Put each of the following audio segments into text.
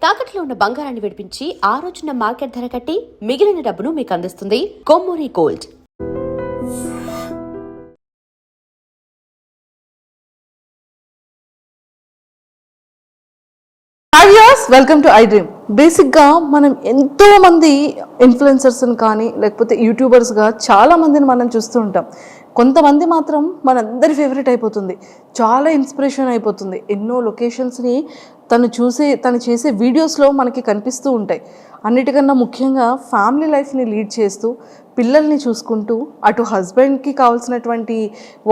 తాకట్లో ఉన్న బంగారాన్ని విడిపించి ఆ రోజున మార్కెట్ ధర కట్టి మిగిలిన డబ్బును మీకు అందిస్తుంది Kommuri gold. Hi viewers, welcome to I dream. బేసిక్గా మనం ఎంతో మంది ఇన్ఫ్లుయెన్సర్స్ని కానీ లేకపోతే యూట్యూబర్స్గా చాలా మందిని మనం చూస్తూ ఉంటాం. కొంతమంది మాత్రం మనందరి ఫేవరెట్ అయిపోతుంది, చాలా ఇన్స్పిరేషన్ అయిపోతుంది. ఎన్నో లొకేషన్స్ని తను చేసే వీడియోస్లో మనకి కనిపిస్తూ ఉంటాయి. అన్నిటికన్నా ముఖ్యంగా ఫ్యామిలీ లైఫ్ని లీడ్ చేస్తూ పిల్లల్ని చూసుకుంటూ అటు హస్బెండ్కి కావాల్సినటువంటి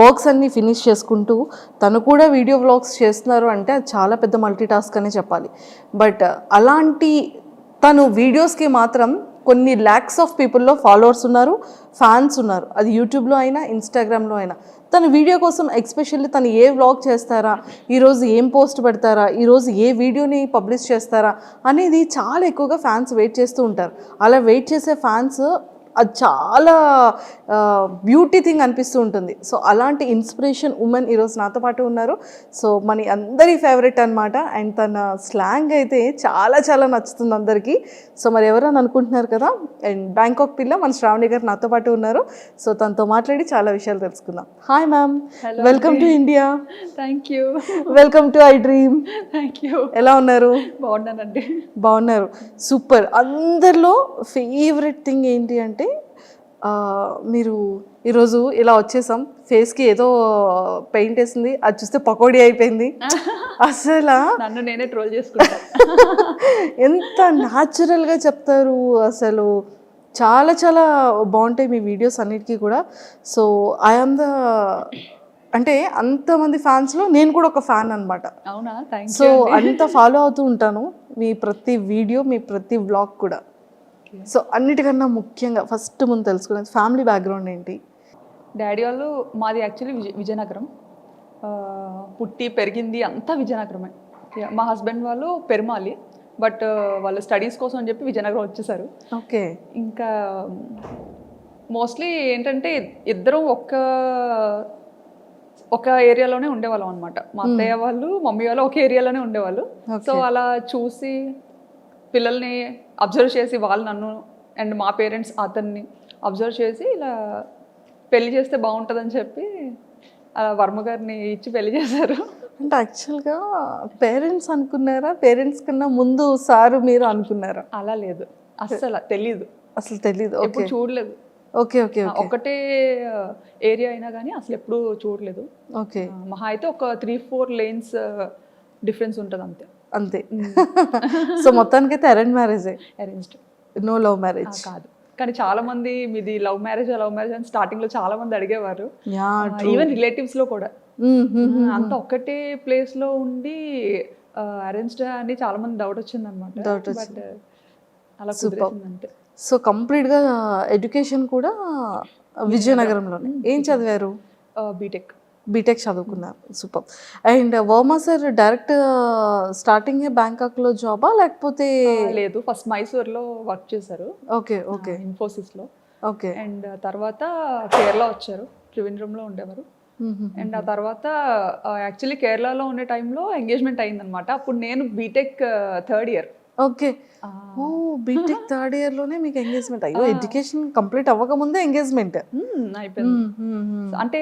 వర్క్స్ అన్నీ ఫినిష్ చేసుకుంటూ తను కూడా వీడియో వ్లాగ్స్ చేస్తున్నారు అంటే అది చాలా పెద్ద మల్టీ టాస్క్ అనే చెప్పాలి. బట్ అలాంటి తను వీడియోస్కి మాత్రం కొన్ని ల్యాక్స్ ఆఫ్ పీపుల్లో ఫాలోవర్స్ ఉన్నారు, ఫ్యాన్స్ ఉన్నారు. అది యూట్యూబ్లో అయినా ఇన్స్టాగ్రామ్లో అయినా. తన వీడియో కోసం ఎస్పెషల్లీ తను ఏ వ్లాగ్ చేస్తారా, ఈరోజు ఏం పోస్ట్ పెడతారా, ఈరోజు ఏ వీడియోని పబ్లిష్ చేస్తారా అనేది చాలా ఎక్కువగా ఫ్యాన్స్ వెయిట్ చేస్తూ ఉంటారు. అలా వెయిట్ చేసే ఫ్యాన్స్ అది చాలా బ్యూటీ థింగ్ అనిపిస్తూ ఉంటుంది. సో అలాంటి ఇన్స్పిరేషన్ ఉమెన్ ఈరోజు నాతో పాటు ఉన్నారు. సో మన అందరి ఫేవరెట్ అనమాట. అండ్ తన స్లాంగ్ అయితే చాలా చాలా నచ్చుతుంది అందరికీ. సో మరి ఎవరైనా అనుకుంటున్నారు కదా, అండ్ బ్యాంకాక్ పిల్ల మన శ్రావణి గారు నాతో పాటు ఉన్నారు. సో తనతో మాట్లాడి చాలా విషయాలు తెలుసుకుందాం. Hi ma'am, welcome to India. Thank you. Welcome to I dream. Thank you. ఎలా ఉన్నారు? బాగున్నానండి. బాగున్నారు, సూపర్. అందరిలో ఫేవరెట్ థింగ్ ఏంటి అంటే మీరు ఈరోజు ఇలా వచ్చేసాం, ఫేస్కి ఏదో పెయింట్ వేసింది, అది చూస్తే పకోడీ అయిపోయింది. అసలు నన్ను నేనే ట్రోల్ చేసుకుంటా. ఎంత న్యాచురల్గా చెప్తారు, అసలు చాలా చాలా బాగుంటాయి మీ వీడియోస్ అన్నిటికీ కూడా. సో ఐఎమ్ ద అంటే అంతమంది ఫ్యాన్స్లో నేను కూడా ఒక ఫ్యాన్ అనమాట. అవునా? Thank you. సో అంత ఫాలో అవుతూ ఉంటాను మీ ప్రతి వీడియో, మీ ప్రతి వ్లాగ్ కూడా. సో అన్నిటికన్నా ముఖ్యంగా ఫస్ట్ ముందు తెలుసుకునేది ఫ్యామిలీ బ్యాక్గ్రౌండ్ ఏంటి? డాడీ వాళ్ళు, మాది యాక్చువల్లీ విజయనగరం, పుట్టి పెరిగింది అంతా విజయనగరమే. మా హస్బెండ్ వాళ్ళు పెరుమాలి, బట్ వాళ్ళు స్టడీస్ కోసం అని చెప్పి విజయనగరం వచ్చేసారు. ఓకే. ఇంకా మోస్ట్లీ ఏంటంటే ఇద్దరం ఒక ఏరియాలోనే ఉండేవాళ్ళం అనమాట. మా అత్తయ్య వాళ్ళు మమ్మీ వాళ్ళు ఒక ఏరియాలోనే ఉండేవాళ్ళు. సో అలా చూసి పిల్లల్ని అబ్జర్వ్ చేసి వాళ్ళు నన్ను అండ్ మా పేరెంట్స్ అతన్ని అబ్జర్వ్ చేసి ఇలా పెళ్లి చేస్తే బాగుంటుందని చెప్పి వర్మ గారిని ఇచ్చి పెళ్లి చేశారు. అంటే యాక్చువల్గా పేరెంట్స్ అనుకున్నారా, పేరెంట్స్ కన్నా ముందు సారు మీరు అనుకున్నారా? అలా లేదు, అస్సలు తెలీదు, అసలు తెలీదు, ఎప్పుడు చూడలేదు. Okay okay. ఒకటే ఏరియా అయినా కానీ అసలు ఎప్పుడు చూడలేదు. ఓకే. మహా అయితే ఒక 3-4 lanes డిఫరెన్స్ ఉంటుంది అంతే. అంతే. సో మొత్తానికైతే అరేంజ్ మ్యారేజే? అరేంజ్డ్. No love marriage? కాదు, కానీ చాలా మంది మీది లవ్ మ్యారేజ్ అని స్టార్టింగ్ లో చాలా మంది అడిగేవారు. ఈవెన్ రిలేటివ్స్ లో కూడా అంత ఒక్కటే ప్లేస్ లో ఉండి అరేంజ్డ్ అని చాలా మంది డౌట్ వచ్చింది అనమాట. బట్ అలా కుదిరేసింది అంతే. సో కంప్లీట్గా ఎడ్యుకేషన్ కూడా విజయనగరంలోనే. ఏం చదివారు? బీటెక్ చదువుకున్నారు, super. And Varma sir direct starting బ్యాంకాక్లో జాబా లేకపోతే? లేదు, ఫస్ట్ మైసూర్లో వర్క్ చేశారు. Okay okay. ఇన్ఫోసిస్లో. ఓకే. అండ్ తర్వాత కేరళ వచ్చారు, త్రివేంద్రంలో ఉండేవారు. అండ్ ఆ తర్వాత యాక్చువల్లీ కేరళలో ఉండే టైంలో ఎంగేజ్మెంట్ అయిందనమాట. అప్పుడు నేను బీటెక్ 3rd year. ఓకే. ఓ, బీటెక్ 3rd year లోనే మీకు ఎంగేజ్మెంట్? అయ్యో, ఎడ్యుకేషన్ కంప్లీట్ అవ్వకముందే ఎంగేజ్మెంట్ అయిపోయింది. అంటే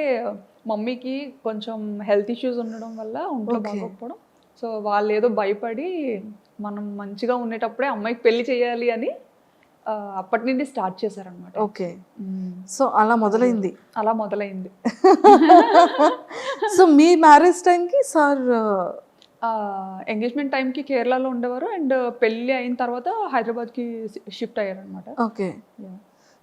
మమ్మీకి కొంచెం హెల్త్ ఇష్యూస్ ఉండడం వల్ల ఒంట్లో బాగోకపోవడం, సో వాళ్ళు ఏదో భయపడి మనం మంచిగా ఉండేటప్పుడే అమ్మాయికి పెళ్లి చేయాలి అని అప్పటి నుండి స్టార్ట్ చేశారనమాట. ఓకే. సో అలా మొదలైంది. సో మీ మ్యారేజ్ టైంకి సార్ ఎంగేజ్మెంట్ టైంకి కేరళలో ఉండేవారు, అండ్ పెళ్ళి అయిన తర్వాత హైదరాబాద్కి షిఫ్ట్ అయ్యారనమాట. ఓకే.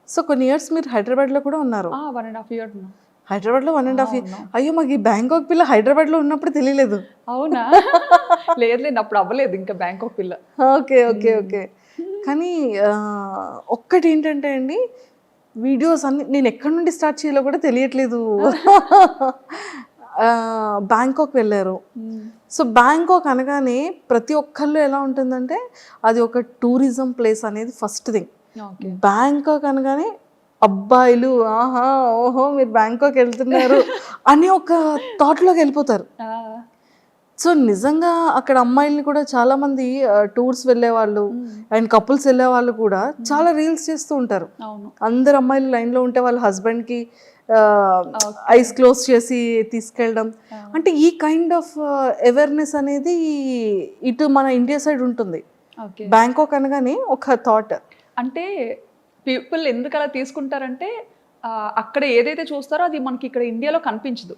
సో కొన్ని ఇయర్స్ మీరు హైదరాబాద్లో కూడా ఉన్నారు? 1.5 years ఉన్నాం హైదరాబాద్లో. 1.5 years? అయ్యో, మాకు ఈ బ్యాంకాక్ పిల్ల హైదరాబాద్లో ఉన్నప్పుడు తెలియలేదు. అవునా? లేదు, అప్పుడు అవ్వలేదు ఇంకా బ్యాంకాక్ పిల్ల. Okay okay okay. కానీ ఒక్కటి ఏంటంటే అండి, వీడియోస్ అన్ని నేను ఎక్కడి నుండి స్టార్ట్ చేయాలో కూడా తెలియట్లేదు. బ్యాంకాక్ వెళ్ళారు. సో బ్యాంకాక్ అనగానే ప్రతి ఒక్కళ్ళు ఎలా ఉంటుందంటే అది ఒక టూరిజం ప్లేస్ అనేది ఫస్ట్ థింగ్. బ్యాంకాక్ అనగానే అబ్బాయిలు ఆహా ఓహో మీరు బ్యాంకాక్ వెళ్తున్నారు అని ఒక థాట్లోకి వెళ్ళిపోతారు. సో నిజంగా అక్కడ అమ్మాయిల్ని కూడా చాలా మంది టూర్స్ వెళ్ళే వాళ్ళు అండ్ కపుల్స్ వెళ్ళే వాళ్ళు కూడా చాలా రీల్స్ చేస్తూ ఉంటారు. అవును. అందరు అమ్మాయిలు లైన్లో ఉంటే వాళ్ళ హస్బెండ్కి ఐస్ క్లోజ్ చేసి తీసుకెళ్ళడం, అంటే ఈ కైండ్ ఆఫ్ అవేర్నెస్ అనేది ఇటు మన ఇండియా సైడ్ ఉంటుంది. ఓకే. బ్యాంకాక్ అనగానే ఒక థాట్, అంటే పీపుల్ ఎందుకు అలా తీసుకుంటారంటే అక్కడ ఏదైతే చూస్తారో అది మనకి ఇక్కడ ఇండియాలో కనిపించదు.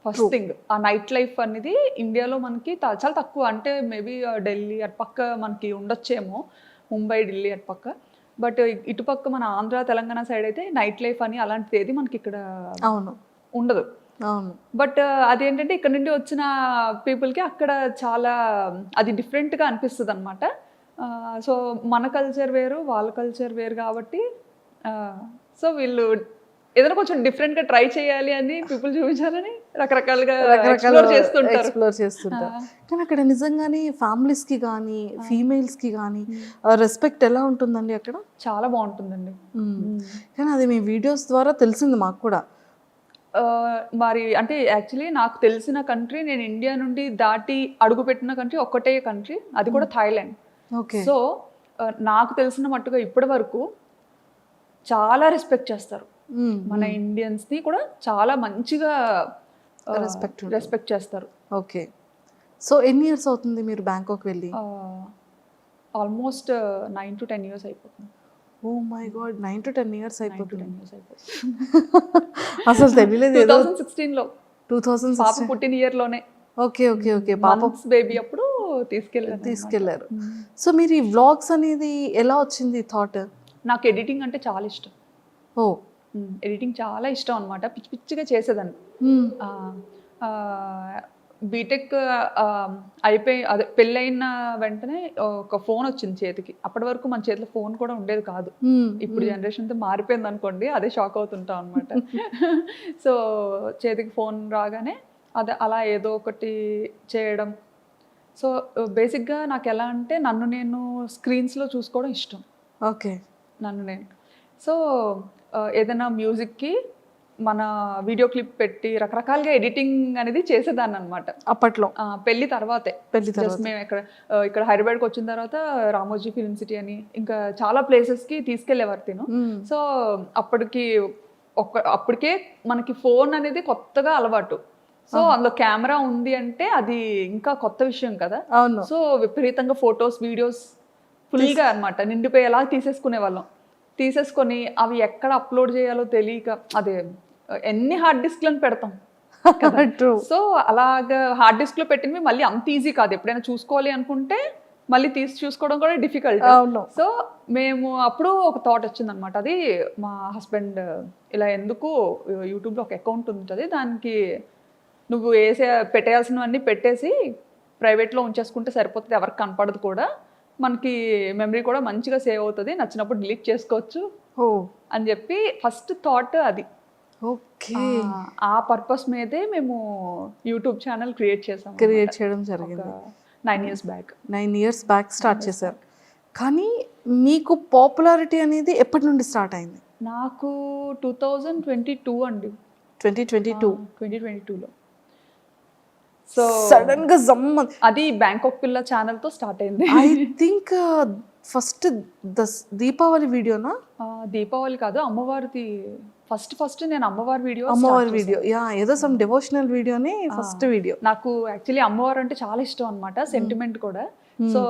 ఫస్ట్ థింగ్ ఆ నైట్ లైఫ్ అనేది ఇండియాలో మనకి చాలా తక్కువ. అంటే మేబీ ఢిల్లీ అటు పక్క మనకి ఉండొచ్చేమో, ముంబై ఢిల్లీ అటు పక్క. బట్ ఇటుపక్క మన ఆంధ్ర తెలంగాణ సైడ్ అయితే నైట్ లైఫ్ అని అలాంటిది ఏది మనకి ఇక్కడ అవును ఉండదు. అవును. బట్ అదేంటంటే ఇక్కడ నుండి వచ్చిన పీపుల్కి అక్కడ చాలా అది డిఫరెంట్గా అనిపిస్తుంది అనమాట. సో మన కల్చర్ వేరు, వాళ్ళ కల్చర్ వేరు కాబట్టి సో వీళ్ళు ఏదైనా కొంచెం డిఫరెంట్గా ట్రై చేయాలి అని పీపుల్ చూపించాలని రకరకాలుగా ఎక్స్ప్లోర్ చేస్తుంటారు. కానీ అక్కడ నిజంగానే ఫ్యామిలీస్కి కానీ ఫీమేల్స్కి కానీ రెస్పెక్ట్ ఎలా ఉంటుందండి అక్కడ? చాలా బాగుంటుందండి. కానీ అది మీ వీడియోస్ ద్వారా తెలిసింది మాకు కూడా. మరి అంటే యాక్చువల్లీ నాకు తెలిసిన కంట్రీ, నేను ఇండియా నుండి దాటి అడుగుపెట్టిన కంట్రీ ఒక్కటే కంట్రీ, అది కూడా థాయిలాండ్. ఓకే. సో నాకు తెలిసిన మట్టుగా ఇప్పటి వరకు చాలా రెస్పెక్ట్ చేస్తారు. మన ఇండియన్స్ని కూడా చాలా మంచిగా రెస్పెక్ట్ చేస్తారు. ఓకే. సో ఎన్ని ఇయర్స్ అవుతుంది మీరు బ్యాంకాక్ వెళ్ళి? ఆల్మోస్ట్ 9 to 10 years అయిపోతుంది. Oh my God, 9 to 10 years అయిపోతుంది. అసలు తెలియలేదు. 2016లో 2016 పాప పుట్టిన ఇయర్లోనే. Okay okay okay. పాప బేబీ అప్పుడు తీసుకెళ్లారు. సో మీరు ఈ వ్లాగ్స్ అనేది ఎలా వచ్చింది థాట్? నాకు ఎడిటింగ్ అంటే చాలా ఇష్టం. ఓ, ఎడిటింగ్ చాలా ఇష్టం అనమాట. పిచ్చి పిచ్చిగా చేసేదాన్ని. బీటెక్ అయిపోయి అదే పెళ్ళైన వెంటనే ఒక ఫోన్ వచ్చింది చేతికి. అప్పటి వరకు మన చేతిలో ఫోన్ కూడా ఉండేది కాదు. ఇప్పుడు జనరేషన్తో మారిపోయింది అనుకోండి, అదే షాక్ అవుతుంటాం అనమాట. సో చేతికి ఫోన్ రాగానే అదే అలా ఏదో ఒకటి చేయడం. సో బేసిక్గా నాకు ఎలా అంటే నన్ను నేను స్క్రీన్స్లో చూసుకోవడం ఇష్టం. ఓకే. నన్ను నేను సో ఏదైనా మ్యూజిక్కి మన వీడియో క్లిప్ పెట్టి రకరకాలుగా ఎడిటింగ్ అనేది చేసేదాన్ని అనమాట అప్పట్లో. పెళ్లి తర్వాతే. మేము ఇక్కడ హైదరాబాద్కి వచ్చిన తర్వాత రామోజీ ఫిల్మ్ సిటీ అని ఇంకా చాలా ప్లేసెస్కి తీసుకెళ్లేవారు తిను. సో అప్పటికే మనకి ఫోన్ అనేది కొత్తగా అలవాటు. సో అందులో కెమెరా ఉంది అంటే అది ఇంకా కొత్త విషయం కదా. సో విపరీతంగా ఫొటోస్ వీడియోస్ ఫుల్గా అనమాట నిండిపోయేలా తీసేసుకునే వాళ్ళం. తీసేసుకొని అవి ఎక్కడ అప్లోడ్ చేయాలో తెలియక అదే ఎన్ని హార్డ్ డిస్క్లను పెడతాం. సో అలాగా హార్డ్ డిస్క్లో పెట్టినవి మళ్ళీ అంత ఈజీ కాదు. ఎప్పుడైనా చూసుకోవాలి అనుకుంటే మళ్ళీ తీసి చూసుకోవడం కూడా డిఫికల్ట్. సో మేము అప్పుడు ఒక థాట్ వచ్చిందనమాట. అది మా హస్బెండ్ ఇలా ఎందుకు యూట్యూబ్లో ఒక అకౌంట్ ఉంటుంది, దానికి నువ్వు పెట్టేయాల్సినవన్నీ పెట్టేసి ప్రైవేట్లో ఉంచేసుకుంటే సరిపోతుంది, ఎవరికి కనపడదు కూడా, మనకి మెమరీ కూడా మంచిగా సేవ్ అవుతుంది, నచ్చినప్పుడు డిలీట్ చేసుకోవచ్చు అని చెప్పి ఫస్ట్ థాట్ అది. ఓకే. ఆ పర్పస్ మీదే మేము యూట్యూబ్ ఛానల్ క్రియేట్ చేయడం జరిగింది 9 years back. 9 years back start చేశారు. కానీ మీకు పాపులారిటీ అనేది ఎప్పటి నుండి స్టార్ట్ అయింది? నాకు 2022 అండి. 2022లో. సో సడన్ గా అది బ్యాంకాక్ పిల్ల ఛానల్తో స్టార్ట్ అయింది. ఐ థింక్ ఫస్ట్ దీపావళి వీడియోనా? దీపావళి కాదు, అమ్మవారిది. ఫస్ట్ నేను అమ్మవారి వీడియో ఏదో సమ్ డివోషనల్ వీడియోని ఫస్ట్ వీడియో. నాకు యాక్చువల్లీ అమ్మవారు అంటే చాలా ఇష్టం అనమాట, సెంటిమెంట్ కూడా. సో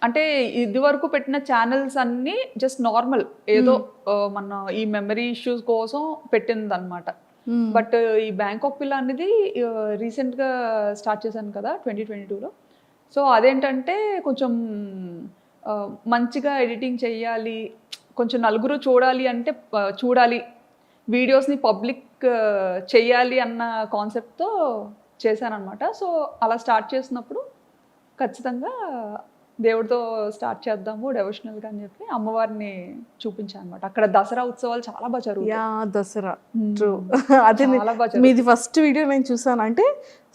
అంటే ఇది వరకు పెట్టిన ఛానల్స్ అన్నీ జస్ట్ నార్మల్ ఏదో మన ఈ మెమరీ ఇష్యూస్ కోసం పెట్టింది అనమాట. బట్ ఈ బ్యాంకాక్ పిల్ల అనేది రీసెంట్గా స్టార్ట్ చేశాను కదా 2022లో. సో అదేంటంటే కొంచెం మంచిగా ఎడిటింగ్ చెయ్యాలి, కొంచెం నలుగురు చూడాలి అంటే చూడాలి, వీడియోస్ని పబ్లిక్ చెయ్యాలి అన్న కాన్సెప్ట్తో చేశానమాట. సో అలా స్టార్ట్ చేసినప్పుడు ఖచ్చితంగా దేవుడితో స్టార్ట్ చేద్దాము డెవోషనల్గా అని చెప్పి అమ్మవారిని చూపించాను అనమాట. అక్కడ దసరా ఉత్సవాలు చాలా బాగా జరుగుతాయి. దసరా ట్రూ. అదే మీది ఫస్ట్ వీడియో నేను చూసాను. అంటే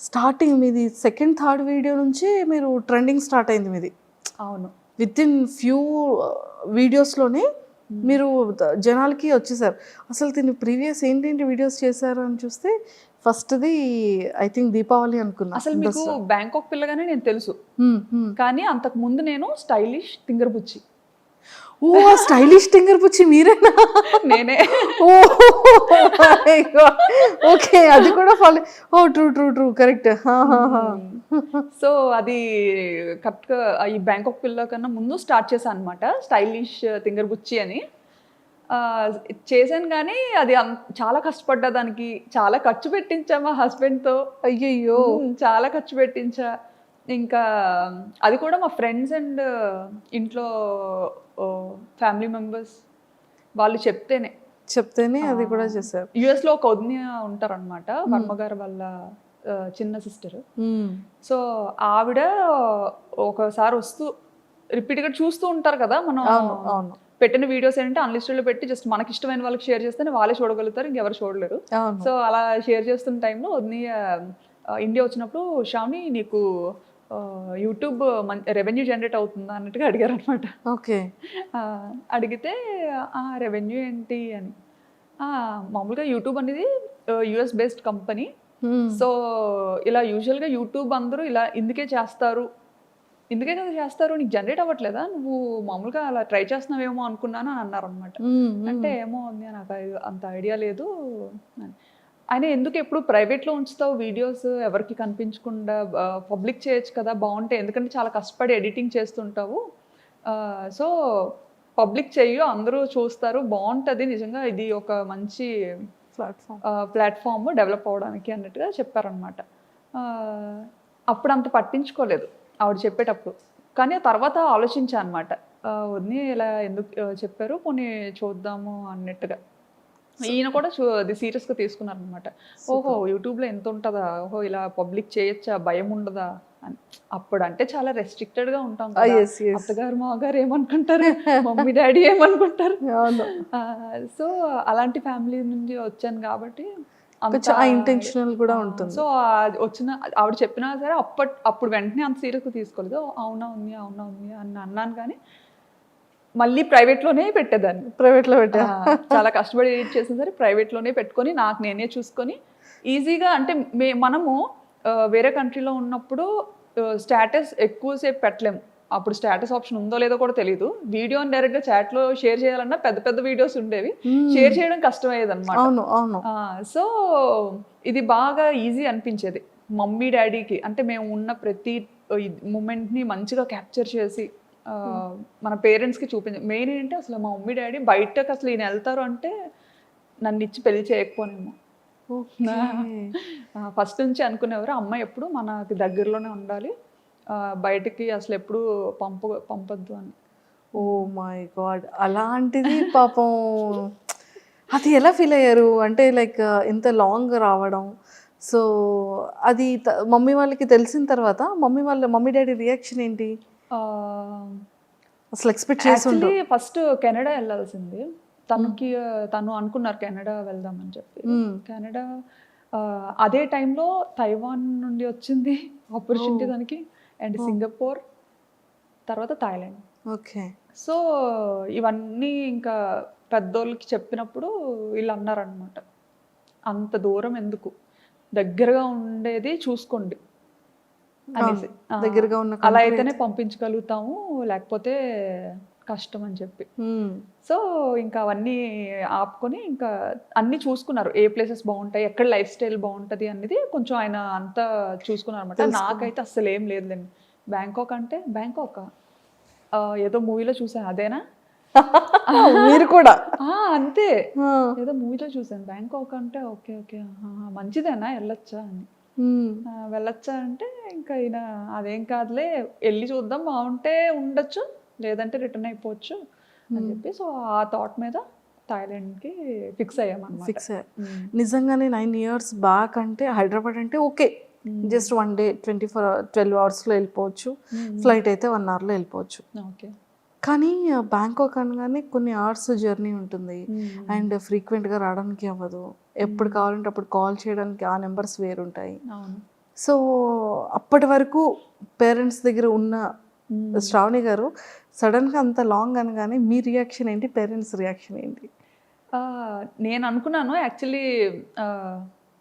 స్టార్టింగ్ మీది సెకండ్ థర్డ్ వీడియో నుంచి మీరు ట్రెండింగ్ స్టార్ట్ అయింది మీది. అవును. విత్ ఇన్ ఫ్యూ వీడియోస్లోనే మీరు జనాలకి వచ్చేసారు. అసలు దీన్ని ప్రీవియస్ ఏంటేంటి వీడియోస్ చేశారు అని చూస్తే ఫస్ట్ది ఐ థింక్ దీపావళి అనుకున్నా. అసలు మీకు బ్యాంకాక్ పిల్లగానే నేను తెలుసు, కానీ అంతకు ముందు నేను స్టైలిష్ తింగర్ బుచ్చి. ఓ స్టైలిష్ టింగర్ పుచ్చి మీరేనా? నేనే. ఓ ఓకే, అది కూడా follow. Oh true true true correct. So అది కరెక్ట్గా ఈ బ్యాంకాక్ పిల్ల కన్నా ముందు స్టార్ట్ చేశాను అనమాట, స్టైలిష్ తింగర్ బుచ్చి అని. చేశాను కానీ అది చాలా కష్టపడ్డా, దానికి చాలా ఖర్చు పెట్టించా మా హస్బెండ్తో. అయ్యయ్యో, చాలా ఖర్చు పెట్టించా. ఇంకా అది కూడా మా ఫ్రెండ్స్ అండ్ ఇంట్లో ఫ్యామిలీ మెంబర్స్ వాళ్ళు చెప్తేనే అది కూడా చేశారు. యుఎస్లో ఒక వదిన ఉంటారనమాట, వర్మగారు వాళ్ళ చిన్న సిస్టర్. సో ఆవిడ ఒకసారి వస్తూ రిపీట్గా చూస్తూ ఉంటారు కదా, మనం పెట్టిన వీడియోస్ ఏంటంటే అన్లిస్టెడ్లో పెట్టి జస్ట్ మనకి ఇష్టమైన వాళ్ళకి షేర్ చేస్తేనే వాళ్ళే చూడగలుగుతారు, ఇంకెవరు చూడలేరు. సో అలా షేర్ చేస్తున్న టైంలో వదిన ఇండియా వచ్చినప్పుడు, శ్రావణి నీకు యూట్యూబ్ రెవెన్యూ జనరేట్ అవుతుందా అన్నట్టుగా అడిగారు అనమాట. ఓకే. అడిగితే రెవెన్యూ ఏంటి అని, మామూలుగా యూట్యూబ్ అనేది యుఎస్ బేస్డ్ కంపెనీ. సో ఇలా యూజువల్గా యూట్యూబ్ అందరూ ఇలా ఇందుకే కదా చేస్తారు, నీకు జనరేట్ అవ్వట్లేదా, నువ్వు మామూలుగా అలా ట్రై చేస్తున్నావేమో అనుకున్నాను అని అన్నారు అనమాట. అంటే ఏమో నాకు అంత ఐడియా లేదు అని. ఆయన ఎందుకు ఎప్పుడు ప్రైవేట్లో ఉంచుతావు వీడియోస్, ఎవరికి కనిపించకుండా పబ్లిక్ చేయొచ్చు కదా, బాగుంటాయి, ఎందుకంటే చాలా కష్టపడి ఎడిటింగ్ చేస్తుంటావు, సో పబ్లిక్ చెయ్యు, అందరూ చూస్తారు, బాగుంటుంది, నిజంగా ఇది ఒక మంచి ప్లాట్ఫామ్ డెవలప్ అవ్వడానికి అన్నట్టుగా చెప్పారనమాట. అప్పుడు అంత పట్టించుకోలేదు ఆవిడ చెప్పేటప్పుడు, కానీ తర్వాత ఆలోచించా అనమాట, వదిని ఇలా ఎందుకు చెప్పారు, పోనీ చూద్దాము అన్నట్టుగా. ఈయన కూడా అది సీరియస్గా తీసుకున్నారు అనమాట. ఓహో యూట్యూబ్లో ఎంత ఉంటుందా, ఓహో ఇలా పబ్లిక్ చేయొచ్చా, భయం ఉండదా అని. అప్పుడు అంటే చాలా రెస్ట్రిక్టెడ్గా ఉంటాం కదా, అత్తగారు మాగారు ఏమనుకుంటారు, మమ్మీ డాడీ ఏమనుకుంటారు. సో అలాంటి ఫ్యామిలీ నుండి వచ్చాను కాబట్టి ఇంటెన్షనల్ కూడా ఉంటుంది. సో వచ్చిన ఆవిడ చెప్పినా సరే అప్పుడు వెంటనే అంత సీరియస్గా తీసుకోలేదు. అవునా ఉంది అని అన్నాను, కానీ మళ్ళీ ప్రైవేట్లోనే పెట్టేదాన్ని. ప్రైవేట్లో చాలా కష్టపడి ఎడిట్ చేసిన సరే ప్రైవేట్లోనే పెట్టుకొని నాకు నేనే చూసుకొని ఈజీగా. అంటే మనము వేరే కంట్రీలో ఉన్నప్పుడు స్టేటస్ ఎక్కువసేపు పెట్టలేము, అప్పుడు స్టేటస్ ఆప్షన్ ఉందో లేదో కూడా తెలియదు. వీడియోని డైరెక్ట్గా చాట్లో షేర్ చేయాలన్నా పెద్ద పెద్ద వీడియోస్ ఉండేవి, షేర్ చేయడం కష్టమయ్యేది అనమాట. సో ఇది బాగా ఈజీ అనిపించేది మమ్మీ డాడీకి. అంటే మేము ఉన్న ప్రతి మూమెంట్ని మంచిగా క్యాప్చర్ చేసి మన పేరెంట్స్కి చూపించాం. మెయిన్ ఏంటంటే అసలు మా మమ్మీ డాడీ బయటకు అసలు ఈయన వెళ్తారు అంటే నన్ను ఇచ్చి పెళ్లి చేయకపోనేమో. ఫస్ట్ నుంచి అనుకునేవారు అమ్మాయి ఎప్పుడు మనకి దగ్గరలోనే ఉండాలి, బయటికి అసలు ఎప్పుడు పంపొద్దు అని. ఓ మై గాడ్, అలాంటిది పాపం అది ఎలా ఫీల్ అయ్యారు? అంటే లైక్ ఇంత లాంగ్ రావడం, సో అది మమ్మీ వాళ్ళకి తెలిసిన తర్వాత మమ్మీ డాడీ రియాక్షన్ ఏంటి అసలు? ఎక్స్పెక్ట్ చేసి ఫస్ట్ కెనడా వెళ్ళాల్సింది తను అనుకున్నారు కెనడా వెళ్దామని చెప్పి. కెనడా అదే టైంలో తైవాన్ నుండి వచ్చింది ఆపర్చునిటీ దానికి, అండ్ సింగపూర్, తర్వాత థాయిలాండ్. ఓకే. సో ఇవన్నీ ఇంకా పెద్దోళ్ళకి చెప్పినప్పుడు వీళ్ళు అన్నారనమాట, అంత దూరం ఎందుకు, దగ్గరగా ఉండేది చూసుకోండి అనేసి. దగ్గరగా ఉన్న అలా అయితేనే పంపించగలుగుతాము, లేకపోతే కష్టం అని చెప్పి. సో ఇంకా అవన్నీ ఆపుకొని ఇంకా అన్నీ చూసుకున్నారు, ఏ ప్లేసెస్ బాగుంటాయి, ఎక్కడ లైఫ్ స్టైల్ బాగుంటుంది అనేది కొంచెం ఆయన అంతా చూసుకున్నారు అనమాట. నాకైతే అస్సలు ఏం లేదులేండి. బ్యాంకాక్ అంటే బ్యాంకాక్ ఏదో మూవీలో చూసాను, అదేనా మీరు కూడా? అంతే, ఏదో మూవీలో చూసాను బ్యాంకాక్ అంటే ఓకే ఓకే మంచిదేనా వెళ్ళొచ్చా అని. వెళ్ళొచ్చా అంటే ఇంకా ఈయన అదేం కాదులే వెళ్ళి చూద్దాం, బాగుంటే ఉండొచ్చు, లేదంటే రిటర్న్ అయిపోవచ్చు అని చెప్పి. సో ఆ థాట్ మీద థాయిలాండ్కి ఫిక్స్ అయ్యామన్నమాట. నిజంగానే 9 years బ్యాక్ అంటే హైదరాబాద్ అంటే ఓకే, జస్ట్ 1 day 12 hours వెళ్ళిపోవచ్చు, ఫ్లైట్ అయితే 1 hour వెళ్ళిపోవచ్చు. ఓకే. కానీ బ్యాంకాక్ అనగానే కొన్ని అవర్స్ జర్నీ ఉంటుంది, అండ్ ఫ్రీక్వెంట్గా రావడానికి అవ్వదు, ఎప్పుడు కావాలంటే అప్పుడు కాల్ చేయడానికి ఆ నెంబర్స్ వేరుంటాయి. సో అప్పటి వరకు పేరెంట్స్ దగ్గర ఉన్న శ్రావణి గారు సడన్గా అంత లాంగ్ అనగానే మీ రియాక్షన్ ఏంటి, పేరెంట్స్ రియాక్షన్ ఏంటి? నేను అనుకున్నాను యాక్చువల్లీ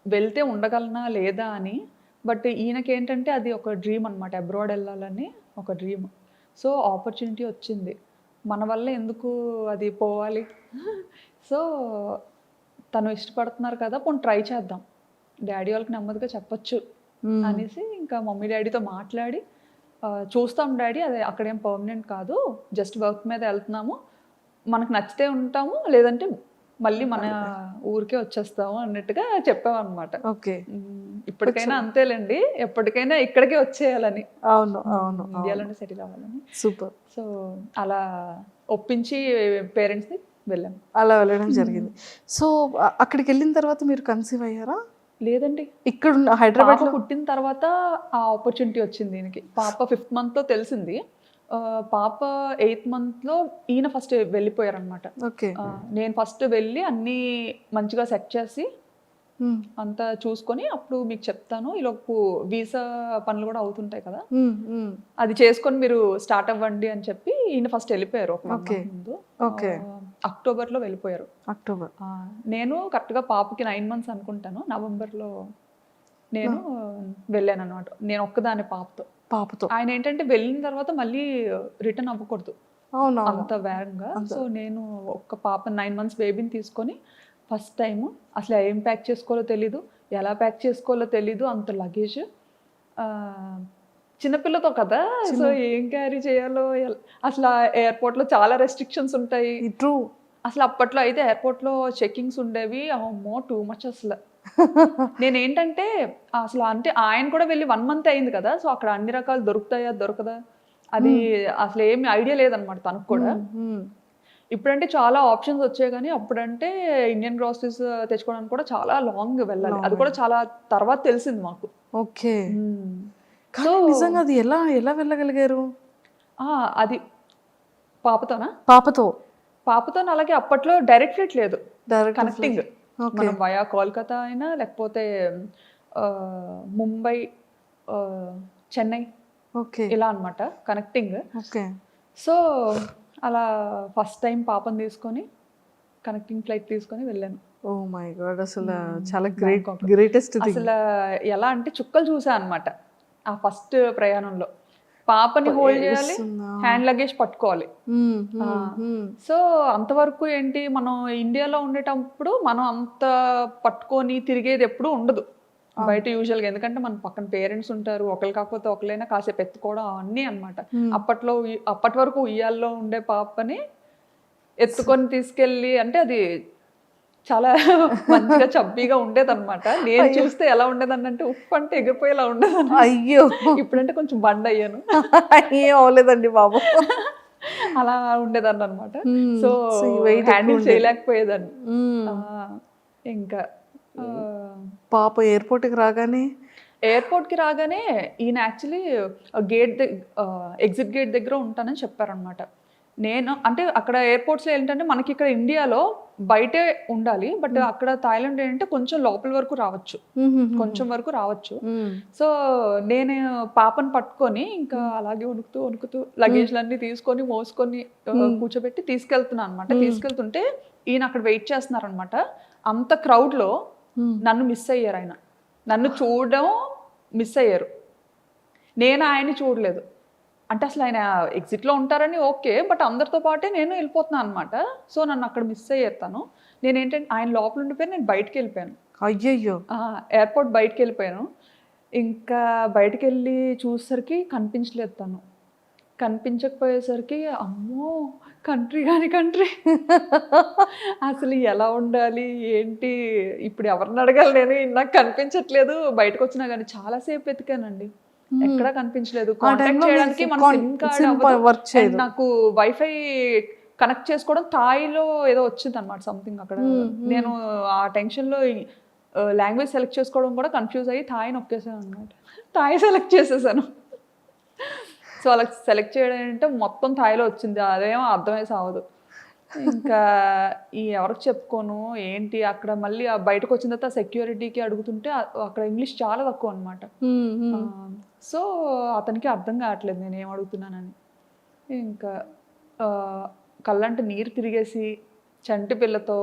వెళ్తే ఉండగలనా లేదా అని. బట్ ఈయనకేంటంటే అది ఒక డ్రీమ్ అనమాట, అబ్రాడ్ వెళ్ళాలని ఒక డ్రీమ్. సో ఆపర్చునిటీ వచ్చింది, మన వల్ల ఎందుకు అది పోవాలి. సో తను ఇష్టపడుతున్నారు కదా, పోనీ ట్రై చేద్దాం, డాడీ వాళ్ళకి నెమ్మదిగా చెప్పొచ్చు అనేసి ఇంకా మమ్మీ డాడీతో మాట్లాడి చూస్తాం డాడీ, అదే అక్కడేం పర్మనెంట్ కాదు, జస్ట్ వర్క్ మీద వెళ్తున్నాము, మనకు నచ్చితే ఉంటాము, లేదంటే మళ్ళీ మన ఊరికే వచ్చేస్తాము అన్నట్టుగా చెప్పామన్నమాట. ఓకే. ఇప్పటికైనా అంతేలేండి, ఎప్పటికైనా ఇక్కడికే వచ్చేయాలని, అవును అవును, ఇండియాలోనే సెటిల్ అవ్వాలని. సూపర్. సో అలా ఒప్పించి పేరెంట్స్ని వెళ్ళాం. అలా వెళ్ళడం జరిగింది. సో అక్కడికి వెళ్ళిన తర్వాత మీరు కన్సీవ్ అయ్యారా? లేదండి, ఇక్కడ హైదరాబాద్ పాప పుట్టిన తర్వాత ఆ ఆపర్చునిటీ వచ్చింది దీనికి. పాప 5th monthలో తెలిసింది, పాప 8th monthలో ఈయన ఫస్ట్ వెళ్ళిపోయారనమాట. ఓకే. నేను ఫస్ట్ వెళ్ళి అన్నీ మంచిగా సెట్ చేసి అంతా చూసుకొని అప్పుడు మీకు చెప్తాను, ఈలోపు వీసా పనులు కూడా అవుతుంటాయి కదా, అది చేసుకొని మీరు స్టార్ట్ అవ్వండి అని చెప్పి ఈయన ఫస్ట్ వెళ్ళిపోయారు ఒక ముందు. అక్టోబర్లో వెళ్ళిపోయారు. అక్టోబర్. నేను కరెక్ట్గా పాపకి 9 months అనుకుంటాను, నవంబర్లో నేను వెళ్ళాను అనమాట. నేను ఒక్కదాని పాపతో. ఆయన ఏంటంటే వెళ్ళిన తర్వాత మళ్ళీ రిటర్న్ అవ్వకూడదు అంత వేగంగా. సో నేను ఒక్క పాప 9 months బేబీని తీసుకొని ఫస్ట్ టైం అసలు ఏం ప్యాక్ చేసుకోవాలో తెలీదు, ఎలా ప్యాక్ చేసుకోవాలో తెలీదు, అంత లగేజ్, చిన్నపిల్లతో కదా, సో ఏం క్యారీ చేయాలో అసలు ఎయిర్పోర్ట్లో చాలా రెస్ట్రిక్షన్స్ ఉంటాయి. ట్రూ. అసలు అప్పట్లో అయితే ఎయిర్పోర్ట్లో చెక్కింగ్స్ ఉండేవి, అమ్మో టూ మచ్ అసలు. నేనేంటంటే అసలు అంటే ఆయన కూడా వెళ్ళి 1 month అయింది కదా, సో అక్కడ అన్ని రకాలు దొరుకుతాయా దొరకదా అది అసలు ఏమి ఐడియా లేదనమాట తనకు కూడా. ఇప్పుడంటే చాలా ఆప్షన్స్ వచ్చాయి, కానీ అప్పుడంటే ఇండియన్ గ్రాసరీస్ తెచ్చుకోవడానికి కూడా చాలా లాంగ్ వెళ్ళాలి, అది కూడా చాలా తర్వాత తెలిసింది మాకు. ఓకే. సో నిజంగా అది ఎలా ఎలా వెళ్ళగలిగారు? అది పాపతో అలాగే అప్పట్లో డైరెక్ట్ ఫ్లైట్ లేదు, కనెక్టింగ్, మనం వయా కోల్కతా అయినా లేకపోతే ముంబై, చెన్నై, ఇలా అనమాట కనెక్టింగ్. సో అలా ఫస్ట్ టైం పాపని తీసుకొని కనెక్టింగ్ ఫ్లైట్ తీసుకొని వెళ్ళాను. ఓ మై గాడ్, అసలు చాలా గ్రేటెస్ట్. అసలు ఎలా అంటే చుక్కలు చూసా అనమాట ఆ ఫస్ట్ ప్రయాణంలో. పాపని హోల్డ్ చేయాలి, హ్యాండ్ లగేజ్ పట్టుకోవాలి. సో అంతవరకు ఏంటి, మనం ఇండియాలో ఉండేటప్పుడు మనం అంత పట్టుకొని తిరిగేది ఎప్పుడు ఉండదు బయట యూజువల్గా, ఎందుకంటే మన పక్కన పేరెంట్స్ ఉంటారు, ఒకరు కాకపోతే ఒకరైనా కాసేపు ఎత్తుకోవడం అన్నీ అనమాట. అప్పటి వరకు ఉయ్యాల్లో ఉండే పాపని ఎత్తుకొని తీసుకెళ్ళి, అంటే అది చాలా మంచిగా చబ్బీగా ఉండేది అనమాట. నేను చూస్తే ఎలా ఉండేదని అంటే ఉప్పు అంటే ఎగిరిపోయేలా ఉండేది. అయ్యో, ఇప్పుడంటే కొంచెం బండ్ అయ్యాను. ఏం అవ్వలేదండి బాబు. అలా ఉండేదాన్ని అనమాట. సో హ్యాండిల్ చేయలేకపోయేదాన్ని. ఇంకా పాప ఎయిర్పోర్ట్కి రాగానే ఈయన యాక్చువల్లీ ఎగ్జిట్ గేట్ దగ్గర ఉంటానని చెప్పారనమాట. నేను అంటే అక్కడ ఎయిర్పోర్ట్స్లో ఏంటంటే మనకి ఇక్కడ ఇండియాలో బయటే ఉండాలి, బట్ అక్కడ థాయిలాండ్ ఏంటంటే కొంచెం లోపల వరకు రావచ్చు. సో నేను పాపను పట్టుకొని ఇంకా అలాగే వణుకుతూ లగేజ్లన్నీ తీసుకొని మోసుకొని కూర్చోబెట్టి తీసుకెళ్తున్నాను అనమాట. తీసుకెళ్తుంటే ఈయన అక్కడ వెయిట్ చేస్తున్నారనమాట. అంత క్రౌడ్లో నన్ను మిస్ అయ్యారు, ఆయన నన్ను చూడడం మిస్ అయ్యారు, నేను ఆయన్ని చూడలేదు. అంటే అసలు ఆయన ఎగ్జిట్లో ఉంటారని ఓకే, బట్ అందరితో పాటే నేను వెళ్ళిపోతున్నాను అనమాట. సో నన్ను అక్కడ మిస్ అయ్యేస్తాను. నేనేంటంటే ఆయన లోపల ఉండిపోయి నేను బయటకు వెళ్ళిపోయాను. అయ్యయ్యో, ఎయిర్పోర్ట్ బయటకు వెళ్ళిపోయాను. ఇంకా బయటకు వెళ్ళి చూసేసరికి కనిపించలేదు తను. కనిపించకపోయేసరికి అమ్మో కంట్రీ అసలు ఎలా ఉండాలి ఏంటి, ఇప్పుడు ఎవరిని అడగాలి, నేను నాకు కనిపించట్లేదు. బయటకు వచ్చినా కానీ చాలాసేపు వెతికానండి, ఎక్కడా కనిపించలేదు. కాంటాక్ట్ చేయడానికి మన సిమ్ కార్డ్, నాకు వైఫై కనెక్ట్ చేసుకోవడం థాయిలో ఏదో వచ్చింది అనమాట సంథింగ్ అక్కడ. నేను ఆ టెన్షన్లో లాంగ్వేజ్ సెలెక్ట్ చేసుకోవడం కూడా కన్ఫ్యూజ్ అయ్యి థాయి నొక్కేసాను అనమాట. థాయి సెలెక్ట్ చేసేసాను. సో అలా సెలెక్ట్ చేయడం అంటే మొత్తం థాయిలో వచ్చింది, అదేమో అర్థమై సావదు. ఇంకా ఎవరికి చెప్పుకోను ఏంటి, అక్కడ మళ్ళీ బయటకు వచ్చిన తర్వాత సెక్యూరిటీకి అడుగుతుంటే అక్కడ ఇంగ్లీష్ చాలా తక్కువ అనమాట. సో అతనికి అర్థం కావట్లేదు నేను ఏం అడుగుతున్నానని. ఇంకా కళ్ళంటే నీరు తిరిగేసి చంటి పిల్లతో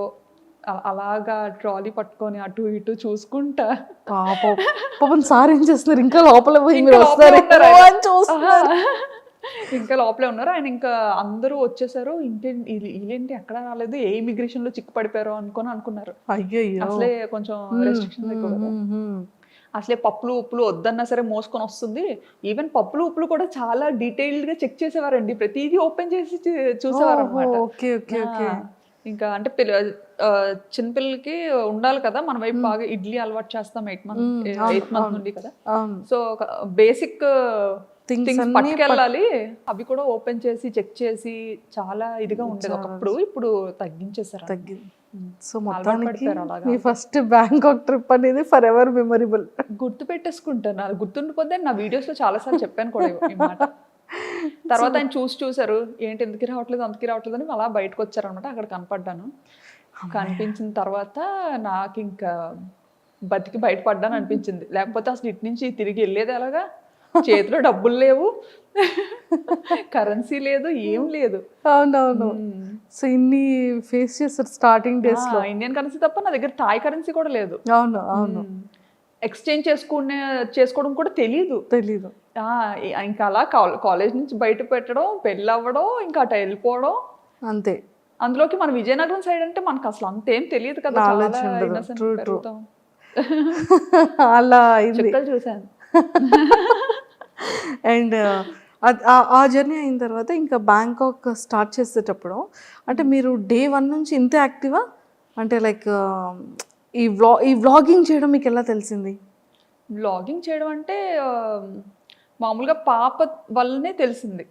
అలాగా ట్రాలీ పట్టుకొని అటు ఇటు చూసుకుంటా పాపం సార్ ఏం చేస్తున్నారు ఇంకా లోపల పోయి ఇంకా మీరు లోపలే వస్తారు ఉన్నారు ఆయన. అని చూస్తున్నారు. ఇంకా లోపలే ఉన్నారు ఆయన. ఇంకా అందరూ వచ్చేసారు, వీళ్ళేంటి ఎక్కడ రాలేదు, ఏ ఇమిగ్రేషన్ లో చిక్కు పడిపోయారు అనుకున్నారు. అయ్యయ్యో. అసలే కొంచెం రెస్ట్రిక్షన్స్ ఎక్కువ కదా. అసలే పప్పులు ఉప్పులు వద్దన్నా సరే మోసుకొని వస్తుంది. ఈవెన్ పప్పులు ఉప్పులు కూడా చాలా డీటెయిల్డ్ గా చెక్ చేసేవారండి, ప్రతిదీ ఓపెన్ చేసి చూసేవారు అనమాట. Okay okay okay. ఇంకా అంటే చిన్నపిల్లలకి ఉండాలి కదా, మన వైపు బాగా ఇడ్లీ అలవాటు చేస్తాం 8 మంత్ నుండి కదా. అవును. సో బేసిక్ Things థింగ్స్ అన్నీ పట్టుకెళ్ళాలి, అవి కూడా ఓపెన్ చేసి చెక్ చేసి చాలా ఇదిగా ఉండేది ఒకప్పుడు. ఇప్పుడు తగ్గించేసారు. తగ్గింది. సో అలవాటు మొత్తానికి పడిపోయారు అలాగా. మీ ఫస్ట్ బ్యాంకాక్ ట్రిప్ అనేది ఫర్ ఎవర్ మెమొరబుల్. గుర్తు పెట్టేసుకుంటాను, అది గుర్తుండిపోతే. నా వీడియోస్ లో చాలా సార్లు చెప్పాను కూడా ఈ మాట. తర్వాత ఆయన చూసారు, ఏంటి ఎందుకు రావట్లేదు అని అలా బయటకు వచ్చారనమాట. అక్కడ కనపడ్డాను. కనిపించిన తర్వాత నాకు ఇంకా బతికి బయటపడ్డాను అనిపించింది. లేకపోతే అసలు ఇటు నుంచి తిరిగి వెళ్ళేది ఎలాగా, చేతిలో డబ్బులు లేవు, కరెన్సీ లేదు, ఏం లేదు. అవునవును. సో ఇన్ని ఫేస్ చేస్తారు స్టార్టింగ్ డేస్ లో. ఇండియన్ కరెన్సీ తప్ప నా దగ్గర థాయ్ కరెన్సీ కూడా లేదు. అవును అవును. ఎక్స్చేంజ్ చేసుకోవడం కూడా తెలీదు. ఇంకా అలా కాలేజ్ నుంచి బయట పెట్టడం, పెళ్ళి అవ్వడం, ఇంకా అటు వెళ్ళిపోవడం అంతే. అందులోకి మన విజయనగరం సైడ్ అంటే మనకు అసలు అంతేం తెలియదు కదా, Knowledge చాలా ఉండదు. innocent True, true. పెరుగుతాం. అలా అయింది. చుక్కలు చూసాను. అండ్ ఆ జర్నీ అయిన తర్వాత ఇంకా బ్యాంకాక్ స్టార్ట్ చేసేటప్పుడు అంటే మీరు డే 1 నుంచి ఇంతే యాక్టివా? అంటే లైక్ ఈ వ్లాగింగ్ చేయడం మీకు ఎలా తెలిసింది? వ్లాగింగ్ చేయడం అంటే మామూలుగా పాప వల్లనే తెలిసింది.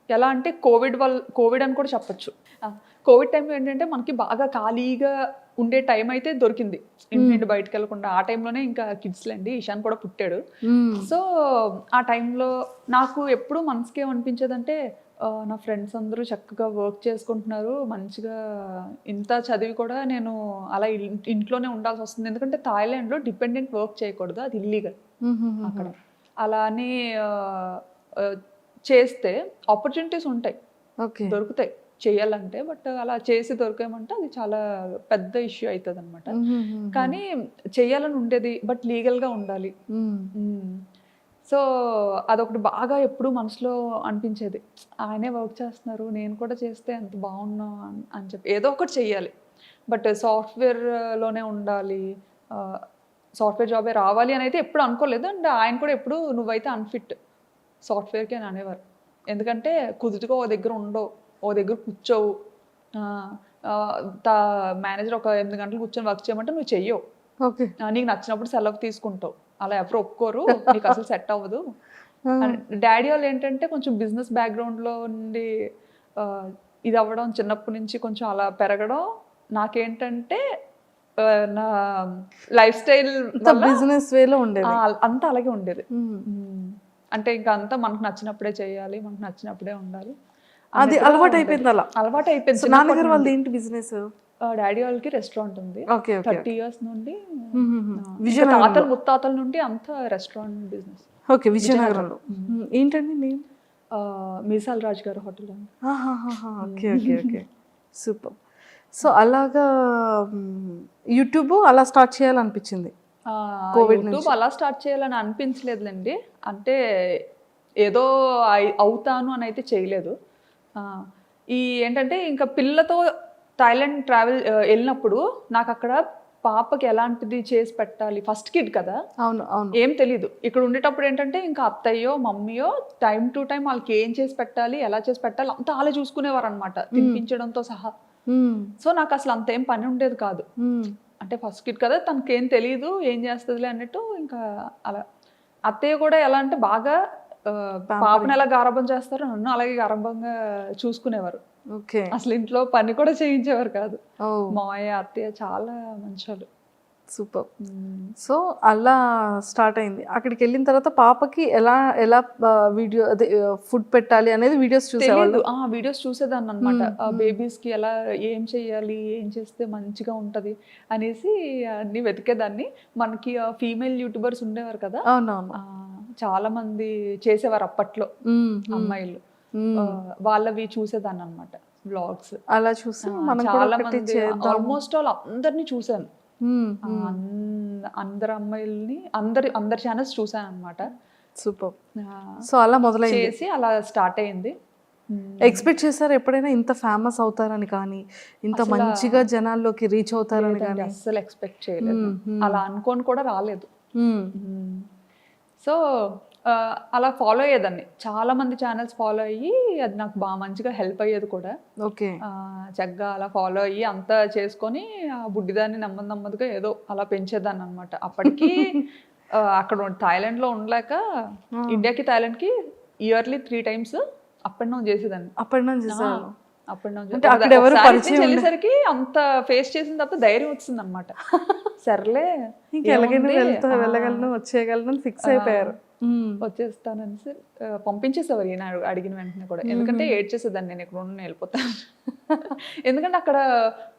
ఎలా అంటే కోవిడ్ అని కూడా చెప్పచ్చు. కోవిడ్ టైంలో ఏంటంటే మనకి బాగా ఖాళీగా ఉండే టైం అయితే దొరికింది, ఇంటి బయటకు వెళ్ళకుండా. ఆ టైంలోనే ఇంకా కిడ్స్లండి, ఇషాన్ కూడా పుట్టాడు. సో ఆ టైంలో నాకు ఎప్పుడు మనసుకి ఏమనిపించేదంటే, నా ఫ్రెండ్స్ అందరూ చక్కగా వర్క్ చేసుకుంటున్నారు మంచిగా, ఇంత చదివి కూడా నేను అలా ఇంట్లోనే ఉండాల్సి వస్తుంది. ఎందుకంటే థాయిలాండ్లో డిపెండెంట్ వర్క్ చేయకూడదు, అది ఇల్లీగల్ అక్కడ. అలా అని చేస్తే ఆపర్చునిటీస్ ఉంటాయి, దొరుకుతాయి చేయాలంటే. బట్ అలా చేసి దొరికేమంటే అది చాలా పెద్ద ఇష్యూ అవుతుంది అనమాట. కానీ చేయాలని ఉండేది, బట్ లీగల్గా ఉండాలి. సో అదొకటి బాగా ఎప్పుడు మనసులో అనిపించేది. ఆయనే వర్క్ చేస్తున్నారు, నేను కూడా చేస్తే ఎంత బాగున్నా అని చెప్పి ఏదో ఒకటి చెయ్యాలి. బట్ సాఫ్ట్వేర్లోనే ఉండాలి, సాఫ్ట్వేర్ జాబే రావాలి అని అయితే ఎప్పుడు అనుకోలేదు. అండ్ ఆయన కూడా ఎప్పుడు నువ్వైతే అన్ఫిట్ సాఫ్ట్వేర్కి అని అనేవారు. ఎందుకంటే కుదురుగా ఓ దగ్గర ఉండవు, ఓ దగ్గర కూర్చోవు. మేనేజర్ ఒక 8 గంటలు కూర్చొని వర్క్ చేయమంటే నువ్వు చెయ్యవు, నీకు నచ్చినప్పుడు సెలవు తీసుకుంటావు. అలా ఎవరు ఒప్పుకోరు, నీకు అసలు సెట్ అవ్వదు. డాడీ వాళ్ళు ఏంటంటే కొంచెం బిజినెస్ బ్యాక్గ్రౌండ్లో ఉండి ఇది అవ్వడం, చిన్నప్పటి నుంచి కొంచెం అలా పెరగడం. నాకేంటంటే నా లైఫ్ స్టైల్ బిజినెస్ వేలో ఉండేది, అంతా అలాగే ఉండేది. అంటే ఇంకా అంతా మనకు నచ్చినప్పుడే చేయాలి, మనకు నచ్చినప్పుడే ఉండాలి, అది అలవాటు అయిపోయింది. అలవాటు అయిపోయింది. నాన్నగారు వాళ్ళది ఏంటి బిజినెస్? డాడీ వాళ్ళకి రెస్టారెంట్ ఉంది. 30 years నుండి, ముత్తాతల నుండి అంతా రెస్టారెంట్ బిజినెస్. ఓకే, విజయనగరంలో. ఏంటండి నేమ్? మీసాల్ రాజ్ గారు hotel. Okay okay okay, super. So అలాగా యూట్యూబ్ అలా స్టార్ట్ చేయాలనిపించింది? యూట్యూబ్ అలా స్టార్ట్ చేయాలని అనిపించలేదులేండి. అంటే ఏదో అవుతాను అని అయితే చేయలేదు. ఈ ఏంటంటే ఇంకా పిల్లతో థాయిలాండ్ ట్రావెల్ వెళ్ళినప్పుడు నాకు అక్కడ పాపకి ఎలాంటిది చేసి పెట్టాలి, ఫస్ట్ కిడ్ కదా, అవును అవును, ఏం తెలీదు. ఇక్కడ ఉండేటప్పుడు ఏంటంటే ఇంకా అత్తయ్యో మమ్మీయో టైం టు టైం వాళ్ళకి ఏం చేసి పెట్టాలి, ఎలా చేసి పెట్టాలి అంతా అలా చూసుకునేవారు అనమాట, తినిపించడంతో సహా. సో నాకు అసలు అంత ఏం పని ఉండేది కాదు. అంటే ఫస్ట్ కిడ్ కదా, తనకేం తెలియదు, ఏం చేస్తుందిలే అన్నట్టు. ఇంకా అలా అత్తయ్య కూడా ఎలా అంటే బాగా పాపను ఎలా గారాబం చేస్తారో నన్ను అలాగే గారాబంగా చూసుకునేవారు. అసలు ఇంట్లో పని కూడా చేయించేవారు కాదు. మావయ్య అత్తయ్య చాలా మంచోళ్ళు. సూపర్. సో అలా స్టార్ట్ అయింది. అక్కడికి వెళ్ళిన తర్వాత పాపకి ఎలా వీడియో అదే ఫుడ్ పెట్టాలి అనేది వీడియోస్ చూసేవాళ్ళు. వీడియోస్ చూసేదాన్ని అనమాట. బేబీస్కి ఎలా ఏం చేయాలి, ఏం చేస్తే మంచిగా ఉంటుంది అనేసి అన్ని వెతికేదాన్ని. మనకి ఫీమేల్ యూట్యూబర్స్ ఉండేవారు కదా, అవునవును, చాలా మంది చేసేవారు అప్పట్లో అమ్మాయిలు, వాళ్ళవి చూసేదాన్ని అనమాట. వ్లాగ్స్. అలా చూసి మనం కూడా చాలా ఒకటి మంది చేద్దాం. ఆల్మోస్ట్ ఆల్ అందరినీ చూసాను. అందరు అమ్మాయిల్ని అందరి ఛానల్స్ చూసాను అనమాట. సూపర్. సో అలా మొదలైంది. చేసి అలా స్టార్ట్ అయింది. ఎక్స్పెక్ట్ చేశారు ఎప్పుడైనా ఇంత ఫేమస్ అవుతారని కానీ, ఇంత మంచిగా జనాల్లోకి రీచ్ అవుతారని కానీ? అస్సలు ఎక్స్పెక్ట్ చేయలేదు, అలా అనుకోని కూడా రాలేదు. సో అలా ఫాలో అయ్యేదాన్ని, చాలా మంది ఛానల్స్ ఫాలో అయ్యి అది నాకు బాగా మంచిగా హెల్ప్ అయ్యేది కూడా. ఓకే. చక్కగా అలా ఫాలో అయ్యి అంతా చేసుకొని ఆ బుడ్డిదాన్ని నెమ్మదిగా ఏదో అలా పెంచేదాన్ని అనమాట. అప్పటికి అక్కడ థాయిలాండ్లో ఉండలేక ఇండియాకి థాయిలాండ్కి yearly 3 times up and down చేసేదాన్ని. అప్ అండ్ డౌన్ చేసేవాళ్ళు. అప్ అండ్ డౌన్ అంటే అక్కడ ఎవరు పరిచయం వెళ్ళేసరికి అంత ఫేస్ చేసిన తర్వాత ధైర్యం వచ్చింది అనమాట. సర్లే ఇంకెలాగైనా వెళ్ళగలను వచ్చేయగలను ఫిక్స్ అయిపోయారు. వచ్చేస్తానని పంపించేసేవారు ఈయన అడిగిన వెంటనే కూడా. ఎందుకంటే ఏడ్చేసేదాన్ని, నేను ఇక్కడ ఉండి వెళ్ళిపోతాను. ఎందుకంటే అక్కడ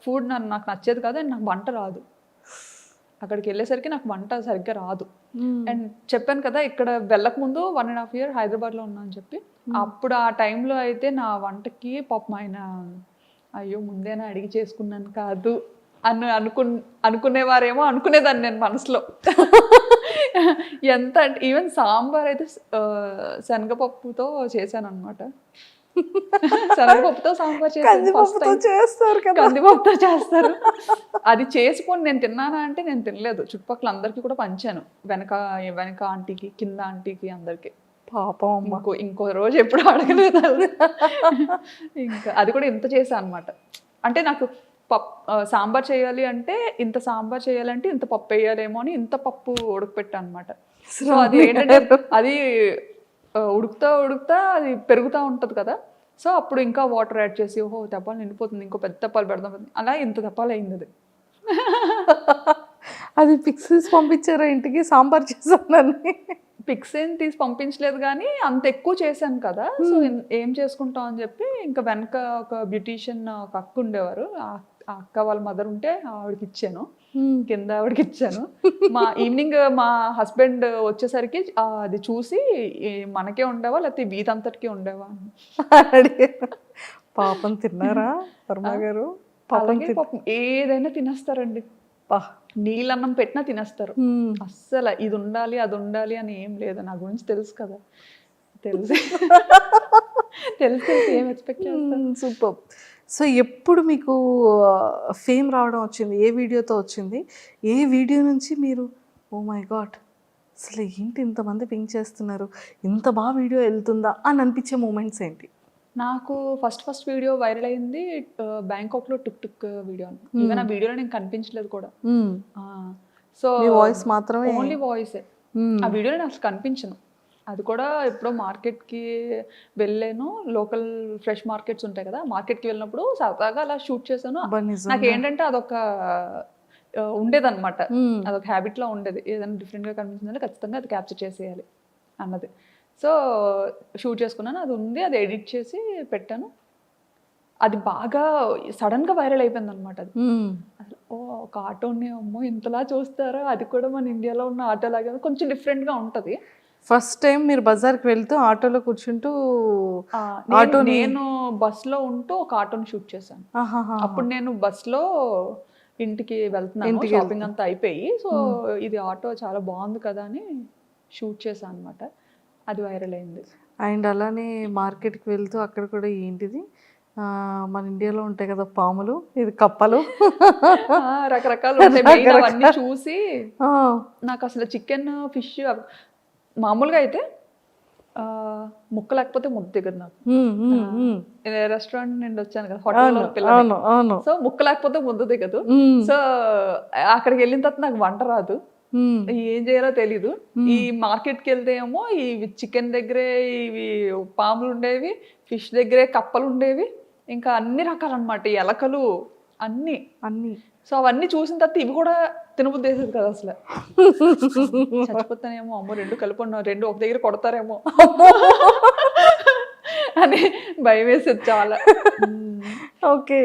ఫుడ్ నాకు నచ్చేది కాదు, అండ్ నాకు వంట రాదు. అక్కడికి వెళ్ళేసరికి నాకు వంట సరిగ్గా రాదు. అండ్ చెప్పాను కదా, ఇక్కడ వెళ్ళక ముందు 1.5 years హైదరాబాద్లో ఉన్నా అని చెప్పి. అప్పుడు ఆ టైంలో అయితే నా వంటకి పాపం ఆయన అయ్యో ముందేనా అడిగి చేసుకున్నాను కాదు అనుకునేవారేమో అనుకునేదాన్ని నేను మనసులో. ఎంత అంటే ఈవెన్ సాంబార్ అయితే శనగపప్పుతో చేశాను అనమాట. శనగపప్పుతో సాంబార్ చేస్తారు, కందిపప్పుతో చేస్తారు. అది చేసుకొని నేను తిన్నానా అంటే నేను తినలేదు. చుట్టుపక్కల అందరికీ కూడా పంచాను, వెనక ఆంటీకి, కింద ఆంటీకి, అందరికి. పాపం ఇంకో రోజు ఎప్పుడు అడగలేదు. ఇంకా అది కూడా ఇంత చేశాను అనమాట. అంటే నాకు సాంబార్ చేయాలి అంటే ఇంత సాంబార్ చేయాలంటే ఇంత పప్పు వేయాలేమో అని ఇంత పప్పు ఉడకపెట్టా అనమాట. సో అది ఏంటంటే అది ఉడుకుతా అది పెరుగుతూ ఉంటుంది కదా. సో అప్పుడు ఇంకా వాటర్ యాడ్ చేసి ఓహో తెప్పాలు నిండిపోతుంది, ఇంకో పెద్ద తెప్పాలు పెడదాం, అలా ఇంత తెప్పాలు అయింది అది. అది పిక్స్ పంపించారా ఇంటికి సాంబార్ చేశానని? పిక్స్ ఏం తీసి పంపించలేదు కానీ అంత ఎక్కువ చేశాను కదా. సో ఏం చేసుకుంటాం అని చెప్పి ఇంకా వెనక ఒక బ్యూటీషియన్ ఒక అక్క ఉండేవారు, ఆ అక్క వాళ్ళ మదర్ ఉంటే ఆవిడకి ఇచ్చాను, కింద ఆవిడకి ఇచ్చాను. ఈవినింగ్ మా హస్బెండ్ వచ్చేసరికి అది చూసి మనకే ఉండేవా లేకపోతే వీధంతటికి ఉండేవా అని పాపం తిన్నారా వర్మ గారు? పాపం ఏదైనా తినేస్తారండి, నీళ్ళన్నం పెట్టినా తినేస్తారు. అస్సలు ఇది ఉండాలి అది ఉండాలి అని ఏం లేదు. నా గురించి తెలుసు కదా, తెలిసి ఏం ఎక్స్పెక్ట్ చేస్తాను. సూపర్. సో ఎప్పుడు మీకు ఫేమ్ రావడం వచ్చింది? ఏ వీడియోతో వచ్చింది? ఏ వీడియో నుంచి మీరు ఓ మై గాడ్ అసలు ఏంటి ఇంతమంది పింక్ చేస్తున్నారు, ఇంత బాగా వీడియో వెళ్తుందా అని అనిపించే మూమెంట్స్ ఏంటి? నాకు ఫస్ట్ వీడియో వైరల్ అయింది బ్యాంకాక్లో టుక్ వీడియో. ఈవెన్ ఆ వీడియోలో నేను కనిపించలేదు కూడా. సో వాయిస్ మాత్రమే, ఓన్లీ వాయిసే. ఆ వీడియోలో నేను అసలు కనిపించను. అది కూడా ఎప్పుడో మార్కెట్కి వెళ్ళాను, లోకల్ ఫ్రెష్ మార్కెట్స్ ఉంటాయి కదా, మార్కెట్కి వెళ్ళినప్పుడు సరదాగా అలా షూట్ చేశాను. నాకు ఏంటంటే అదొక ఉండేదన్నమాట, అదొక హ్యాబిట్లో ఉండేది. ఏదైనా డిఫరెంట్గా కనిపించిందంటే ఖచ్చితంగా అది క్యాప్చర్ చేసేయాలి అన్నది. సో షూట్ చేసుకున్నాను, అది ఉంది, అది ఎడిట్ చేసి పెట్టాను. అది బాగా సడన్గా వైరల్ అయిపోయింది అనమాట. అది అసలు ఒక ఆటోని అమ్మో ఇంతలా చూస్తారా, అది కూడా మన ఇండియాలో ఉన్న ఆటో లాగా కొంచెం డిఫరెంట్గా ఉంటుంది. ఫస్ట్ టైం మీరు బజార్కి వెళ్తూ ఆటోలో కూర్చుంటూ నేను బస్లో ఉంటూ ఒక ఆటోని షూట్ చేశాను. అప్పుడు నేను బస్లో ఇంటికి వెళ్తున్నాను, షాపింగ్ అంతా అయిపోయి. సో ఇది ఆటో చాలా బాగుంది కదా అని షూట్ చేశాను అనమాట. అది వైరల్ అయింది. అండ్ అలానే మార్కెట్కి వెళ్తూ అక్కడ కూడా ఏంటిది మన ఇండియాలో ఉంటాయి కదా పాములు, ఇది కప్పలు, రకరకాలు అవన్నీ చూసి నాకు అసలు చికెన్ ఫిష్ మామూలుగా అయితే ముక్క లేకపోతే ముద్ద దిగదు నాకు. రెస్టారెంట్ నుండి వచ్చాను కదా, హోటల్లో. సో ముక్క లేకపోతే ముద్ద దిగదు. సో అక్కడికి వెళ్ళిన తర్వాత నాకు వంట రాదు, ఏం చేయాలో తెలీదు. ఈ మార్కెట్కి వెళ్తే ఏమో ఈ చికెన్ దగ్గరే ఇవి పాములు ఉండేవి, ఫిష్ దగ్గరే కప్పలు ఉండేవి, ఇంకా అన్ని రకాలు అనమాట, ఎలకలు అన్ని. సో అవన్నీ చూసిన తర్వాత ఇవి కూడా తినబుద్ధి వేసేది కదా అసలు. చచ్చిపోతానేమో, అమ్మో 2 కలిపి ఉన్నా, 2 ఒక దగ్గర కొడతారేమో అని భయం వేసేది చాలా. ఓకే.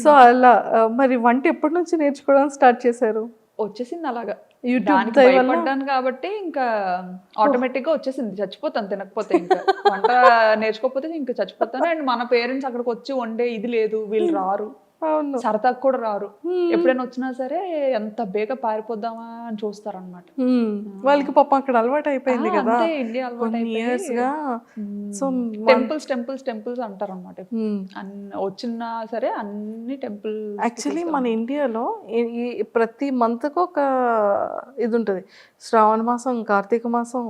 సో అలా మరి వంట ఎప్పటి నుంచి నేర్చుకోవడానికి స్టార్ట్ చేశారు? వచ్చేసింది అలాగా. యూట్యూబ్ దానికి దయ వల్ల భయపడ్డాను కాబట్టి ఇంకా ఆటోమేటిక్ గా వచ్చేసింది. చచ్చిపోతాను తినకపోతే, ఇంకా వంట నేర్చుకోకపోతే ఇంకా చచ్చిపోతాను. అండ్ మన పేరెంట్స్ అక్కడికి వచ్చి వండే ఇది లేదు, వీళ్ళు రారు, అవును. సరదాకు కూడా రారు. ఎప్పుడైనా వచ్చినా సరే ఎంత బేగ పారిపోద్దామా అని చూస్తారనమాట. వాళ్ళకి పాపం అక్కడ అలవాటు అయిపోయింది కదా అంతే, ఇండియా అలవాటు కొన్ని అయిపోయి. ఇయర్స్ గా. సో టెంపుల్స్ టెంపుల్స్ టెంపుల్స్ అంటారు అనమాట. వచ్చినా సరే అన్ని టెంపుల్. యాక్చువల్లీ మన ఇండియాలో ప్రతి మంత్కు ఒక ఇది ఉంటుంది. శ్రావణ మాసం, కార్తీక మాసం.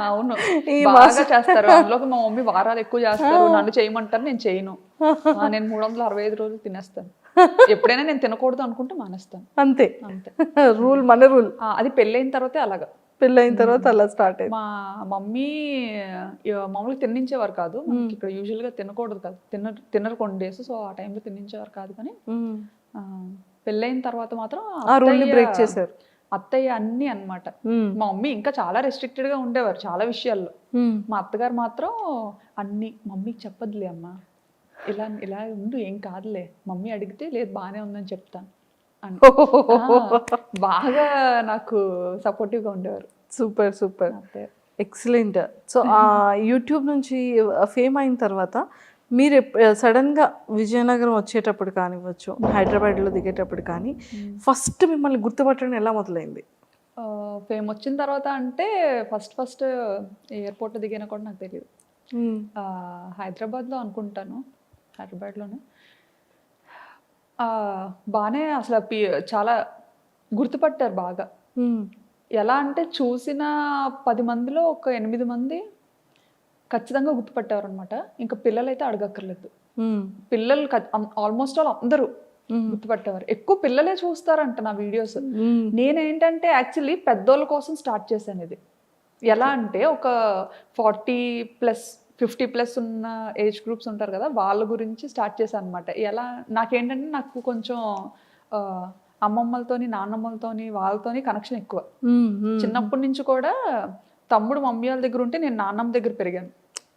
అవును, ఈ బాగా చేస్తారు. అందులోకి మా మమ్మీ వారాలు ఎక్కువ చేస్తారు. నన్ను చేయమంటారు, నేను చేయను. నేను 365 రోజులు తినేస్తాను. ఎప్పుడైనా నేను తినకూడదు అనుకుంటే మానేస్తాను. అంతే అంతే, రూల్, మన రూల్. అది పెళ్ళైన తర్వాతే అలాగా. పెళ్ళైన తర్వాత అలా స్టార్ట్ అయింది. మా మమ్మీ మామూలుగా తిన్నించేవారు కాదు. మనకి ఇక్కడ యూజువల్ గా తినకూడదు కదా, తినరు కొన్ని డేస్. సో ఆ టైంలో తిన్నించేవారు కాదు. కానీ పెళ్ళైన తర్వాత మాత్రం ఆ రూల్ ని బ్రేక్ చేశారు. అత్తయ్య అన్ని అన్నమాట. మా మమ్మీ ఇంకా చాలా రెస్ట్రిక్టెడ్ గా ఉండేవారు చాలా విషయాల్లో. మా అత్తగారు మాత్రం అన్ని, మమ్మీకి చెప్పదులే అమ్మా, ఇలా ఇలా ఉండు, ఏం కాదులే, మమ్మీ అడిగితే లేదు బాగానే ఉందని చెప్తాను అని బాగా నాకు సపోర్టివ్ గా ఉండేవారు. Super super, excellent. సో ఆ యూట్యూబ్ నుంచి ఫేమ్ అయిన తర్వాత మీరు సడన్గా విజయనగరం వచ్చేటప్పుడు కానివ్వచ్చు, హైదరాబాద్లో దిగేటప్పుడు కానీ ఫస్ట్ మిమ్మల్ని గుర్తుపట్టడం ఎలా మొదలైంది? ఫేమ్ వచ్చిన తర్వాత అంటే ఫస్ట్ ఎయిర్పోర్ట్లో దిగినా కూడా నాకు తెలియదు. హైదరాబాద్లో అనుకుంటాను, హైదరాబాద్లోనే బాగానే అసలు చాలా గుర్తుపట్టారు బాగా. ఎలా అంటే చూసిన 10 మందిలో ఒక 8 మంది ఖచ్చితంగా గుర్తుపట్టారు అనమాట. ఇంకా పిల్లలైతే అడగక్కర్లేదు. పిల్లలు ఆల్మోస్ట్ ఆల్ అందరూ గుర్తుపట్టేవారు. ఎక్కువ పిల్లలే చూస్తారంట నా వీడియోస్. నేనేంటంటే యాక్చువల్లీ పెద్దోళ్ళ కోసం స్టార్ట్ చేశాను ఇది. ఎలా అంటే ఒక 40+ 50+ ఉన్న ఏజ్ గ్రూప్స్ ఉంటారు కదా, వాళ్ళ గురించి స్టార్ట్ చేశాను అనమాట. ఎలా నాకేంటంటే నాకు కొంచెం అమ్మమ్మలతోని, నాన్నమ్మలతోని, వాళ్ళతోని కనెక్షన్ ఎక్కువ. చిన్నప్పటి నుంచి కూడా తమ్ముడు మమ్మీ వాళ్ళ దగ్గర ఉంటే నేను నాన్నమ్మ దగ్గర పెరిగాను.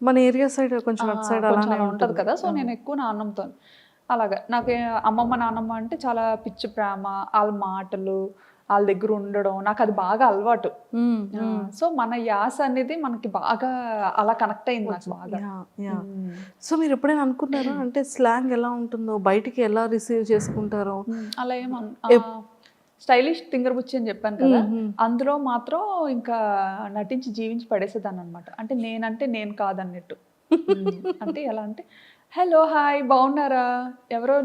మన ఏరియా సైడ్ కొంచెం అటు సైడ్ అలానే ఉంటుంది కదా. సో నేను ఎక్కువ నాన్నమ్మతో, అలాగా నాకు అమ్మమ్మ నాన్నమ్మ అంటే చాలా పిచ్చి ప్రేమ. వాళ్ళ మాటలు, వాళ్ళ దగ్గర ఉండడం నాకు అది బాగా అలవాటు. సో మన యాస అనేది మనకి బాగా అలా కనెక్ట్ అయింది నాకు బాగా. సో మీరు ఎప్పుడైనా అనుకున్నారా అంటే స్లాంగ్ ఎలా ఉంటుందో, బయటికి ఎలా రిసీవ్ చేసుకుంటారో? అలా స్టైలిష్ తింగర్ బుచ్చి అని చెప్పాను కదా, అందులో మాత్రం ఇంకా నటించి జీవించి పడేసేదాన్ని అనమాట. అంటే నేనంటే నేను కాదన్నట్టు. అంటే ఎలా అంటే, హలో హాయ్ బాగున్నారా, ఎవరో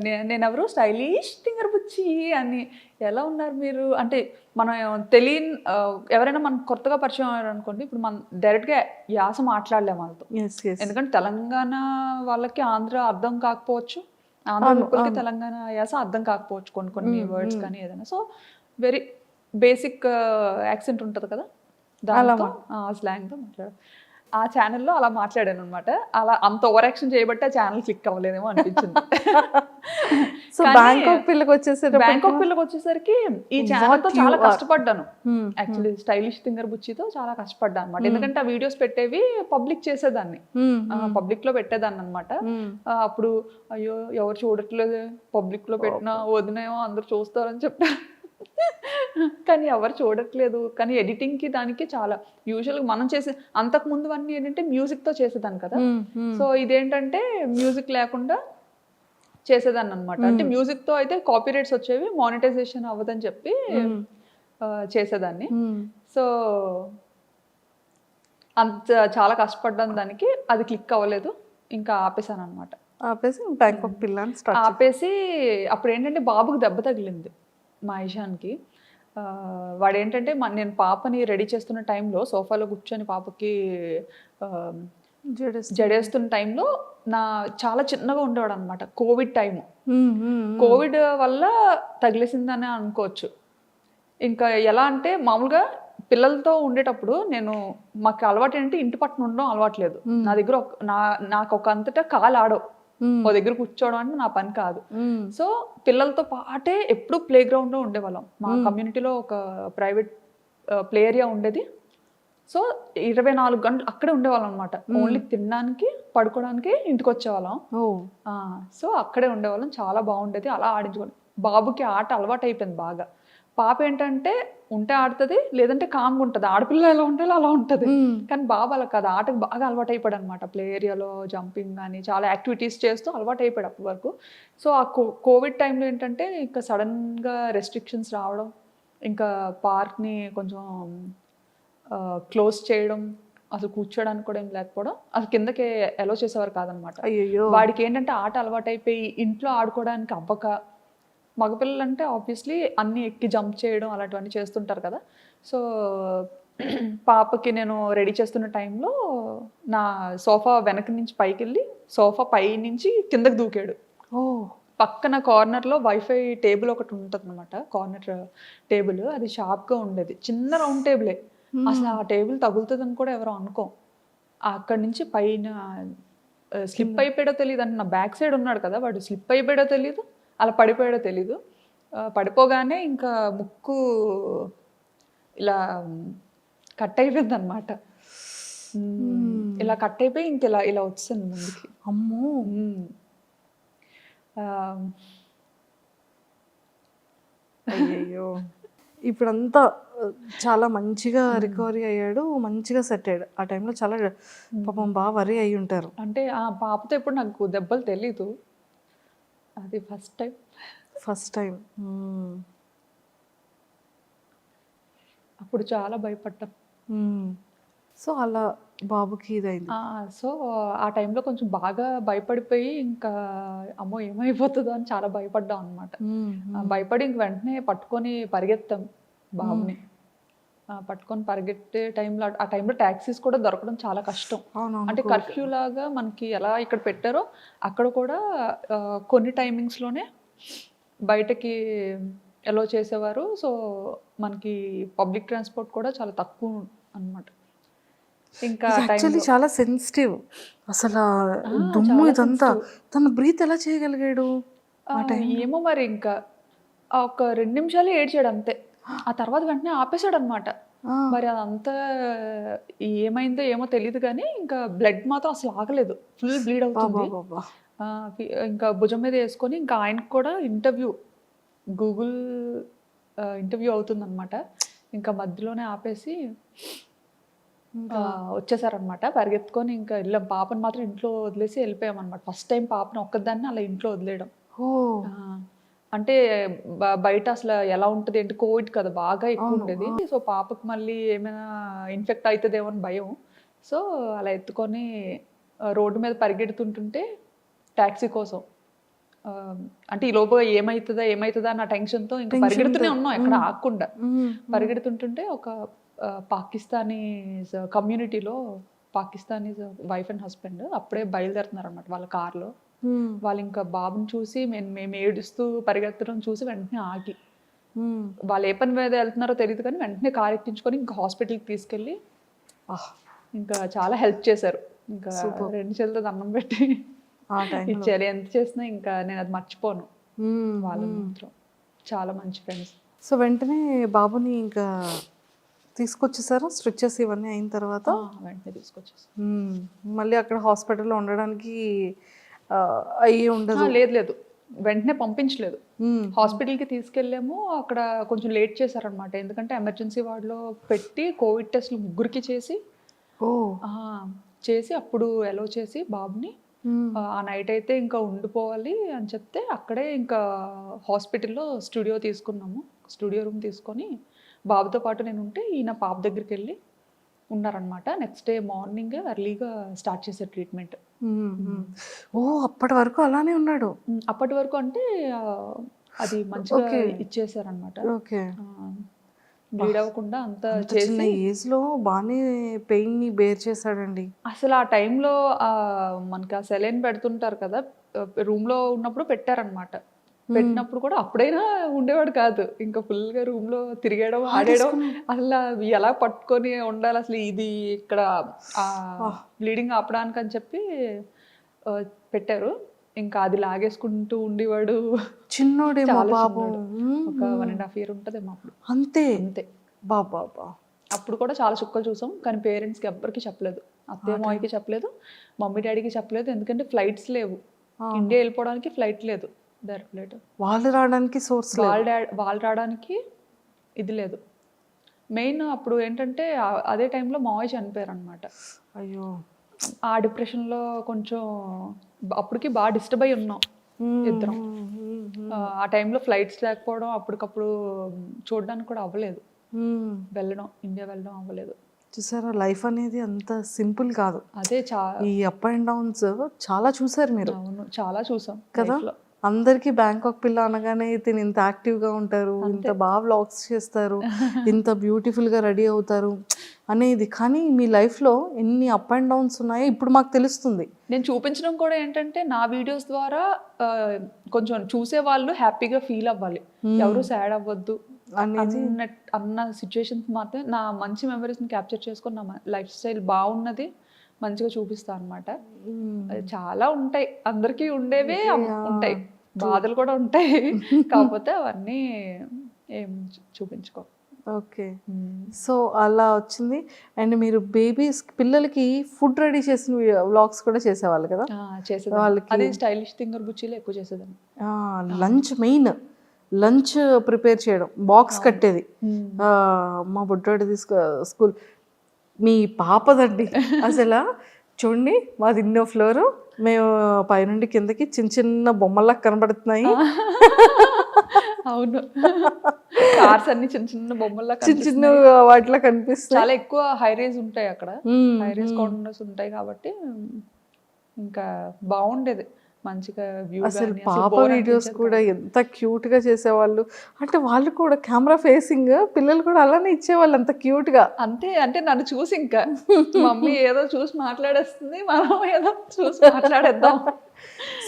నేనెవరో స్టైలిష్ తింగర్ బుచ్చి అని, ఎలా ఉన్నారు మీరు అంటే మనం తెలియని ఎవరైనా మనకు కొత్తగా పరిచయం అయ్యారు అనుకోండి, ఇప్పుడు మనం డైరెక్ట్గా యాస మాట్లాడలేము వాళ్ళతో. ఎందుకంటే తెలంగాణ వాళ్ళకి ఆంధ్ర అర్థం కాకపోవచ్చు, ఆంధ్ర పీపుల్కి తెలంగాణ యాస అర్థం కాకపోవచ్చు కొన్ని వర్డ్స్ కానీ ఏదైనా. సో వెరీ బేసిక్ యాక్సెంట్ ఉంటుంది కదా, దాంతో స్లాంగ్తో మాట్లాడారు. ఆ ఛానల్లో అలా మాట్లాడాను అనమాట. అలా అంత ఓవర్ యాక్షన్ చేయబట్టి ఆ ఛానల్ క్లిక్ అవ్వలేదేమో అనిపించింది. సో బ్యాంకాక్ పిల్లకి వచ్చేసరికి ఈ ఛానల్తో చాలా కష్టపడ్డాను. యాక్చువల్లీ స్టైలిష్ తింగర్ బుచ్చితో చాలా కష్టపడ్డాను అనమాట. ఎందుకంటే ఆ వీడియోస్ పెట్టేవి పబ్లిక్ చేసేదాన్ని, పబ్లిక్ లో పెట్టేదాన్ని అనమాట. అప్పుడు అయ్యో ఎవరు చూడట్లేదు, పబ్లిక్ లో పెట్టినా వదినేమో అందరు చూస్తారని చెప్పారు. కానీ ఎవరు చూడట్లేదు. కానీ ఎడిటింగ్కి దానికి చాలా యూజువల్గా మనం చేసే అంతకు ముందు అన్నీ ఏంటంటే మ్యూజిక్తో చేసేదాన్ని కదా. సో ఇదేంటంటే మ్యూజిక్ లేకుండా చేసేదాన్ని అనమాట. అంటే మ్యూజిక్తో అయితే కాపీరైట్స్ వచ్చేవి, మానిటైజేషన్ అవ్వదని చెప్పి చేసేదాన్ని. సో అంత చాలా కష్టపడ్డాను దానికి, అది క్లిక్ అవ్వలేదు, ఇంకా ఆపేసాను అనమాట. ఆపేసి అప్పుడు ఏంటంటే బాబుకి దెబ్బ తగిలింది మా ఇషాన్కి. వాడు ఏంటంటే నేను పాపని రెడీ చేస్తున్న టైంలో సోఫాలో కూర్చొని పాపకి జడేస్తున్న టైంలో చాలా చిన్నగా ఉండేవాడు అనమాట. కోవిడ్ టైము, కోవిడ్ వల్ల తగిలేసిందని అనుకోవచ్చు. ఇంకా ఎలా అంటే మామూలుగా పిల్లలతో ఉండేటప్పుడు మాకు అలవాటు ఏంటంటే ఇంటి పట్టున ఉండడం అలవాట్లేదు. నా దగ్గర నాకు ఒక అంతటా కాలు ఆడవు, ఓ దగ్గర కూర్చోవడం అంటే నా పని కాదు. సో పిల్లలతో పాటే ఎప్పుడు ప్లే గ్రౌండ్లో ఉండేవాళ్ళం. మా కమ్యూనిటీలో ఒక ప్రైవేట్ ప్లే ఏరియా ఉండేది. సో 24 గంటలు అక్కడే ఉండేవాళ్ళం అనమాట. ఓన్లీ తినడానికి, పడుకోవడానికి ఇంటికి వచ్చేవాళ్ళం. సో అక్కడే ఉండేవాళ్ళం, చాలా బాగుండేది. అలా ఆడించుకోండి. బాబుకి ఆట అలవాటు అయిపోయింది బాగా. పాప ఏంటంటే ఉంటే ఆడుతుంది, లేదంటే కామ్గా ఉంటుంది. ఆడపిల్ల ఎలా ఉంటే అలా ఉంటుంది. కానీ బాబు అలా కాదు, ఆటకు బాగా అలవాటు అయిపోయాడు అనమాట. ప్లే ఏరియాలో జంపింగ్ కానీ చాలా యాక్టివిటీస్ చేస్తూ అలవాటు అయిపోయాడు అప్పటి వరకు. సో ఆ కోవిడ్ టైంలో ఏంటంటే ఇంకా సడన్గా రెస్ట్రిక్షన్స్ రావడం, ఇంకా పార్క్ని కొంచెం క్లోజ్ చేయడం, అసలు కూర్చోడానికి కూడా ఏం లేకపోవడం, అసలు కిందకి అలో చేసేవారు కాదనమాట. అయ్యయ్యో. వాడికి ఏంటంటే ఆట అలవాటు అయిపోయి ఇంట్లో ఆడుకోవడానికి అవ్వక, మగపిల్లలు అంటే ఆబ్వియస్లీ అన్నీ ఎక్కి జంప్ చేయడం అలాంటివన్నీ చేస్తుంటారు కదా. సో పాపకి నేను రెడీ చేస్తున్న టైంలో నా సోఫా వెనక నుంచి పైకి వెళ్ళి సోఫా పై నుంచి కిందకి దూకాడు. ఓ. పక్కన కార్నర్లో వైఫై టేబుల్ ఒకటి ఉంటుంది అనమాట, కార్నర్ టేబుల్. అది షార్ప్గా ఉండేది, చిన్న రౌండ్ టేబులే. అసలు ఆ టేబుల్ తగులుతుందని కూడా ఎవరో అనుకోం. అక్కడి నుంచి పైన స్లిప్ అయిపోయాడో తెలియదు, అంటే నా బ్యాక్ సైడ్ ఉన్నాడు కదా, వాడు స్లిప్ అయిపోయాడో తెలియదు, అలా పడిపోయాడో తెలీదు. పడిపోగానే ఇంకా ముక్కు ఇలా కట్ అయిపోయింది అనమాట. ఇలా కట్ అయిపోయి ఇంక ఇలా ఇలా వచ్చింది ముందుకి. అమ్మో. అయ్యయ్యో. ఇప్పుడంతా చాలా మంచిగా రికవరీ అయ్యాడు, మంచిగా సెట్ అయ్యాడు. ఆ టైంలో చాలా పాపం బాగా వరి అయి ఉంటారు. అంటే ఆ పాపతో ఎప్పుడు నాకు దెబ్బలు తెలీదు, అది ఫస్ట్ టైం. అప్పుడు చాలా భయపడ్డాం. సో అలా బాబుకి ఇదైంది. సో ఆ టైంలో కొంచెం బాగా భయపడిపోయి ఇంకా అమ్మో ఏమైపోతుందో అని చాలా భయపడ్డాం అనమాట. భయపడి ఇంక వెంటనే పట్టుకొని పరిగెత్తాం బాబుని. పట్టుకొని పరిగెత్తే టైంలో, ఆ టైంలో ట్యాక్సీస్ కూడా దొరకడం చాలా కష్టం. అంటే కర్ఫ్యూ లాగా మనకి ఎలా ఇక్కడ పెట్టారో అక్కడ కూడా కొన్ని టైమింగ్స్లోనే బయటకి ఎలో చేసేవారు. సో మనకి పబ్లిక్ ట్రాన్స్పోర్ట్ కూడా చాలా తక్కువ అన్నమాట. ఇంకా యాక్చువల్లీ చాలా సెన్సిటివ్ అసలు దుమ్ము ఇదంతా. తను బ్రీత్ ఎలా చేయగలిగాడు? ఏమో మరి, ఇంకా ఒక 2 నిమిషాలు ఏడ్చాడు అంతే. ఆ తర్వాత వెంటనే ఆపేశాడు అనమాట. మరి అదంతా ఏమైందో ఏమో తెలియదు, కానీ ఇంకా బ్లడ్ మాత్రం అసలు ఆగలేదు, ఫుల్ బ్లీడ్ అవుతుంది. ఇంకా భుజం మీద వేసుకొని ఇంకా ఆయనకు కూడా గూగుల్ ఇంటర్వ్యూ అవుతుంది అనమాట. ఇంకా మధ్యలోనే ఆపేసి వచ్చేసారనమాట పరిగెత్తుకొని. ఇంకా వెళ్ళాం, పాపను మాత్రం ఇంట్లో వదిలేసి వెళ్ళిపోయాం అనమాట. ఫస్ట్ టైం పాపను ఒక్కదాన్ని అలా ఇంట్లో వదిలేయడం. అంటే బయట అసలు ఎలా ఉంటుంది అంటే కోవిడ్ కదా, బాగా ఎక్కువ ఉండేది. సో పాపకు మళ్ళీ ఏమైనా ఇన్ఫెక్ట్ అవుతుందేమో అని భయం. సో అలా ఎత్తుకొని రోడ్డు మీద పరిగెడుతుంటుంటే ట్యాక్సీ కోసం, అంటే ఈ లోపు ఏమవుతుందా అన్న టెన్షన్తో ఇంకా పరిగెడుతూనే ఉన్నాం, ఎక్కడ ఆగకుండా పరిగెడుతుంటుంటే ఒక పాకిస్తానీస్ కమ్యూనిటీలో, పాకిస్తానీస్ వైఫ్ అండ్ హస్బెండ్ అప్పుడే బయలుదేరుతున్నారు అనమాట వాళ్ళ కార్లో. వాళ్ళు ఇంకా బాబుని చూసి మేము ఏడుస్తూ పరిగెత్తడం చూసి వెంటనే ఆగి, వాళ్ళు ఏ పని మీద వెళ్తున్నారో తెలియదు కానీ వెంటనే కార్ ఎక్కించుకొని ఇంకా హాస్పిటల్కి తీసుకెళ్ళి ఇంకా చాలా హెల్ప్ చేశారు. ఇంకా 2 చేతులతో దండం పెట్టి ఇచ్చారు. ఎంత చేసినా ఇంకా నేను అది మర్చిపోను. వాళ్ళు మాత్రం చాలా మంచి ఫ్రెండ్స్. సో వెంటనే బాబుని ఇంకా తీసుకొచ్చేసారా? స్ట్రెచెస్ ఇవన్నీ అయిన తర్వాత వెంటనే తీసుకొచ్చేసారు. మళ్ళీ అక్కడ హాస్పిటల్లో ఉండడానికి అయ్యి ఉండదు? లేదు, వెంటనే పంపించలేదు. హాస్పిటల్కి తీసుకెళ్ళాము, అక్కడ కొంచెం లేట్ చేశారనమాట. ఎందుకంటే ఎమర్జెన్సీ వార్డులో పెట్టి కోవిడ్ టెస్ట్లు 3కి చేసి అప్పుడు ఎలో చేసి బాబుని ఆ నైట్ అయితే ఇంకా ఉండిపోవాలి అని చెప్తే అక్కడే ఇంకా హాస్పిటల్లో స్టూడియో రూమ్ తీసుకొని బాబుతో పాటు నేను ఉంటే ఈయన పాప దగ్గరికి వెళ్ళి ఉన్నారనమాట. నెక్స్ట్ డే మార్నింగ్ ఎర్లీగా స్టార్ట్ చేసే ట్రీట్మెంట్. అప్పటి వరకు అలానే ఉన్నాడు? అప్పటి వరకు అంటే అది మంచిగా ఇచ్చేసారనమాట. బ్లీడ్ అవ్వకుండా అంతా చిన్న ఏజ్ లో బాగానే పెయిన్ ని బేర్ చేశాడండి. అసలు ఆ టైంలో మనకి ఆ సెలైన్ పెడుతుంటారు కదా, రూమ్ లో ఉన్నప్పుడు పెట్టారనమాట. పెట్టినప్పుడు కూడా అప్పుడైనా ఉండేవాడు కాదు, ఇంకా ఫుల్ గా రూమ్ లో తిరిగేయడం ఆడేయడం. అసలు ఎలా పట్టుకొని ఉండాలి అసలు, ఇది ఇక్కడ బ్లీడింగ్ ఆపడానికి అని చెప్పి పెట్టారు. ఇంకా అది లాగేసుకుంటూ ఉండేవాడు. చిన్నోడేమో బాబు, ఒక 1.5 year ఉంటుందేమో అప్పుడు. అంతే బాబా. అప్పుడు కూడా చాలా చుక్కలు చూసాం, కానీ పేరెంట్స్కి ఎవ్వరికి చెప్పలేదు. అత్తయ్య మామయ్యకి చెప్పలేదు, మమ్మీ డాడీకి చెప్పలేదు. ఎందుకంటే ఫ్లైట్స్ లేవు, ఇండియా వెళ్ళిపోవడానికి ఫ్లైట్ లేదు, డైరెక్ట్ ఫ్లైట్. వాళ్ళు రావడానికి సోర్స్, వాళ్ళు రావడానికి ఇది లేదు. మెయిన్ అప్పుడు ఏంటంటే అదే టైంలో మావయ్య చనిపోయారు అనమాట. అయ్యో. ఆ డిప్రెషన్లో కొంచెం అప్పటికి బాగా డిస్టర్బ్ అయి ఉన్నాం ఇద్దరం. ఆ టైంలో ఫ్లైట్స్ లేకపోవడం, అప్పటికప్పుడు చూడడానికి కూడా అవ్వలేదు, ఇండియా వెళ్ళడం అవ్వలేదు. చూసారా, లైఫ్ అనేది అంత సింపుల్ కాదు. అదే ఈ అప్ అండ్ డౌన్స్ చాలా చూసారు మీరు. అవును, చాలా చూసాం కదా. అందరికీ బ్యాంకాక్ పిల్ల అనగానే తిని ఇంత యాక్టివ్గా ఉంటారు, ఇంత బాగా వ్లాగ్స్ చేస్తారు, ఇంత బ్యూటిఫుల్గా రెడీ అవుతారు అనేది. కానీ మీ లైఫ్లో ఎన్ని అప్ అండ్ డౌన్స్ ఉన్నాయో ఇప్పుడు మాకు తెలుస్తుంది. నేను చూపించడం కూడా ఏంటంటే నా వీడియోస్ ద్వారా కొంచెం చూసే వాళ్ళు హ్యాపీగా ఫీల్ అవ్వాలి, ఎవరు సాడ్ అవ్వద్దు అన్న సిచ్యువేషన్స్ మాత్రం నా మంచి మెమరీస్ని క్యాప్చర్ చేసుకొని నా లైఫ్ స్టైల్ బాగున్నది మంచిగా చూపిస్తాను అనమాట. చాలా ఉంటాయి, అందరికీ ఉండేవే ఉంటాయి, బాధలు కూడా ఉంటాయి, కాకపోతే అవన్నీ ఏం చూపించుకో. ఓకే. సో అలా వచ్చింది. అండ్ మీరు బేబీస్ పిల్లలకి ఫుడ్ రెడీ చేసిన వ్లాగ్స్ కూడా చేసేవాళ్ళు కదా. చేసేది వాళ్ళకి, అది స్టైలిష్ థింగర్ బుచ్చిలో ఎక్కువ చేసేదాన్ని. లంచ్ మెయిన్ లంచ్ ప్రిపేర్ చేయడం, బాక్స్ కట్టేది. మా బుడ్డోడి స్కూల్, మీ పాపదండి అసలు చూడండి, మాది ఇన్నో ఫ్లోరు, మేము పైనుండి కిందకి చిన్న చిన్న బొమ్మల్లా కనబడుతున్నాయి. అవును, కార్స్ అన్ని చిన్న చిన్న బొమ్మల్లా చిన్న చిన్న వాటిలో కనిపిస్తాయి. చాలా ఎక్కువ హై రేజ్ ఉంటాయి అక్కడ, హై రేజ్ కాండోస్ ఉంటాయి కాబట్టి ఇంకా బాగుండేది మంచిగా వ్యూ. అసలు పాప వీడియోస్ కూడా ఎంత క్యూట్ గా చేసేవాళ్ళు. అంటే వాళ్ళు కూడా కెమెరా ఫేసింగ్, పిల్లలు కూడా అలానే ఇచ్చేవాళ్ళు అంత క్యూట్ గా. అంతే, అంటే నన్ను చూసి ఇంకా మమ్మీ ఏదో చూసి మాట్లాడేస్తుంది, మనం ఏదో చూసి మాట్లాడేద్దాం.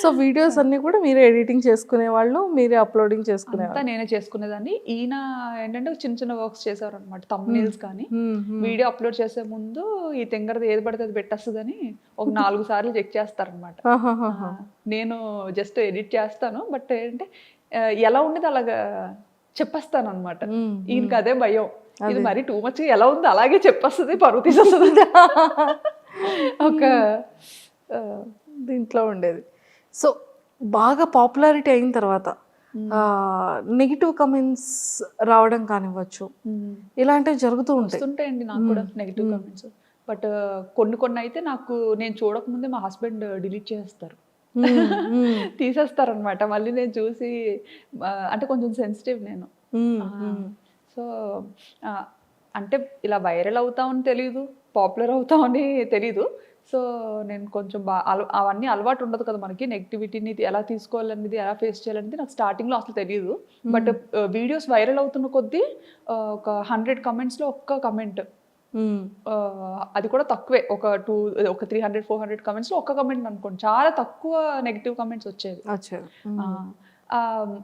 సో వీడియోస్ అన్ని కూడా మీరే ఎడిటింగ్ చేసుకునే వాళ్ళు, మీరే అప్లోడింగ్ చేసుకునే అంతా నేనే చేసుకునేదాన్ని. ఈయన ఏంటంటే చిన్న చిన్న వర్క్స్ చేసేవారు అనమాట, థంబ్నెయిల్స్ కానీ. వీడియో అప్లోడ్ చేసే ముందు ఈ తింగరది ఏది పడితే అది పెట్టేస్తుందని ఒక 4 సార్లు చెక్ చేస్తారనమాట. నేను జస్ట్ ఎడిట్ చేస్తాను, బట్ ఏంటంటే ఎలా ఉండేది అలాగా చెప్పేస్తాను అనమాట. ఈయనకి అదే భయం, ఇది మరి టూ మచ్ ఎలా ఉంది అలాగే చెప్పేస్తుంది, పరువు తీసేస్తుంది ఒక దీంట్లో ఉండేది. సో బాగా పాపులారిటీ అయిన తర్వాత నెగిటివ్ కమెంట్స్ రావడం కానివ్వచ్చు, ఇలాంటివి జరుగుతూ ఉంటాయండి నాకు కూడా నెగిటివ్ కమెంట్స్. బట్ కొన్ని అయితే నాకు నేను చూడకముందే మా హస్బెండ్ డిలీట్ చేస్తారు, తీసేస్తారనమాట. మళ్ళీ నేను చూసి, అంటే కొంచెం సెన్సిటివ్ నేను. సో అంటే ఇలా వైరల్ అవుతామని తెలీదు, పాపులర్ అవుతామని తెలీదు. సో నేను కొంచెం అవన్నీ అలవాటు ఉండదు కదా మనకి, నెగిటివిటీని ఎలా తీసుకోవాలనేది, ఎలా ఫేస్ చేయాలనేది నాకు స్టార్టింగ్లో అసలు తెలియదు. బట్ వీడియోస్ వైరల్ అవుతున్న కొద్దీ ఒక 100 కమెంట్స్లో ఒక్క కమెంట్, అది కూడా తక్కువే, ఒక 300-400 కమెంట్స్లో ఒక్క కమెంట్ అనుకోండి, చాలా తక్కువ నెగిటివ్ కమెంట్స్ వచ్చేది.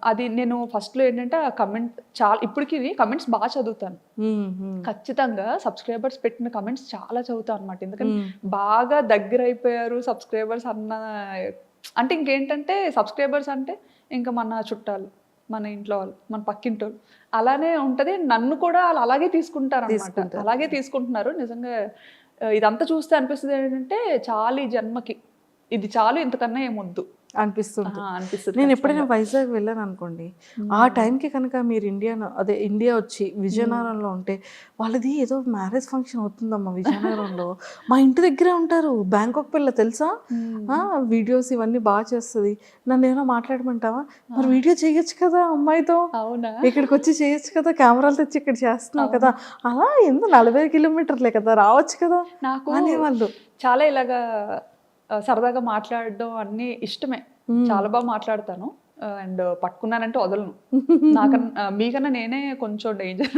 అది నేను ఫస్ట్లో ఏంటంటే ఆ కమెంట్ చాలా, ఇప్పటికి కమెంట్స్ బాగా చదువుతాను ఖచ్చితంగా. సబ్స్క్రైబర్స్ పెట్టిన కమెంట్స్ చాలా చదువుతాను అనమాట, ఎందుకంటే బాగా దగ్గర అయిపోయారు సబ్స్క్రైబర్స్ అన్న. అంటే ఇంకేంటంటే సబ్స్క్రైబర్స్ అంటే ఇంకా మన చుట్టాలు, మన ఇంట్లో వాళ్ళు, మన పక్కింటి వాళ్ళు, అలానే ఉంటుంది. నన్ను కూడా వాళ్ళు అలాగే తీసుకుంటారు అనమాట, అలాగే తీసుకుంటున్నారు. నిజంగా ఇదంతా చూస్తే అనిపిస్తుంది ఏంటంటే చాలు ఈ జన్మకి, ఇది చాలు, ఇంతకన్నా ఏమొద్దు అనిపిస్తుంది. నేను ఎప్పుడైనా వైజాగ్ వెళ్ళాను అనుకోండి, ఆ టైంకి కనుక మీరు ఇండియా వచ్చి విజయనగరంలో ఉంటే, వాళ్ళది ఏదో మ్యారేజ్ ఫంక్షన్ అవుతుందమ్మా విజయనగరంలో, మా ఇంటి దగ్గరే ఉంటారు, బ్యాంకాక్ పిల్ల తెలుసా, వీడియోస్ ఇవన్నీ బాగా చేస్తుంది, నన్ను ఏమైనా మాట్లాడమంటావా, మరి వీడియో చేయొచ్చు కదా అమ్మాయితో, ఇక్కడికి వచ్చి చేయొచ్చు కదా, కెమెరాలు తెచ్చి ఇక్కడ చేస్తున్నావు కదా, అలా ఎందుకు 40 కిలోమీటర్లే కదా, రావచ్చు కదా నాకు అనేవాళ్ళు. చాలా ఇలాగా సరదాగా మాట్లాడడం అన్నీ ఇష్టమే, చాలా బాగా మాట్లాడతాను. అండ్ పట్టుకున్నానంటే వదలను, మీకన్నా నేనే కొంచెం డేంజర్,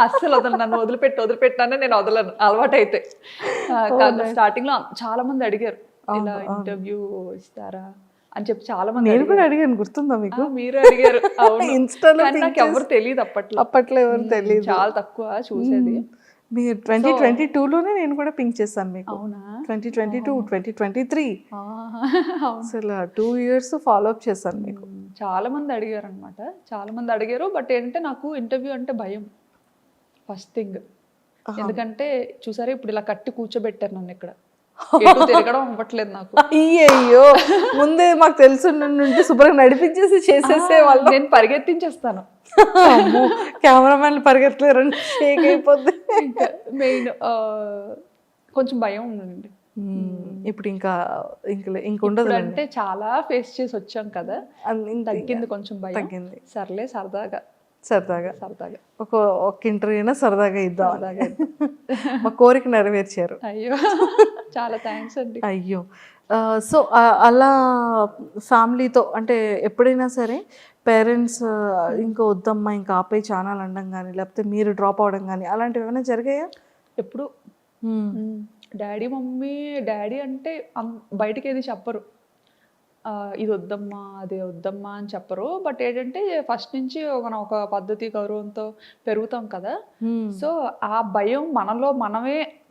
అస్సలు వదలను, నన్ను వదిలిపెట్టానే నేను వదలను అలవాటు అయితే. స్టార్టింగ్ లో చాలా మంది అడిగారు ఇలా ఇంటర్వ్యూ ఇస్తారా అని చెప్పి, చాలా మంది. నేను కూడా అడిగాను, గుర్తుందా మీకు? మీరు అడిగారు, నాకు ఎవరు తెలియదు అప్పట్లో ఎవరు తెలియదు, చాలా తక్కువ చూసేది. మీరు 2022లోనే నేను కూడా పింక్ చేశాను మీకు. 2022, 2023 అసలు 2 years ఫాలో అప్ చేశాను మీకు. చాలా మంది అడిగారు అనమాట, చాలా మంది అడిగారు. బట్ ఏంటంటే నాకు ఇంటర్వ్యూ అంటే భయం ఫస్ట్ థింగ్, ఎందుకంటే చూసారా ఇప్పుడు ఇలా కట్టి కూర్చోబెట్టారు నన్ను ఇక్కడ, ఎటు తిరగడం అవ్వట్లేదు నాకు. అయ్యయ్యో, ముందే మాకు తెలుసు నుండి శుభ్రంగా నడిపించేసి చేసేసే వాళ్ళు. నేను పరిగెత్తించేస్తాను. అమ్మో, కెమెరామెన్లు పరిగెత్తలేరండి, షేక్ అయిపోద్ది. ఇంకా మెయిన్ కొంచెం భయం ఉందండి. ఇప్పుడు ఇంకా ఉండదు అంటే చాలా ఫేస్ చేసి వచ్చాం కదా, తగ్గింది కొంచెం భయం. తగ్గింది. సర్లే సరదాగా సరదాగా ఒక ఇంటర్వ్యూ అయినా సరదాగా ఇద్దాం. మా కోరిక నెరవేర్చారు. అయ్యో చాలా థ్యాంక్స్ అండి. అయ్యో, సో అలా ఫ్యామిలీతో అంటే ఎప్పుడైనా సరే పేరెంట్స్ ఇంకా వద్దమ్మా ఇంకా ఆపే ఛానల్ అనడం కానీ, లేకపోతే మీరు డ్రాప్ అవడం కానీ అలాంటివి ఏమైనా జరిగాయా? ఎప్పుడు డాడీ మమ్మీ, డాడీ అంటే బయటకి ఏది చెప్పరు, ఇది వద్దమ్మా అది వద్దమ్మా అని చెప్పరు. బట్ ఏంటంటే ఫస్ట్ నుంచి మనం ఒక పద్ధతి గౌరవంతో పెరుగుతాం కదా, సో ఆ భయం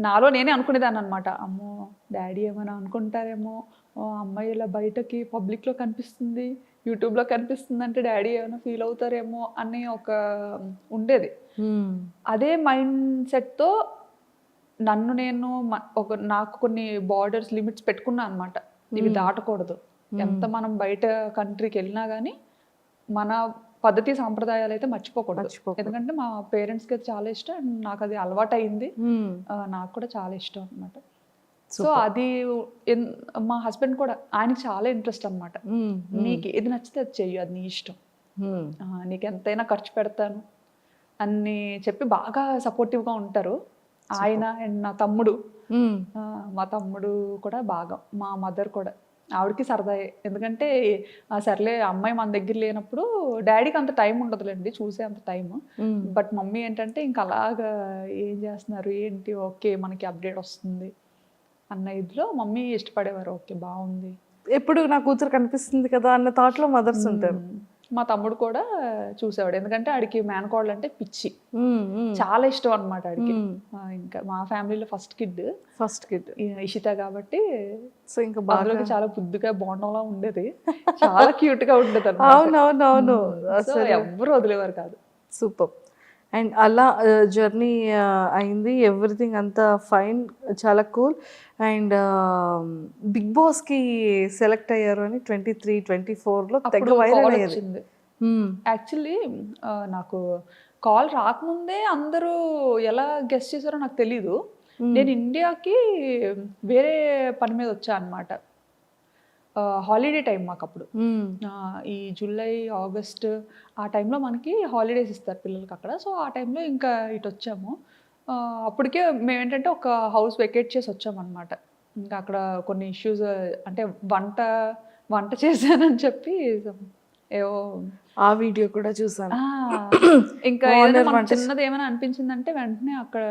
నాలో నేనే అనుకునేదాన్ని అనమాట. అమ్మో డాడీ ఏమైనా అనుకుంటారేమో, అమ్మాయి ఇలా బయటకి పబ్లిక్లో కనిపిస్తుంది, యూట్యూబ్లో కనిపిస్తుంది అంటే డాడీ ఏమైనా ఫీల్ అవుతారేమో అని ఒక ఉండేది. అదే మైండ్ సెట్తో నన్ను నేను నాకు కొన్ని బార్డర్స్ లిమిట్స్ పెట్టుకున్నా అనమాట. ఇవి దాటకూడదు, ఎంత మనం బయట కంట్రీకి వెళ్ళినా కానీ మన పద్ధతి సాంప్రదాయాలు అయితే మర్చిపోకూడదు. ఎందుకంటే మా పేరెంట్స్కి అది చాలా ఇష్టం అండ్ నాకు అది అలవాటు అయింది, నాకు కూడా చాలా ఇష్టం అనమాట. సో అది మా హస్బెండ్ కూడా, ఆయనకి చాలా ఇంట్రెస్ట్ అనమాట. నీకు ఏది నచ్చితే అది చెయ్యి, అది నీ ఇష్టం, నీకు ఎంతైనా ఖర్చు పెడతాను అని చెప్పి బాగా సపోర్టివ్గా ఉంటారు ఆయన. అండ్ నా తమ్ముడు, మా తమ్ముడు కూడా బాగా, మా మదర్ కూడా, ఆవిడకి సరదాయే. ఎందుకంటే సర్లే అమ్మాయి మన దగ్గర లేనప్పుడు డాడీకి అంత టైం ఉండదులేండి చూసే అంత టైం, బట్ మమ్మీ ఏంటంటే ఇంకా అలాగా ఏం చేస్తున్నారు ఏంటి, ఓకే మనకి అప్డేట్ వస్తుంది అన్న ఇదిలో మమ్మీ ఇష్టపడేవారు. ఓకే బాగుంది, ఎప్పుడు నా కూతురు కనిపిస్తుంది కదా అన్న థాట్లో మదర్స్ ఉంటారు. మా తమ్ముడు కూడా చూసేవాడు, ఎందుకంటే ఆడికి మేనకోడలు అంటే పిచ్చి, చాలా ఇష్టం అనమాట ఆడికి. ఇంకా మా ఫ్యామిలీలో ఫస్ట్ కిడ్ ఇషిత కాబట్టి, సో ఇంకా బాగా చాలా బుద్ధిగా బోండంలా ఉండేది, చాలా క్యూట్ గా ఉండేది అవునవునవును, అసలు ఎవ్వరు వదిలేవారు కాదు. సూపర్. అండ్ అలా జర్నీ అయింది, ఎవ్రీథింగ్ అంతా ఫైన్, చాలా కూల్. అండ్ బిగ్ బాస్కి సెలెక్ట్ అయ్యారు అని 23-24లో తెగ వైరల్ అయ్యింది. యాక్చువల్లీ నాకు కాల్ రాకముందే అందరూ ఎలా గెస్ట్ చేశారో నాకు తెలీదు. నేను ఇండియాకి వేరే పని మీద వచ్చా అనమాట. హాలిడే టైం మాకు అప్పుడు, ఈ జూలై ఆగస్ట్ ఆ టైంలో మనకి హాలిడేస్ ఇస్తారు పిల్లలకి అక్కడ. సో ఆ టైంలో ఇంకా ఇటు వచ్చాము. అప్పటికే మేమేంటంటే ఒక హౌస్ వెకేట్ చేసి వచ్చామన్నమాట. ఇంకా అక్కడ కొన్ని ఇష్యూస్, అంటే వంట చేశానని చెప్పి ఏవో, ఆ వీడియో కూడా చూసాను. ఇంకా చిన్నది ఏమైనా అనిపించిందంటే వెంటనే అక్కడ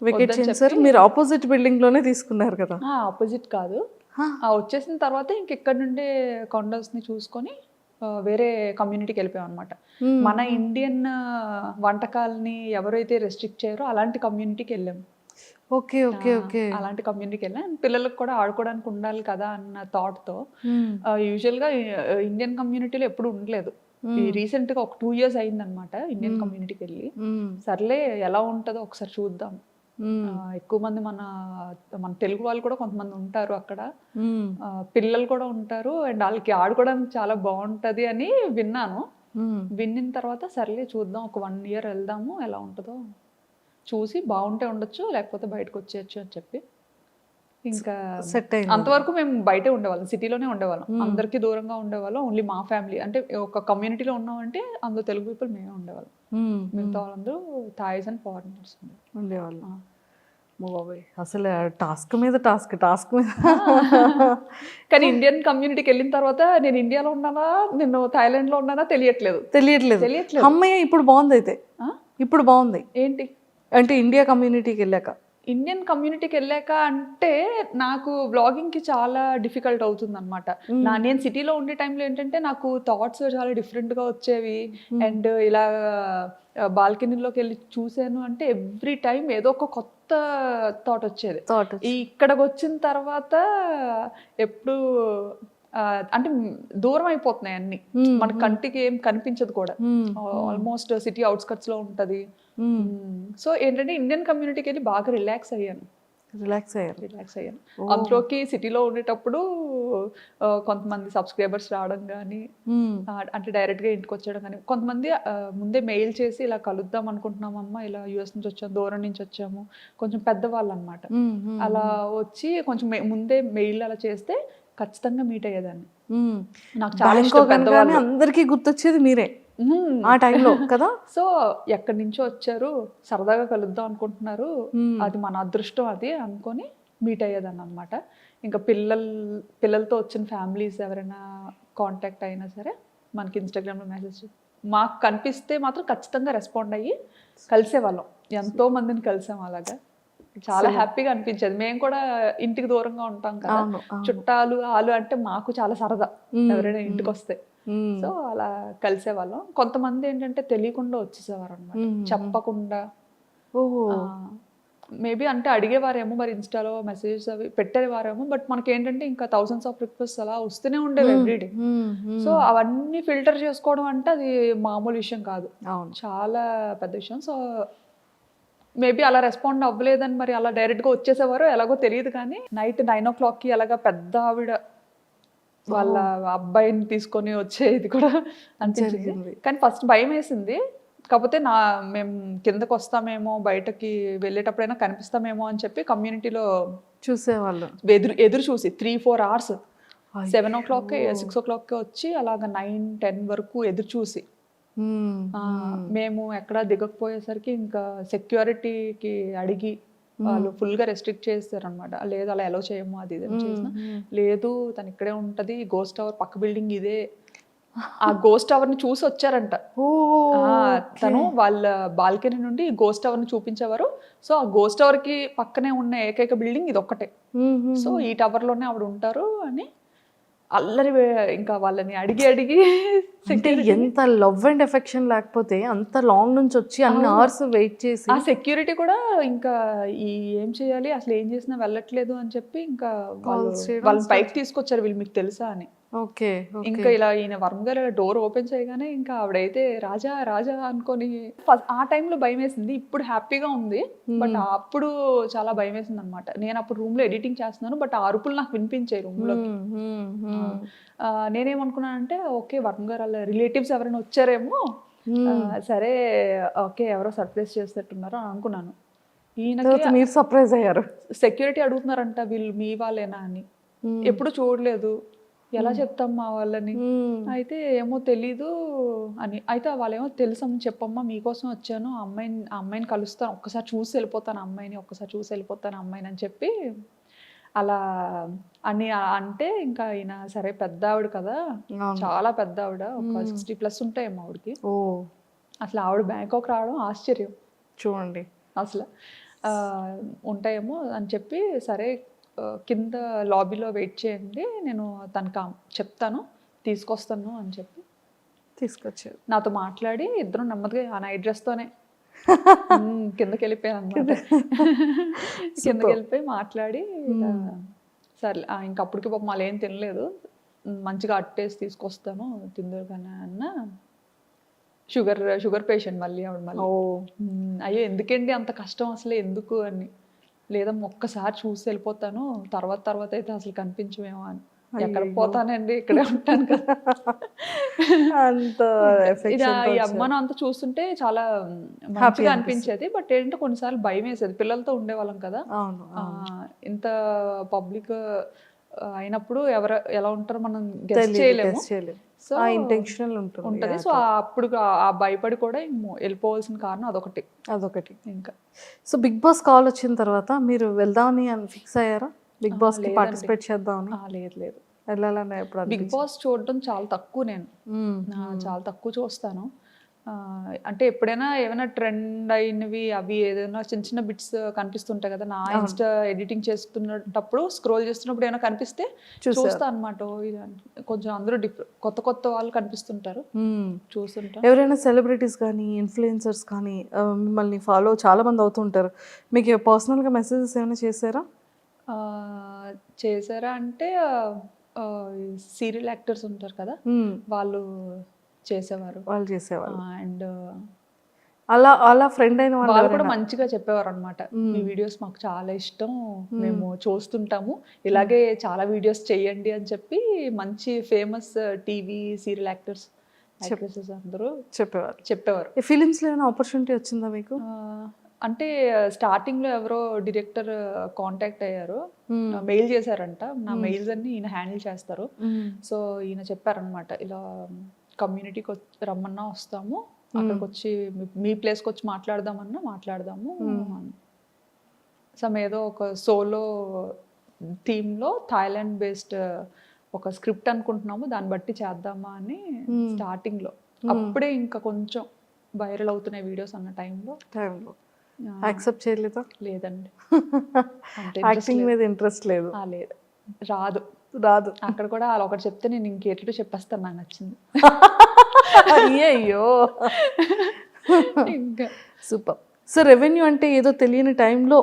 వెకేట్ చేశారు. మీరు ఆపోజిట్ బిల్డింగ్ లోనే తీసుకున్నారు కదా? ఆపోజిట్ కాదు, వచ్చేసిన తర్వాత ఇంక ఇక్కడ నుండే కాండోస్ని చూసుకొని వేరే కమ్యూనిటీకి వెళ్ళిపోయాం అనమాట. మన ఇండియన్ వంటకాలని ఎవరైతే రెస్ట్రిక్ట్ చేయరో అలాంటి కమ్యూనిటీకి వెళ్ళాము. ఓకే ఓకే ఓకే, అలాంటి కమ్యూనిటీకి వెళ్ళాం. పిల్లలకు కూడా ఆడుకోవడానికి ఉండాలి కదా అన్న థాట్తో. యూజువల్గా ఇండియన్ కమ్యూనిటీలో ఎప్పుడు ఉండలేదు. రీసెంట్గా ఒక 2 years అయిందనమాట ఇండియన్ కమ్యూనిటీకి వెళ్ళి. సర్లే ఎలా ఉంటుందో ఒకసారి చూద్దాం. ఎక్కువ మంది మన తెలుగు వాళ్ళు కూడా కొంతమంది ఉంటారు అక్కడ, పిల్లలు కూడా ఉంటారు, అండ్ వాళ్ళకి ఆడుకోవడానికి చాలా బాగుంటది అని విన్నాను. విన్న తర్వాత సర్లే చూద్దాం, ఒక 1 year వెళ్దాము, ఎలా ఉంటుందో చూసి బాగుంటే ఉండొచ్చు, లేకపోతే బయటకు వచ్చేయచ్చు అని చెప్పి ఇంకా సెట్ అయింది. అంతవరకు మేము బయటే ఉండేవాళ్ళం, సిటీలోనే ఉండేవాళ్ళం, అందరికీ దూరంగా ఉండేవాళ్ళం. ఓన్లీ మా ఫ్యామిలీ, అంటే ఒక కమ్యూనిటీలో ఉన్నామంటే అందులో తెలుగు పీపుల్ మేమే ఉండేవాళ్ళం, మిగతా వాళ్ళందరూ థాయిస్ అండ్ ఫారినర్స్ ఉండేవాళ్ళం. బాబాయ్, అసలు టాస్క్ మీద టాస్క్ మీద. కానీ ఇండియన్ కమ్యూనిటీకి వెళ్ళిన తర్వాత నేను ఇండియాలో ఉన్నానా, నేను థాయిలాండ్లో ఉన్నానా తెలియట్లేదు. అమ్మయ్య, ఇప్పుడు బాగుంది. అయితే ఇప్పుడు బాగుంది ఏంటి అంటే ఇండియా కమ్యూనిటీకి వెళ్ళాక, ఇండియన్ కమ్యూనిటీకి వెళ్ళాక అంటే నాకు వ్లాగింగ్కి చాలా డిఫికల్ట్ అవుతుంది అనమాట. నేను సిటీలో ఉండే టైంలో ఏంటంటే నాకు థాట్స్ చాలా డిఫరెంట్గా వచ్చేవి. అండ్ ఇలా బాల్కనీలోకి వెళ్ళి చూసాను అంటే ఎవ్రీ టైం ఏదో ఒక కొత్త థాట్ వచ్చేది. ఇక్కడికి వచ్చిన తర్వాత ఎప్పుడు అంటే దూరం అయిపోతున్నాయి అన్ని, మన కంటికి ఏం కనిపించదు కూడా. ఆల్మోస్ట్ సిటీ అవుట్స్కట్స్ లో ఉంటది. సో ఏంటంటే ఇండియన్ కమ్యూనిటీకి వెళ్ళి బాగా రిలాక్స్ అయ్యాను. రిలాక్స్ అయ్యారు. రిలాక్స్ అయ్యాను. అందులోకి సిటీలో ఉండేటప్పుడు కొంతమంది సబ్స్క్రైబర్స్ రావడం కానీ, అంటే డైరెక్ట్గా ఇంటికి వచ్చేయడం కానీ, కొంతమంది ముందే మెయిల్ చేసి ఇలా కలుద్దాం అనుకుంటున్నామమ్మా, ఇలా యూఎస్ నుంచి వచ్చాము, దూరం నుంచి వచ్చాము, కొంచెం పెద్దవాళ్ళు అనమాట. అలా వచ్చి కొంచెం ముందే మెయిల్ అలా చేస్తే ఖచ్చితంగా మీట్ అయ్యేదాన్ని. నాకు చాలా ఇష్టం పెద్దవాళ్ళు. అందరికీ గుర్తొచ్చేది మీరే ఆ టైంలో కదా. సో ఎక్కడి నుంచో వచ్చారు, సరదాగా కలుద్దాం అనుకుంటున్నారు, అది మన అదృష్టం అది అనుకొని మీట్ అయ్యేదాన్ని అనమాట. ఇంకా పిల్లలతో వచ్చిన ఫ్యామిలీస్ ఎవరైనా కాంటాక్ట్ అయినా సరే మనకి ఇన్స్టాగ్రామ్లో మెసేజ్ మాకు కనిపిస్తే మాత్రం ఖచ్చితంగా రెస్పాండ్ అయ్యి కలిసేవాళ్ళం. ఎంతో మందిని కలిసాం అలాగా. చాలా హ్యాపీగా అనిపించేది. మేము కూడా ఇంటికి దూరంగా ఉంటాం కదా, చుట్టాలు ఆలు అంటే మాకు చాలా సరదా ఎవరైనా ఇంటికి వస్తే. సో అలా కలిసేవాళ్ళం. కొంతమంది ఏంటంటే తెలియకుండా వచ్చేసేవారు అనమాట, చెప్పకుండా. మేబీ అంటే అడిగేవారేమో, మరి ఇన్స్టాలో మెసేజెస్ అవి పెట్టేవారేమో, బట్ మనకి ఏంటంటే ఇంకా థౌసండ్స్ ఆఫ్ రిక్వెస్ట్ అలా వస్తూనే ఉండేవి ఎవ్రీడే. సో అవన్నీ ఫిల్టర్ చేసుకోవడం అంటే అది మామూలు విషయం కాదు, చాలా పెద్ద విషయం. సో మేబీ అలా రెస్పాండ్ అవ్వలేదని మరి అలా డైరెక్ట్గా వచ్చేసేవారు ఎలాగో తెలియదు. కానీ నైట్ 9 o'clockకి అలాగా పెద్ద ఆవిడ వాళ్ళ అబ్బాయిని తీసుకొని వచ్చేది కూడా అనిపించింది. కానీ ఫస్ట్ భయం వేసింది. కాకపోతే మేము కిందకు వస్తామేమో, బయటకి వెళ్ళేటప్పుడైనా కనిపిస్తామేమో అని చెప్పి కమ్యూనిటీలో చూసేవాళ్ళు. ఎదురు చూసి 3-4 hours 7 o'clock 6 o'clock వచ్చి అలాగ 9-10 వరకు ఎదురు చూసి, మేము ఎక్కడా దిగకపోయేసరికి ఇంకా సెక్యూరిటీకి అడిగి వాళ్ళు ఫుల్గా రెస్ట్రిక్ట్ చేస్తారనమాట. లేదు అలా ఎలా చేయము, అది ఇది చేసిన లేదు, తను ఇక్కడే ఉంటది, గోస్ట్ టవర్ పక్క బిల్డింగ్ ఇదే. ఆ గోస్ట్ టవర్ ని చూసి వచ్చారంట తను. వాళ్ళ బాల్కనీ నుండి గోస్ట్ టవర్ ని చూపించేవారు. సో ఆ గోస్ట్ టవర్ కి పక్కనే ఉన్న ఏకైక బిల్డింగ్ ఇది ఒక్కటే. సో ఈ టవర్ లోనే ఆవిడ ఉంటారు అని అల్లరి ఇంకా వాళ్ళని అడిగి ఎంత లవ్ అండ్ ఎఫెక్షన్ లేకపోతే అంత లాంగ్ నుంచి వచ్చి అన్ని అవర్స్ వెయిట్ చేసి, ఆ సెక్యూరిటీ కూడా ఇంకా ఏం చేయాలి, అసలు ఏం చేసినా వెళ్ళట్లేదు అని చెప్పి ఇంకా వాళ్ళని పైకి తీసుకొచ్చారు, వీళ్ళు మీకు తెలుసా అని. ఓకే. ఇంకా ఇలా ఈయన వర్మ గారు డోర్ ఓపెన్ చేయగానే ఇంకా ఆవిడైతే రాజా రాజా అనుకొని ఆ టైంలో భయం వేసింది. ఇప్పుడు హ్యాపీగా ఉంది, బట్ అప్పుడు చాలా భయం వేసింది అనమాట. నేను అప్పుడు రూమ్ లో ఎడిటింగ్ చేస్తున్నాను, బట్ ఆ అరుపులు నాకు వినిపించాయి రూమ్ లోకి. నేనేమనుకున్నానంటే ఓకే వర్మ గారు వాళ్ళ రిలేటివ్స్ ఎవరైనా వచ్చారేమో, సరే ఓకే ఎవరో సర్ప్రైజ్ చేసేటట్టున్నారు అని అనుకున్నాను. ఈయనకి మీరు సర్ప్రైజ్ అయ్యారు. సెక్యూరిటీ అడుగుతున్నారంట వీళ్ళు మీ వాళ్ళేనా అని. ఎప్పుడు చూడలేదు, ఎలా చెప్తాం మా వాళ్ళని. అయితే ఏమో తెలీదు అని. అయితే వాళ్ళేమో తెలుసమ్మా చెప్పమ్మా, మీకోసం వచ్చాను, ఆ అమ్మాయిని కలుస్తాను, ఒక్కసారి చూసి వెళ్ళిపోతాను ఒక్కసారి చూసి వెళ్ళిపోతాను అమ్మాయిని అని చెప్పి అలా అని అంటే ఇంకా ఆయన సరే పెద్ద ఆవిడ కదా, చాలా పెద్ద ఆవిడ, ఒక 60+ ఉంటాయేమో ఆవిడకి. అసలు ఆవిడ బ్యాంకాక్ రావడం ఆశ్చర్యం చూడండి అసలు. ఉంటాయేమో అని చెప్పి సరే కింద లాబీలో వెయిట్ చేయండి, నేను తనకు చెప్తాను తీసుకొస్తాను అని చెప్పి తీసుకొచ్చారు. నాతో మాట్లాడి ఇద్దరం నెమ్మదిగా ఆ నైట్ డ్రెస్తోనే కిందకి వెళ్ళిపోయాను అనమాట. కిందకి వెళ్ళిపోయి మాట్లాడి సరే ఇంకా అప్పటికి పాపం మళ్ళీ ఏం తినలేదు, మంచిగా అట్టేసి తీసుకొస్తాను తిందరు కానీ అన్న. షుగర్ పేషెంట్ మళ్ళీ ఆవిడ. మళ్ళీ అయ్యో ఎందుకండి అంత కష్టం అసలు ఎందుకు అని. లేదమ్మా ఒక్కసారి చూసి వెళ్ళిపోతాను, తర్వాత అయితే అసలు కనిపించమేమో అని. ఎక్కడ పోతానండి, ఇక్కడే ఉంటాను కదా. ఈ అమ్మను అంత చూస్తుంటే చాలా మంచిగా అనిపించేది, బట్ ఏంటంటే కొన్నిసార్లు భయం వేసేది. పిల్లలతో ఉండేవాళ్ళం కదా, ఇంత పబ్లిక్ అయినప్పుడు ఎలా ఉంటారో మనం గెస్ చేయలేము. సో ఇంటెన్షనల్ ఉంటుంది. సో అప్పుడు ఆ భయపడి కూడా వెళ్ళిపోవాల్సిన కారణం అదొకటి ఇంకా. సో బిగ్ బాస్ కాల్ వచ్చిన తర్వాత మీరు వెళ్దామని ఫిక్స్ అయ్యారా? బిగ్ బాస్ కి పార్టిసిపేట్ చేద్దామని? లేదు వెళ్ళాలని ఎప్పుడు? బిగ్ బాస్ చూడడం చాలా తక్కువ, నేను చాలా తక్కువ చూస్తాను. అంటే ఎప్పుడైనా ఏమైనా ట్రెండ్ అయినవి అవి ఏదైనా చిన్న బిట్స్ కనిపిస్తుంటాయి కదా, నా ఇన్స్టా ఎడిటింగ్ చేస్తున్నప్పుడు స్క్రోల్ చేస్తున్నప్పుడు ఏమైనా కనిపిస్తే చూస్తా అనమాట. కొంచెం అందరూ కొత్త వాళ్ళు కనిపిస్తుంటారు, చూస్తుంటా. ఎవరైనా సెలబ్రిటీస్ కానీ ఇన్ఫ్లుయెన్సర్స్ కానీ మిమ్మల్ని ఫాలో చాలా మంది అవుతుంటారు, మీకు పర్సనల్గా మెసేజెస్ ఏమైనా చేశారా అంటే సీరియల్ యాక్టర్స్ ఉంటారు కదా, వాళ్ళు చేసేవారు. అండ్ అలా అలా ఫ్రెండ్ అయిన వాళ్ళు వాళ్ళు కూడా మంచిగా చెప్పేవారు అనమాట. మీ వీడియోస్ మాకు చాలా ఇష్టం, మేము చూస్తుంటాము, ఇలాగే చాలా వీడియోస్ చేయండి అని చెప్పి మంచి famous TV serial actors actresses అందరూ చెప్పేవారు. ఈ ఫిలిమ్స్లో ఏమైనా ఆపర్చునిటీ వచ్చిందా మీకు? అంటే స్టార్టింగ్లో ఎవరో డైరెక్టర్ కాంటాక్ట్ అయ్యారు, మెయిల్ చేశారంట. నా మెయిల్స్ అన్ని ఈయన హ్యాండిల్ చేస్తారు. సో ఈయన చెప్పారనమాట, ఇలా కమ్యూనిటీకి రమ్మన్నా వస్తాము, అక్కడికి వచ్చి మీ ప్లేస్కి వచ్చి మాట్లాడదాము సమ్ ఏదో ఒక సోలో థీమ్లో థాయిలాండ్ బేస్డ్ ఒక స్క్రిప్ట్ అనుకుంటున్నాము, దాన్ని బట్టి చేద్దామా అని స్టార్టింగ్లో. అప్పుడే ఇంకా కొంచెం వైరల్ అవుతున్నాయి వీడియోస్ అన్న టైంలో యాక్సెప్ట్ చేయలేదా? లేదండి, యాక్టింగ్ మీద ఇంట్రెస్ట్ లేదు. లేదు, రాదు. అక్కడ కూడా వాళ్ళు ఒకటి చెప్తే నేను ఇంకేటట్టు చెప్పేస్తాను, నాకు నచ్చింది. అయ్యో ఇంకా సూపర్. సో రెవెన్యూ అంటే ఏదో తెలియని టైంలో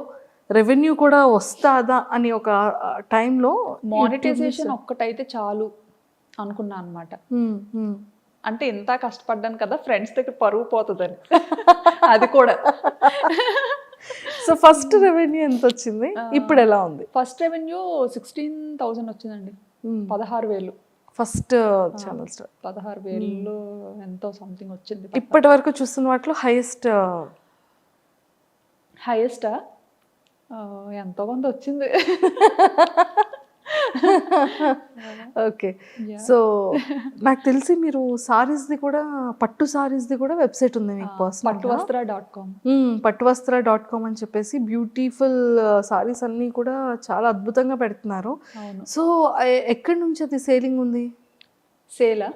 రెవెన్యూ కూడా వస్తాదా అని ఒక టైంలో మానిటైజేషన్ ఒక్కటైతే చాలు అనుకున్నా అనమాట. అంటే ఎంత కష్టపడ్డాను కదా, ఫ్రెండ్స్ దగ్గర పరువు పోతుందని. అది కూడా. సో ఫస్ట్ రెవెన్యూ ఎంత వచ్చింది, ఇప్పుడు ఎలా ఉంది? ఫస్ట్ రెవెన్యూ 16,000 వచ్చిందండి. 16,000 ఫస్ట్ ఛానల్ స్టార్. 16,000 ఎంతో సంథింగ్ వచ్చింది. ఇప్పటి వరకు చూస్తున్న వాటిలో హైయెస్టా ఎంతో కొంత వచ్చింది. ఓకే. సో నాకు తెలిసి మీరు సారీస్ది కూడా, పట్టు సారీస్ది కూడా వెబ్సైట్ ఉంది మీకు పర్సనల్, పట్టువస్త్ర.com. పట్టువస్త్ర.com అని చెప్పేసి బ్యూటిఫుల్ సారీస్ అన్నీ కూడా చాలా అద్భుతంగా పెడుతున్నారు. సో ఎక్కడి నుంచి అది సేలింగ్ ఉంది? సేలా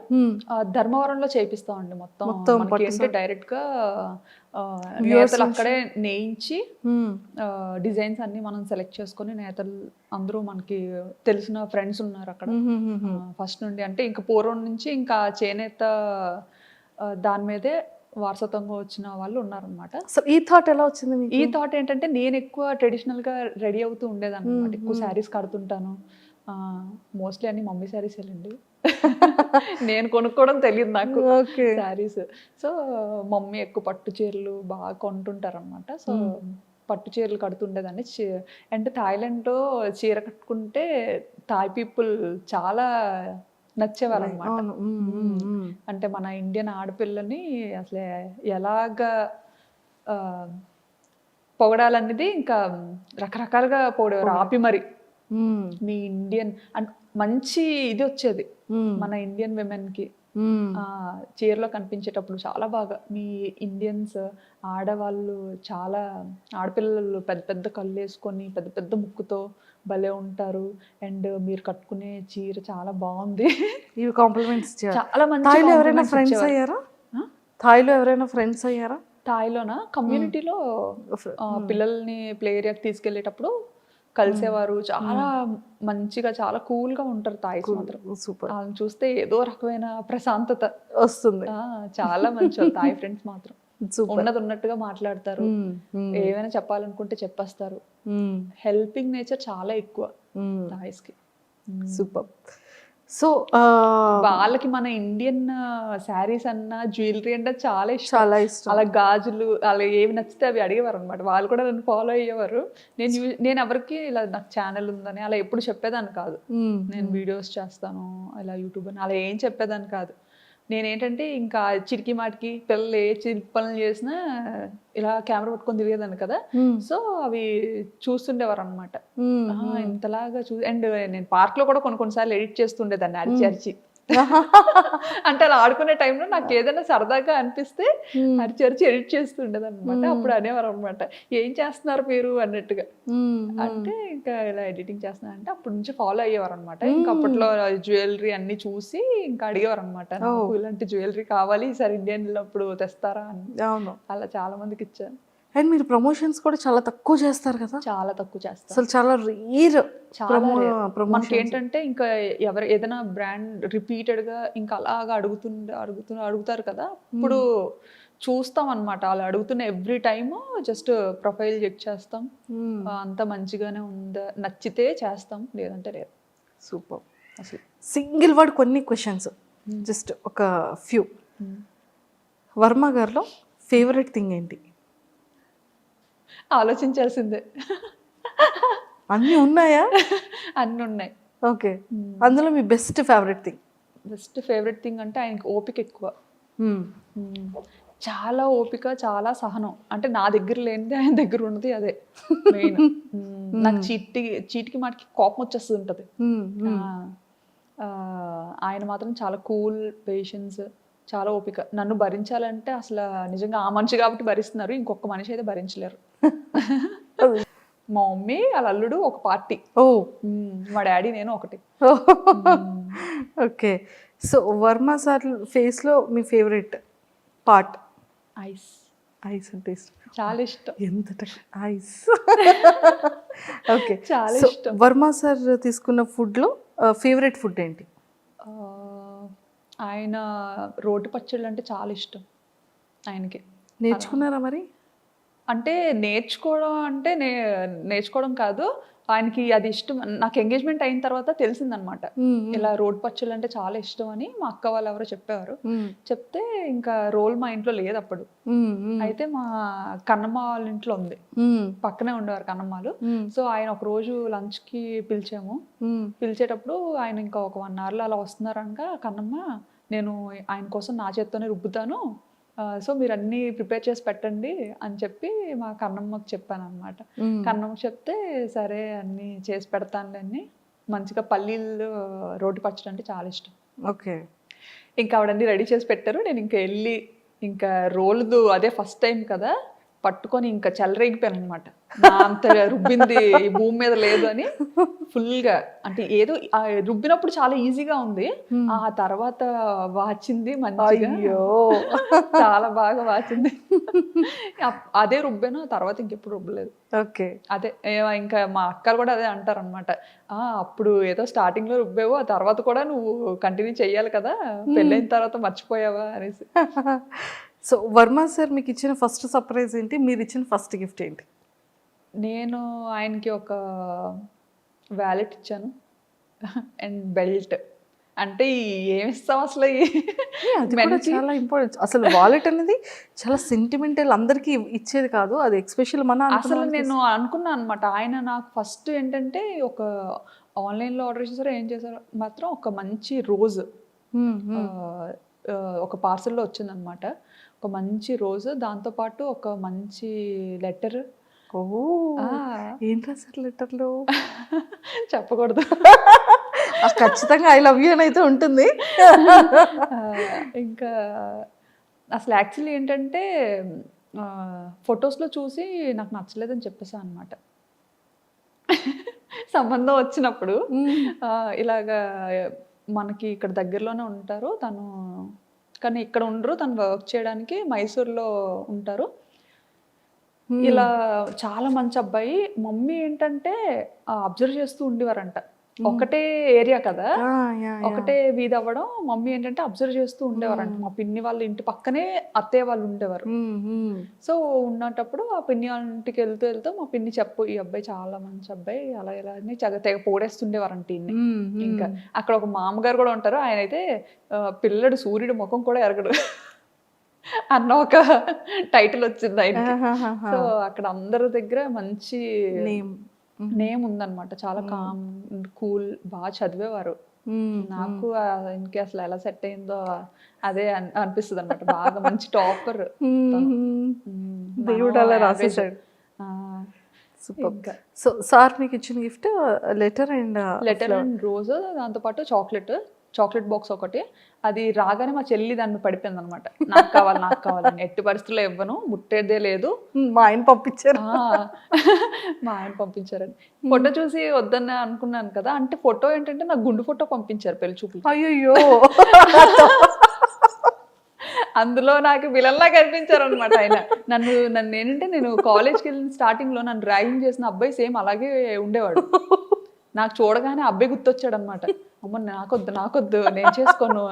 ధర్మవరంలో చేపిస్తామండి. మొత్తం అంటే డైరెక్ట్ గా నేతలు అక్కడే నేయించి డిజైన్స్ అన్ని మనం సెలెక్ట్ చేసుకొని, నేతలు అందరూ మనకి తెలిసిన ఫ్రెండ్స్ ఉన్నారు అక్కడ ఫస్ట్ నుండి. అంటే ఇంకా పూర్వం నుంచి ఇంకా చేనేత దాని మీదే వారసత్వంగా వచ్చిన వాళ్ళు ఉన్నారనమాట. సో ఈ థాట్ ఎలా వచ్చింది మీకు? ఈ థాట్ ఏంటంటే, నేను ఎక్కువ ట్రెడిషనల్ గా రెడీ అవుతూ ఉండేదాన్ని అనమాట. ఎక్కువ శారీస్ కడుతుంటాను. మోస్ట్లీ అన్ని మమ్మీ శారీస్ వెళ్ళండి, నేను కొనుక్కోవడం తెలియదు నాకు శారీస్. సో మమ్మీ ఎక్కువ పట్టు చీరలు బాగా కొంటుంటారు అనమాట. సో పట్టు చీరలు కడుతుండేదాన్ని. అంటే థాయిలాండ్లో చీర కట్టుకుంటే థాయ్ పీపుల్ చాలా నచ్చేవారు అనమాట. అంటే మన ఇండియన్ ఆడపిల్లని అసలు ఎలాగా పొగడాలనేది ఇంకా రకరకాలుగా పొగడేవారు. ఆపి మరి మీ ఇండియన్ అంటే మంచి ఇది వచ్చేది మన ఇండియన్ విమెన్ కి. చీరలో కనిపించేటప్పుడు చాలా బాగా మీ ఇండియన్స్ ఆడవాళ్ళు, చాలా ఆడపిల్లలు పెద్ద పెద్ద కళ్ళు వేసుకొని పెద్ద పెద్ద ముక్కుతో భలే ఉంటారు, అండ్ మీరు కట్టుకునే చీర చాలా బాగుంది. ఇవి కాంప్లిమెంట్స్ చాలా మంచి. థాయిలో ఎవరైనా ఫ్రెండ్స్ అయ్యారా? థాయిలోనా కమ్యూనిటీలో పిల్లల్ని ప్లే ఏరియాకి తీసుకెళ్లేటప్పుడు కలిసేవారు. చాలా మంచిగా, చాలా కూల్ గా ఉంటారు థాయిస్ మాత్రం. సూపర్. వాళ్ళని చూస్తే ఏదో రకమైన ప్రశాంతత వస్తుంది. చాలా మంచి థాయ్ ఫ్రెండ్స్ మాత్రం. ఉన్నది ఉన్నట్టుగా మాట్లాడతారు, ఏమైనా చెప్పాలనుకుంటే చెప్పేస్తారు. హెల్పింగ్ నేచర్ చాలా ఎక్కువ థాయిస్ కి. సూపర్. సో వాళ్ళకి మన ఇండియన్ శారీస్ అన్న, జ్యువెలరీ అంటే చాలా ఇష్టం. అలా గాజులు అలా ఏవి నచ్చితే అవి అడిగేవారు అనమాట. వాళ్ళు కూడా నన్ను ఫాలో అయ్యేవారు. నేను ఎవరికి ఇలా నాకు ఛానల్ ఉందని అలా ఎప్పుడు చెప్పేదాన్ని కాదు. నేను వీడియోస్ చేస్తాను ఇలా యూట్యూబ్ అని అలా ఏం చెప్పేదాన్ని కాదు. నేనేంటంటే ఇంకా చిరికి మాటికి పిల్లలు ఏ చిరికి పనులు చేసినా ఇలా కెమెరా పట్టుకొని తిరిగేదాన్ని కదా. సో అవి చూస్తుండేవారు అనమాట. ఇంతలాగా అండ్ నేను పార్క్ లో కూడా కొన్నిసార్లు ఎడిట్ చేస్తుండేదాన్ని అరిచి అరిచి. అంటే అలా ఆడుకునే టైంలో నాకు ఏదైనా సరదాగా అనిపిస్తే అరిచి అరిచి ఎడిట్ చేస్తుండేది అనమాట. అప్పుడు అనేవారు అనమాట, ఏం చేస్తున్నారు మీరు అన్నట్టుగా. అంటే ఇంకా ఇలా ఎడిటింగ్ చేస్తున్నా అంటే అప్పటి నుంచి ఫాలో అయ్యేవారు అనమాట. ఇంకా అప్పట్లో జ్యువెలరీ అన్ని చూసి ఇంకా అడిగేవారు అనమాట, నాకు ఇలాంటి జ్యువెలరీ కావాలి, ఈసారి ఇండియన్ అప్పుడు తెస్తారా అని. అలా చాలా మందికి ఇచ్చాను. అండ్ మీరు ప్రమోషన్స్ కూడా చాలా తక్కువ చేస్తారు కదా? చాలా తక్కువ చేస్తారు, అసలు చాలా రేర్. మనకి ఏంటంటే ఇంకా ఎవరు ఏదైనా బ్రాండ్ రిపీటెడ్ గా ఇంకా అలాగా అడుగుతారు కదా, ఇప్పుడు చూస్తాం అనమాట. అలా అడుగుతున్న every time just profile check చేస్తాం, అంత మంచిగానే ఉందా, నచ్చితే చేస్తాం, లేదంటే లేదు. సూపర్. అసలు సింగిల్ వర్డ్ కొన్ని క్వశ్చన్స్, జస్ట్ ఒక ఫ్యూ. వర్మ గారిలో ఫేవరెట్ థింగ్ ఏంటి? ఆలోచించాల్సిందే. అన్నీ ఉన్నాయా? అన్నీ ఉన్నాయి. ఓకే. అందులో మీ best favourite thing? Best favourite thing అంటే ఆయనకి ఓపిక ఎక్కువ. చాలా ఓపిక, చాలా సహనం. అంటే నా దగ్గర లేనిది ఆయన దగ్గర ఉన్నది అదే మెయిన్. నాకు చీటికి మాటికి కోపం వచ్చేస్తూ ఉంటుంది. ఆయన మాత్రం చాలా కూల్, పేషెన్స్, చాలా ఓపిక. నన్ను భరించాలంటే అసలు నిజంగా ఆ మనిషి కాబట్టి భరిస్తున్నారు, ఇంకొక మనిషి అయితే భరించలేరు. మా మమ్మీ వాళ్ళ అల్లుడు ఒక పార్టీ, మా డాడీ నేను ఒకటి. ఓకే. సో వర్మ సార్ ఫేస్లో మీ ఫేవరెట్ పార్ట్? ఐస్. ఐస్ అంటే ఇష్టం, చాలా ఇష్టం. ఎంత ఐస్. ఓకే, చాలా ఇష్టం. వర్మ సార్ తీసుకున్న ఫుడ్లో ఫేవరెట్ ఫుడ్ ఏంటి? ఆయన రోటి పచ్చళ్ళు అంటే చాలా ఇష్టం ఆయనకి. నేర్చుకున్నారా మరి? అంటే నేర్చుకోవడం అంటే నేర్చుకోవడం కాదు, ఆయనకి అది ఇష్టం. నాకు ఎంగేజ్మెంట్ అయిన తర్వాత తెలిసిందనమాట, ఇలా రోడ్ పచ్చళ్ళు అంటే చాలా ఇష్టం అని. మా అక్క వాళ్ళు ఎవరో చెప్పేవారు. చెప్తే ఇంకా రోల్ మా ఇంట్లో లేదు అప్పుడు. అయితే మా కన్నమ్మ వాళ్ళ ఇంట్లో ఉంది, పక్కనే ఉండేవారు కన్నమ్మలు. సో ఆయన ఒక రోజు లంచ్ కి పిలిచాము. పిలిచేటప్పుడు ఆయన ఇంకా ఒక 1 hour అలా వస్తున్నారు అనగా, కన్నమ్మ నేను ఆయన కోసం నా చేత్తోనే రుబ్బుతాను, సో మీరు అన్నీ ప్రిపేర్ చేసి పెట్టండి అని చెప్పి మా కన్నమ్మకి చెప్పాను అనమాట. కన్నమ్మకి చెప్తే సరే అన్నీ చేసి పెడతానులే అని. మంచిగా పల్లీలు రోటి పచ్చడి అంటే చాలా ఇష్టం. ఓకే. ఇంకా ఆవిడన్నీ రెడీ చేసి పెట్టారు. నేను ఇంకా వెళ్ళి ఇంకా రోల్దు అదే ఫస్ట్ టైం కదా, పట్టుకొని ఇంకా చెలరేగిపోయాను అనమాట. నా అంత రుబ్బింది ఈ భూమి మీద లేదు అని ఫుల్గా. అంటే ఏదో రుబ్బినప్పుడు చాలా ఈజీగా ఉంది, ఆ తర్వాత వాచింది మంచిగా, చాలా బాగా వాచింది. అదే రుబ్బాను, తర్వాత ఇంకెప్పుడు రుబ్బలేదు. ఓకే. అదే ఇంకా మా అక్కలు కూడా అదే అంటారు అనమాట, అప్పుడు ఏదో స్టార్టింగ్ లో రుబ్బావు, ఆ తర్వాత కూడా నువ్వు కంటిన్యూ చెయ్యాలి కదా, పెళ్ళైన తర్వాత మర్చిపోయావా అనేసి. సో వర్మ సార్ మీకు ఇచ్చిన ఫస్ట్ సర్ప్రైజ్ ఏంటి? మీరు ఇచ్చిన ఫస్ట్ గిఫ్ట్ ఏంటి? నేను ఆయనకి ఒక వ్యాలెట్ ఇచ్చాను అండ్ బెల్ట్. అంటే ఏమి ఇస్తాం అసలు, అది కూడా చాలా ఇంపార్టెంట్. అసలు వాలెట్ అనేది చాలా సెంటిమెంటల్, అందరికీ ఇచ్చేది కాదు అది, ఎక్స్పెషల్ మన. అసలు నేను అనుకున్నాను అనమాట, ఆయన నాకు ఫస్ట్ ఏంటంటే ఒక ఆన్లైన్లో ఆర్డర్ చేశారో ఏం చేశారో మాత్రం ఒక మంచి రోజ్ ఒక పార్సల్లో వచ్చిందనమాట. ఒక మంచి రోజు, దాంతోపాటు ఒక మంచి లెటర్. ఏం రాశారు లెటర్లో? చెప్పకూడదు, ఖచ్చితంగా ఐ లవ్ యూ అని అయితే ఉంటుంది. ఇంకా అసలు యాక్చువల్లీ ఏంటంటే ఫొటోస్లో చూసి నాకు నచ్చలేదని చెప్పేసాను అనమాట. సంబంధం వచ్చినప్పుడు ఇలాగా మనకి ఇక్కడ దగ్గరలోనే ఉంటారు తను, కానీ ఇక్కడ ఉండరు, తను వర్క్ చేయడానికి మైసూర్లో ఉంటారు. ఇలా చాలా మంచి అబ్బాయి. మమ్మీ ఏంటంటే అబ్జర్వ్ చేస్తూ ఉండేవారంట, ఒకటే ఏరియా కదా, ఒకటే వీధి అవ్వడం. మమ్మీ ఏంటంటే అబ్జర్వ్ చేస్తూ ఉండేవారంట. మా పిన్ని వాళ్ళ ఇంటి పక్కనే అత్తయ్య వాళ్ళు ఉండేవారు. సో ఉన్నటప్పుడు ఆ పిన్ని వాళ్ళ ఇంటికి వెళ్తూ మా పిన్ని చెప్పు, ఈ అబ్బాయి చాలా మంచి అబ్బాయి, అలా ఇలా అని తెగ పోడేస్తుండేవారంట ఇన్ని. ఇంకా అక్కడ ఒక మామగారు కూడా ఉంటారు, ఆయన అయితే పిల్లడు సూర్యుడు ముఖం కూడా ఎరగడు అన్న ఒక టైటిల్ వచ్చింది ఆయనకి. సో అక్కడ అందరి దగ్గర మంచి నేమ్ ఉందన్నమాట. చాలా కామ్, కూల్, బాగా చదివేవారు. నాకు ఆయనకి అసలు ఎలా సెట్ అయిందో అదే అనిపిస్తుంది అనమాట. బాగా మంచి టాపర్, దేవుడు అలా రాసేసాడు. సో సార్ మీకు ఇచ్చిన గిఫ్ట్ లెటర్ అండ్ రోజ్, దాంతోపాటు చాక్లెట్ బాక్స్ ఒకటి. అది రాగానే మా చెల్లి దాన్ని పడిపోయింది అనమాట, నాకు కావాలని. ఎట్టి పరిస్థితుల్లో ఇవ్వను, ముట్టేదే లేదు. మా ఆయన పంపించారు. మా ఆయన పంపించారండి. ఫోటో చూసి వద్దన్న అనుకున్నాను కదా, అంటే ఫోటో ఏంటంటే నాకు గుండు ఫోటో పంపించారు పెళ్లి చూపులు. అయ్యో, అందులో నాకు విలన్లా కనిపించారు అనమాట ఆయన. నన్ను ఏంటంటే, నేను కాలేజ్కి వెళ్ళిన స్టార్టింగ్ లో నన్ను ర్యాగింగ్ చేసిన అబ్బాయి సేమ్ అలాగే ఉండేవాడు. నాకు చూడగానే అబ్బాయి గుర్తొచ్చాడు అనమాట. అమ్మ నాకొద్దు నేను చేసుకోను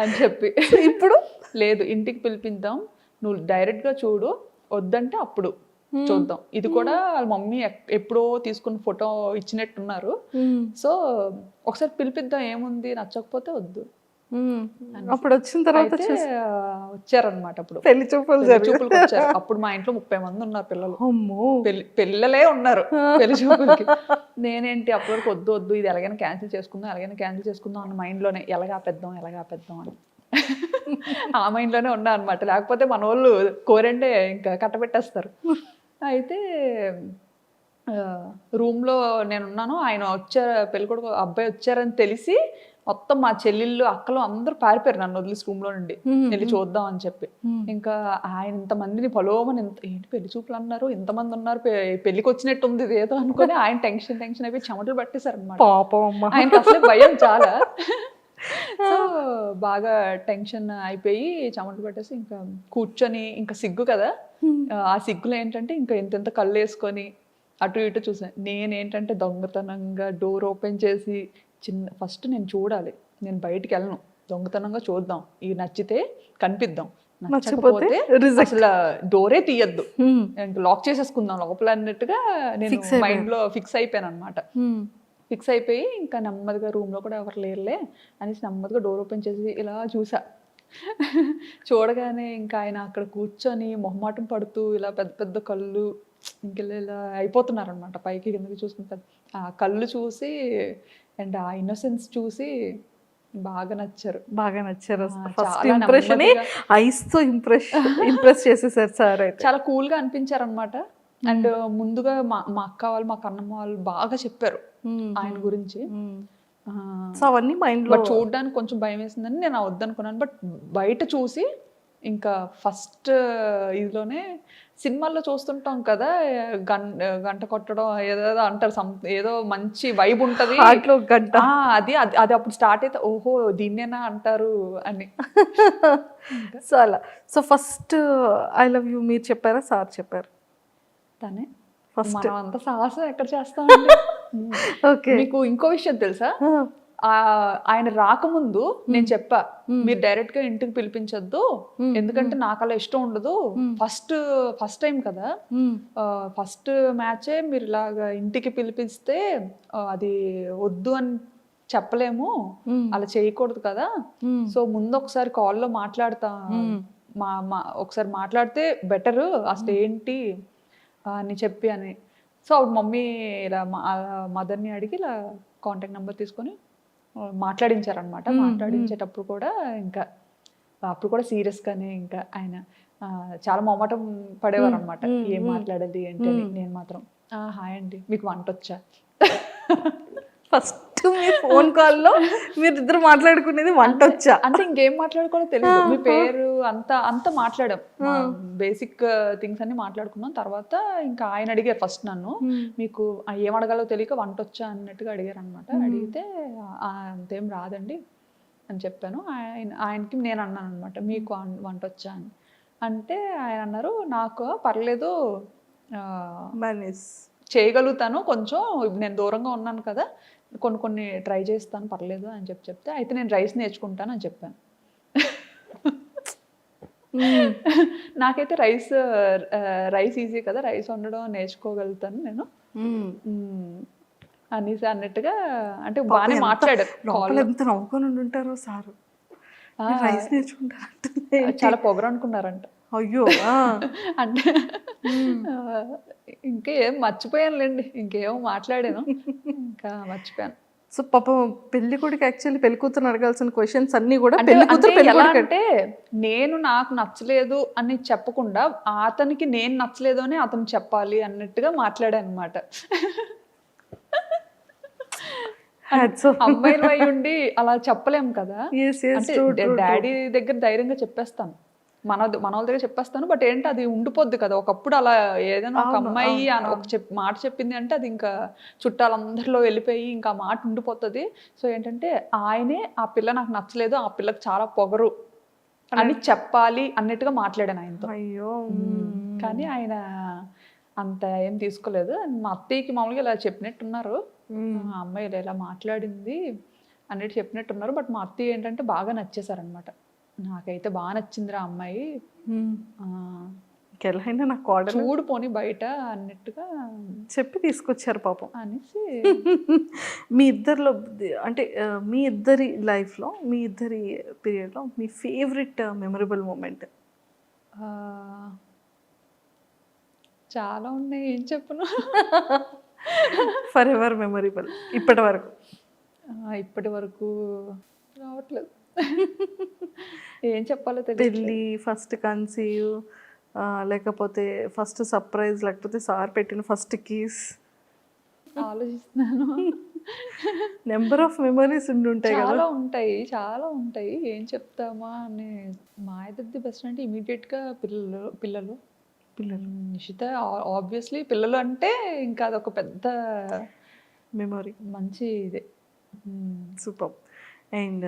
అని చెప్పి. ఇప్పుడు లేదు, ఇంటికి పిలిపిద్దాం, నువ్వు డైరెక్ట్గా చూడు, వద్దంటే అప్పుడు చూద్దాం. ఇది కూడా వాళ్ళ మమ్మీ ఎప్పుడో తీసుకున్న ఫోటో ఇచ్చినట్టున్నారు. సో ఒకసారి పిలిపిద్దాం, ఏముంది, నచ్చకపోతే వద్దు అప్పుడు వచ్చిన తర్వాత అయితే వచ్చారనమాట. అప్పుడు పెళ్లి చూపులు పెళ్లి చూపులకు వచ్చారు. అప్పుడు మా ఇంట్లో 30 మంది ఉన్నారు పిల్లలు. అమ్మో. పిల్లలే ఉన్నారు పెళ్లి చూపులకి. నేనేంటి అప్పటి వరకు వద్దు వద్దు ఇది ఎలాగైనా క్యాన్సిల్ చేసుకుందాం అన్న మైండ్లోనే ఎలాగా పెద్దాం అని ఆ మైండ్లోనే ఉన్నా అనమాట. లేకపోతే మన వాళ్ళు కోరండే ఇంకా కట్టబెట్టేస్తారు. అయితే రూమ్లో నేనున్నాను. ఆయన వచ్చారు, పెళ్ళికొడుకు అబ్బాయి వచ్చారని తెలిసి మొత్తం మా చెల్లెళ్ళు అక్కలు అందరూ పారిపోయారు నన్ను వదిలేసి రూమ్లో నుండి వెళ్ళి చూద్దాం అని చెప్పి. ఇంకా ఆయన ఇంతమందిని పలోమని ఏంటి పెళ్లి చూపులు అన్నారు, ఇంతమంది ఉన్నారు, పెళ్లికి వచ్చినట్టు ఉంది ఇదేదో అనుకుని ఆయన టెన్షన్ అయిపోయి చెమటలు పట్టేశారు అనమాట. ఆయనకి అసలే భయం చాలా. సో బాగా టెన్షన్ అయిపోయి చెమటలు పట్టేసి ఇంకా కూర్చొని ఇంకా సిగ్గు కదా, ఆ సిగ్గులో ఏంటంటే ఇంకా ఎంతెంత కళ్ళు వేసుకొని అటు ఇటు చూసాను. నేనేంటంటే దొంగతనంగా డోర్ ఓపెన్ చేసి ఫస్ట్ నేను చూడాలి, నేను బయటికి వెళ్ళను, దొంగతనంగా చూద్దాం, ఇది నచ్చితే కనిపిద్దాం, నచ్చకపోతే అసలు డోరే తీయద్దు, లాక్ చేసేసుకుందాం లోపల అన్నట్టుగా నేను మైండ్లో ఫిక్స్ అయిపోయాను అనమాట. ఫిక్స్ అయిపోయి ఇంకా నెమ్మదిగా రూమ్లో కూడా ఎవరు లేరులే అనేసి నెమ్మదిగా డోర్ ఓపెన్ చేసి ఇలా చూసా. చూడగానే ఇంకా ఆయన అక్కడ కూర్చొని మొహమాటం పడుతూ ఇలా పెద్ద పెద్ద కళ్ళు ఇలా అయిపోతున్నారు అనమాట, పైకి కిందకి చూసుకుంటారు. ఆ కళ్ళు చూసి అండ్ ఆ ఇన్నోసెన్స్ చూసి బాగా నచ్చారు. ఫస్ట్ ఇంప్రెషన్ ఐస్ తో ఇంప్రెస్ చేసేసారు సార్. చాలా కూల్ గా అనిపించారు అనమాట. అండ్ ముందుగా మా అక్క వాళ్ళు మా కన్నమ్మ వాళ్ళు బాగా చెప్పారు ఆయన గురించి. అవన్నీ మైండ్ లో చూడడానికి కొంచెం భయం వేసిందని నేను వద్దనుకున్నాను. బట్ బయట చూసి ఇంకా ఫస్ట్ ఇదిలోనే సినిమాల్లో చూస్తుంటాం కదా, గంట కొట్టడం ఏదో అంటారు, ఏదో మంచి వైబ్ ఉంటుంది గంట, అది అప్పుడు స్టార్ట్ అయితే ఓహో దీన్నేనా అంటారు అని. So first I love you మీరు చెప్పారా సార్ చెప్పారు? తనే ఫస్ట్. మనం అంత సాహసం ఎక్కడ చేస్తాం. మీకు ఇంకో విషయం తెలుసా, ఆయన రాకముందు నేను చెప్పా మీరు డైరెక్ట్ గా ఇంటికి పిలిపించొద్దు, ఎందుకంటే నాకు అలా ఇష్టం ఉండదు, ఫస్ట్ టైం కదా, ఫస్ట్ మ్యాచే మీరు ఇలాగా ఇంటికి పిలిపిస్తే అది వద్దు అని చెప్పలేము, అలా చేయకూడదు కదా, సో ముందు ఒకసారి కాల్లో మాట్లాడతా, ఒకసారి మాట్లాడితే బెటరు అసలు ఏంటి అని చెప్పి అని. సో అప్పుడు మమ్మీ ఇలా మదర్ని అడిగి ఇలా కాంటాక్ట్ నెంబర్ తీసుకొని మాట్లాడించారనమాట. మాట్లాడించేటప్పుడు కూడా ఇంకా అప్పుడు కూడా సీరియస్గానే ఇంకా ఆయన చాలా మొహమాటం పడేవారు అనమాట, ఏం మాట్లాడాలి ఏంటి అని. నేను మాత్రం హాయ్ అండి మీకు వంట వచ్చా. ఫస్ట్ మీ ఫోన్ కాల్లో మీరు ఇద్దరు మాట్లాడుకునేది వంట వచ్చా అంటే ఇంకేం మాట్లాడుకోవడం తెలియదు, మీ పేరు అంతా మాట్లాడాం, బేసిక్ థింగ్స్ అన్ని మాట్లాడుకున్నాం. తర్వాత ఇంకా ఆయన అడిగారు ఫస్ట్ నన్ను, మీకు ఏం అడగాలో తెలియక వంట వచ్చా అన్నట్టుగా అడిగారు అనమాట. అడిగితే అంతేం రాదండి అని చెప్పాను. ఆయనకి నేను అన్నాను అనమాట మీకు వంట వచ్చా అని. అంటే ఆయన అన్నారు నాకు పర్లేదు చేయగలుగుతాను, కొంచెం నేను దూరంగా ఉన్నాను కదా, కొన్ని ట్రై చేస్తాను పర్లేదు అని చెప్తే అయితే నేను రైస్ నేర్చుకుంటాను అని చెప్పాను. నాకైతే రైస్ ఈజీ కదా, రైస్ వండడం నేర్చుకోగలుగుతాను నేను అనేసి అన్నట్టుగా, అంటే బాగానే మాట్లాడారు. ఎంత నవ్వుకొని ఉంటారో సారు, రైస్ నేర్చుకుంటారు, చాలా పొగరు అనుకున్నారంట. అయ్యో అంటే ఇంకేం మర్చిపోయానులేండి, ఇంకేమో మాట్లాడాను ఇంకా మర్చిపోయాను. సో పాపం పెళ్లి కొడుకు యాక్చువల్లీ పెళ్లి కూతురు అడగాల్సిన క్వశ్చన్స్ అన్ని కూడా అంటే నేను నాకు నచ్చలేదు అని చెప్పకుండా అతనికి నేను నచ్చలేదు అని అతను చెప్పాలి అన్నట్టుగా మాట్లాడాను అనమాట. అమ్మాయిలు అయి ఉండి అలా చెప్పలేము కదా, అంటే డాడీ దగ్గర ధైర్యంగా చెప్పేస్తాను, మన వాళ్ళ దగ్గర చెప్పేస్తాను. బట్ ఏంటి అది ఉండిపోద్ది కదా, ఒకప్పుడు అలా ఏదైనా ఒక అమ్మాయి ఒక మాట చెప్పింది అంటే అది ఇంకా చుట్టాలందరిలో వెళ్ళిపోయి ఇంకా ఆ మాట ఉండిపోతుంది. సో ఏంటంటే ఆయనే ఆ పిల్ల నాకు నచ్చలేదు, ఆ పిల్లకి చాలా పొగరు అని చెప్పాలి అన్నట్టుగా మాట్లాడాను ఆయనతో. అయ్యో కానీ ఆయన అంత ఏం తీసుకోలేదు. మా అత్తయ్యకి మామూలుగా ఇలా చెప్పినట్టున్నారు, అమ్మాయి ఇలా మాట్లాడింది అన్నట్టు చెప్పినట్టున్నారు. బట్ మా అత్తయ్య ఏంటంటే బాగా నచ్చేసారనమాట, నాకైతే బాగా నచ్చిందిరా అమ్మాయి, ఇంకెలా అయినా నాకు కోడలు చూడు పోని బయట అన్నట్టుగా చెప్పి తీసుకొచ్చారు పాపం. అనేసి మీ ఇద్దరిలో అంటే మీ ఇద్దరి లైఫ్లో మీ ఇద్దరి పీరియడ్లో మీ ఫేవరెట్ మెమరబుల్ మూమెంట్? ఆ, చాలా ఉన్నాయి, ఏం చెప్పను. ఫర్ ఎవర్ మెమరబుల్ ఇప్పటి వరకు. ఇప్పటి వరకు రావట్లేదు. ఏం చెప్పాలో తెలియదు. పెళ్ళి, ఫస్ట్ కన్సీవ్, లేకపోతే ఫస్ట్ సర్ప్రైజ్, లేకపోతే సార్ పెట్టిన ఫస్ట్ కీస్, ఆలోచిస్తున్నాను. నెంబర్ ఆఫ్ మెమరీస్ ఉండుంటాయి కదా. చాలా ఉంటాయి, చాలా ఉంటాయి. ఏం చెప్తామా అని. మా ఇద్దరిది బెస్ట్ అంటే ఇమీడియట్గా పిల్లలు పిల్లలు పిల్లలు నిషిత ఆబ్వియస్లీ పిల్లలు అంటే ఇంకా అదొక పెద్ద మెమరీ. మంచి ఇదే. సూపర్. అండ్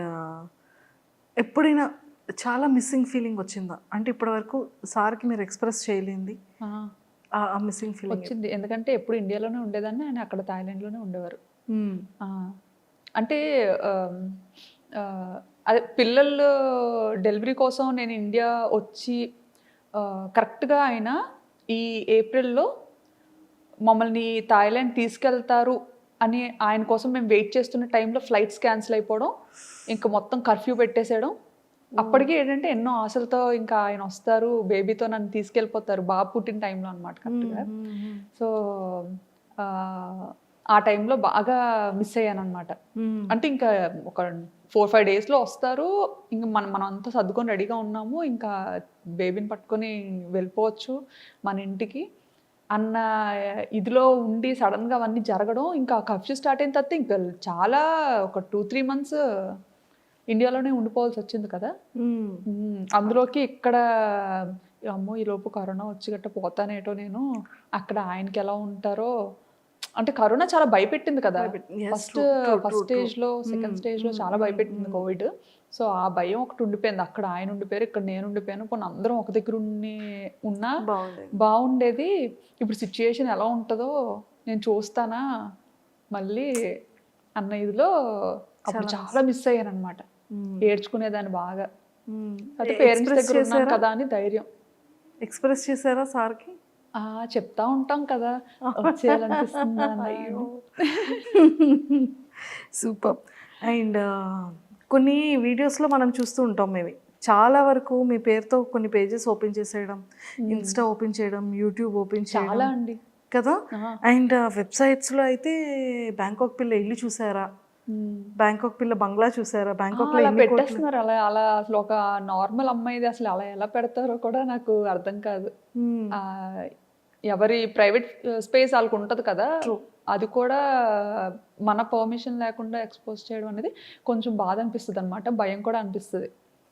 ఎప్పుడైనా చాలా మిస్సింగ్ ఫీలింగ్ వచ్చిందా? అంటే ఇప్పటివరకు సార్కి మీరు ఎక్స్ప్రెస్ చేయలేంది ఆ మిస్సింగ్ ఫీలింగ్ వచ్చింది. ఎందుకంటే ఎప్పుడు ఇండియాలోనే ఉండేదాన్ని, ఆయన అక్కడ థాయిలాండ్లోనే ఉండేవారు. అంటే అదే పిల్లలు డెలివరీ కోసం నేను ఇండియా వచ్చి కరెక్ట్గా ఆయన ఈ ఏప్రిల్లో మమ్మల్ని థాయిలాండ్ తీసుకెళ్తారు అని ఆయన కోసం మేము వెయిట్ చేస్తున్న టైంలో ఫ్లైట్స్ క్యాన్సిల్ అయిపోవడం, ఇంకా మొత్తం కర్ఫ్యూ పెట్టేసేయడం. అప్పటికి ఏంటంటే ఎన్నో ఆశలతో ఇంకా ఆయన వస్తారు, బేబీతో నన్ను తీసుకెళ్ళిపోతారు, బాబు పుట్టిన టైంలో అనమాట కరెక్ట్గా. సో ఆ టైంలో బాగా మిస్ అయ్యాను అనమాట. అంటే ఇంకా ఒక 4-5 డేస్లో వస్తారు, ఇంకా మనం అంతా సర్దుకొని రెడీగా ఉన్నాము, ఇంకా బేబీని పట్టుకొని వెళ్ళిపోవచ్చు మన ఇంటికి అన్న ఇదిలో ఉండి సడన్గా అవన్నీ జరగడం. ఇంకా కర్ఫ్యూ స్టార్ట్ అయిన తర్వాత ఇంకా చాలా ఒక 2-3 మంత్స్ ఇండియాలోనే ఉండిపోవాల్సి వచ్చింది కదా. అందులోకి ఇక్కడ అమ్మో ఈలోపు కరోనా వచ్చి గట్ట పోతానేటో నేను, అక్కడ ఆయనకి ఎలా ఉంటారో. అంటే కరోనా చాలా భయపెట్టింది కదా, ఫస్ట్ స్టేజ్లో, సెకండ్ స్టేజ్లో చాలా భయపెట్టింది కోవిడ్. సో ఆ భయం ఒకటి ఉండిపోయింది. అక్కడ ఆయన ఉండిపోయారు, ఇక్కడ నేను ఉండిపోయాను, కొన్ని అందరం ఒక దగ్గర ఉన్నా బాగుండేది. ఇప్పుడు సిచ్యుయేషన్ ఎలా ఉంటుందో నేను చూస్తానా మళ్ళీ అన్న ఇదిలో అప్పుడు చాలా మిస్ అయ్యాను అనమాట. ఏడ్చుకునేదాన్ని బాగా. అంటే పేరెంట్స్ దగ్గర ఉన్నాను కదా అని ధైర్యం. ఎక్స్ప్రెస్ చేశారా సార్కి? చెప్తా ఉంటాం కదా, వచ్చేయాలనిపిస్తుంది. సూపర్. అండ్ కొన్ని వీడియోస్లో మనం చూస్తూ ఉంటాం, మేబీ చాలా వరకు మీ పేరుతో కొన్ని పేజెస్ ఓపెన్ చేసేయడం, ఇన్స్టా ఓపెన్ చేయడం, యూట్యూబ్ ఓపెన్ చేయడం చాలా అండి కదా. అండ్ వెబ్సైట్స్లో అయితే బ్యాంకాక్ పిల్ల ఇల్లు చూసారా, బ్యాంకాక్ పిల్ల బంగ్లా చూసారా, బ్యాంకాక్ లో పెట్టేస్తున్నారు. అలా అలా అసలు ఒక నార్మల్ అమ్మాయిది అసలు అలా ఎలా పెడతారో కూడా నాకు అర్థం కాదు. ఎవరి ప్రైవేట్ స్పేస్ వాళ్ళకు ఉంటుంది కదా, అది కూడా మన పర్మిషన్ లేకుండా ఎక్స్పోజ్ చేయడం అనేది కొంచెం బాధ అనిపిస్తుంది అనమాట, భయం కూడా అనిపిస్తుంది.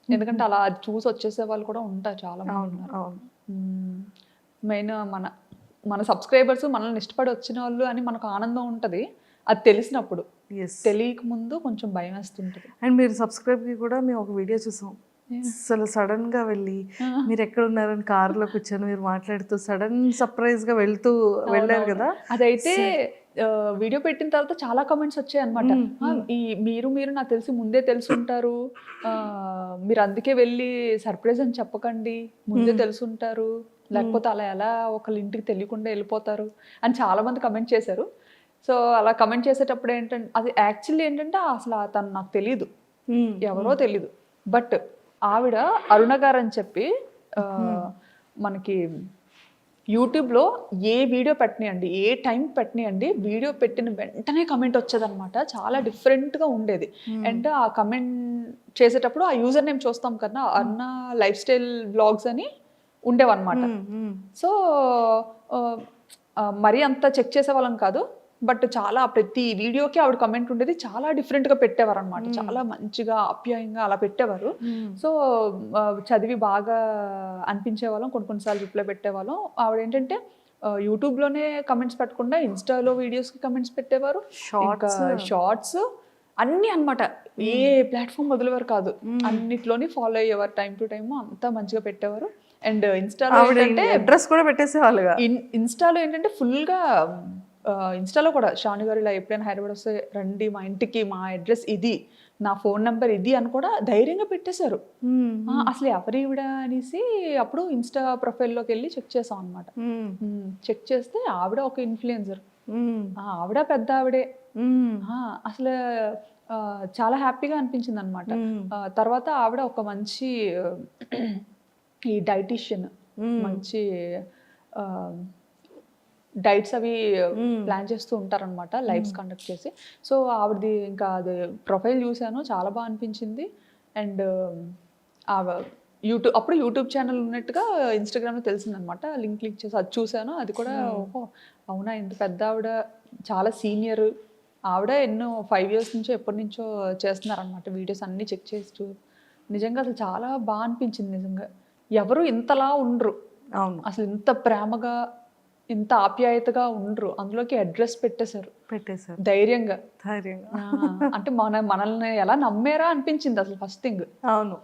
ఎందుకంటే అలా అది చూసి వచ్చేసే వాళ్ళు కూడా ఉంటారు చాలా మంది ఉన్నారు. మెయిన్ మన సబ్స్క్రైబర్స్ మనల్ని ఇష్టపడి వచ్చిన వాళ్ళు అని మనకు ఆనందం ఉంటుంది, అది తెలిసినప్పుడు. తెలియక ముందు కొంచెం భయం వేస్తుంటుంది. అండ్ మీరు సబ్స్క్రైబ్కి కూడా మేము ఒక వీడియో చూసాం, అసలు సడన్ గా వెళ్ళి మీరు ఎక్కడ ఉన్నారని కారులో కూర్చొని మీరు మాట్లాడుతూ సడన్ సర్ప్రైజ్ గా వెళ్ళారు కదా. అదైతే వీడియో పెట్టిన తర్వాత చాలా కమెంట్స్ వచ్చాయి అనమాట. మీరు నాకు తెలిసి ముందే తెలుసుంటారు, మీరు అందుకే వెళ్ళి సర్ప్రైజ్ అని చెప్పకండి, ముందే తెలుసుంటారు, లేకపోతే అలా ఎలా ఒకళ్ళ ఇంటికి తెలియకుండా వెళ్ళిపోతారు అని చాలా మంది కమెంట్ చేశారు. సో అలా కమెంట్ చేసేటప్పుడు ఏంటంటే అది యాక్చువల్లీ ఏంటంటే అసలు తను నాకు తెలీదు, ఎవరో తెలీదు. బట్ ఆవిడ అరుణ గారు అని చెప్పి మనకి యూట్యూబ్లో ఏ వీడియో పెట్టనియండి, ఏ టైం పెట్టనియండి, వీడియో పెట్టిన వెంటనే కమెంట్ వచ్చేదన్నమాట. చాలా డిఫరెంట్గా ఉండేది. అండ్ ఆ కమెంట్ చేసేటప్పుడు ఆ యూజర్ నేమ్ చూస్తాం కదా, అరుణ లైఫ్ స్టైల్ బ్లాగ్స్ అని ఉండేవన్నమాట. సో మరీ అంత చెక్ చేసేవాళ్ళం కాదు, బట్ చాలా ప్రతి వీడియోకి ఆవిడ కమెంట్ ఉండేది, చాలా డిఫరెంట్గా పెట్టేవారు అనమాట, చాలా మంచిగా ఆప్యాయంగా అలా పెట్టేవారు. సో చదివి బాగా అనిపించే వాళ్ళం, కొన్నిసార్లు రిప్లై పెట్టేవాళ్ళం. ఆవిడ ఏంటంటే యూట్యూబ్లోనే కమెంట్స్ పెట్టకుండా ఇన్స్టాలో వీడియోస్కి కమెంట్స్ పెట్టేవారు, షార్ట్స్ అన్నీ అనమాట. ఏ ప్లాట్ఫామ్ వదిలేవారు కాదు, అన్నిట్లోని ఫాలో అయ్యేవారు, టైం టు టైమ్ అంతా మంచిగా పెట్టేవారు. అండ్ ఇన్స్టాలో ఏంటంటే అడ్రస్ కూడా పెట్టేసేవాళ్ళుగా. ఇన్స్టాలో ఏంటంటే ఫుల్గా ఇన్స్టాలో కూడా శ్రావణి గారు ఇలా ఎప్పుడైనా హైదరాబాద్ వస్తే రండి మా ఇంటికి, మా అడ్రస్ ఇది, నా ఫోన్ నెంబర్ ఇది అని కూడా ధైర్యంగా పెట్టేశారు. అసలు ఎవరు ఈవిడ అనేసి అప్పుడు ఇన్స్టా ప్రొఫైల్లోకి వెళ్ళి చెక్ చేసాం అనమాట. చెక్ చేస్తే ఆవిడ ఒక ఇన్ఫ్లుయెన్సర్, ఆవిడ పెద్ద ఆవిడే. అసలు చాలా హ్యాపీగా అనిపించింది అనమాట. తర్వాత ఆవిడ ఒక మంచి ఈ డైటీషియన్, మంచి డైట్స్ అవి ప్లాన్ చేస్తూ ఉంటారనమాట, లైవ్స్ కండక్ట్ చేసి. సో ఆవిడది ఇంకా అది ప్రొఫైల్ చూశాను, చాలా బాగా అనిపించింది. అండ్ అప్పుడు యూట్యూబ్ ఛానల్ ఉన్నట్టుగా ఇన్స్టాగ్రామ్లో తెలిసిందనమాట. లింక్ క్లిక్ చేసి అది చూశాను. అది కూడా ఓహో అవునా, ఇంత పెద్ద ఆవిడ, చాలా సీనియర్ ఆవిడ, ఎన్నో 5 years నుంచో ఎప్పటి నుంచో చేస్తున్నారనమాట వీడియోస్ అన్నీ చెక్ చేస్తూ. నిజంగా అసలు చాలా బాగా అనిపించింది. నిజంగా ఎవరు ఇంతలా ఉండరు, అవును, అసలు ఇంత ప్రేమగా ఇంత ఆప్యాయతగా ఉండరు. అందులోకి అడ్రస్ పెట్టేశారు ధైర్యంగా. అంటే మనల్ని ఎలా నమ్మారా అనిపించింది అసలు ఫస్ట్ థింగ్. అవును,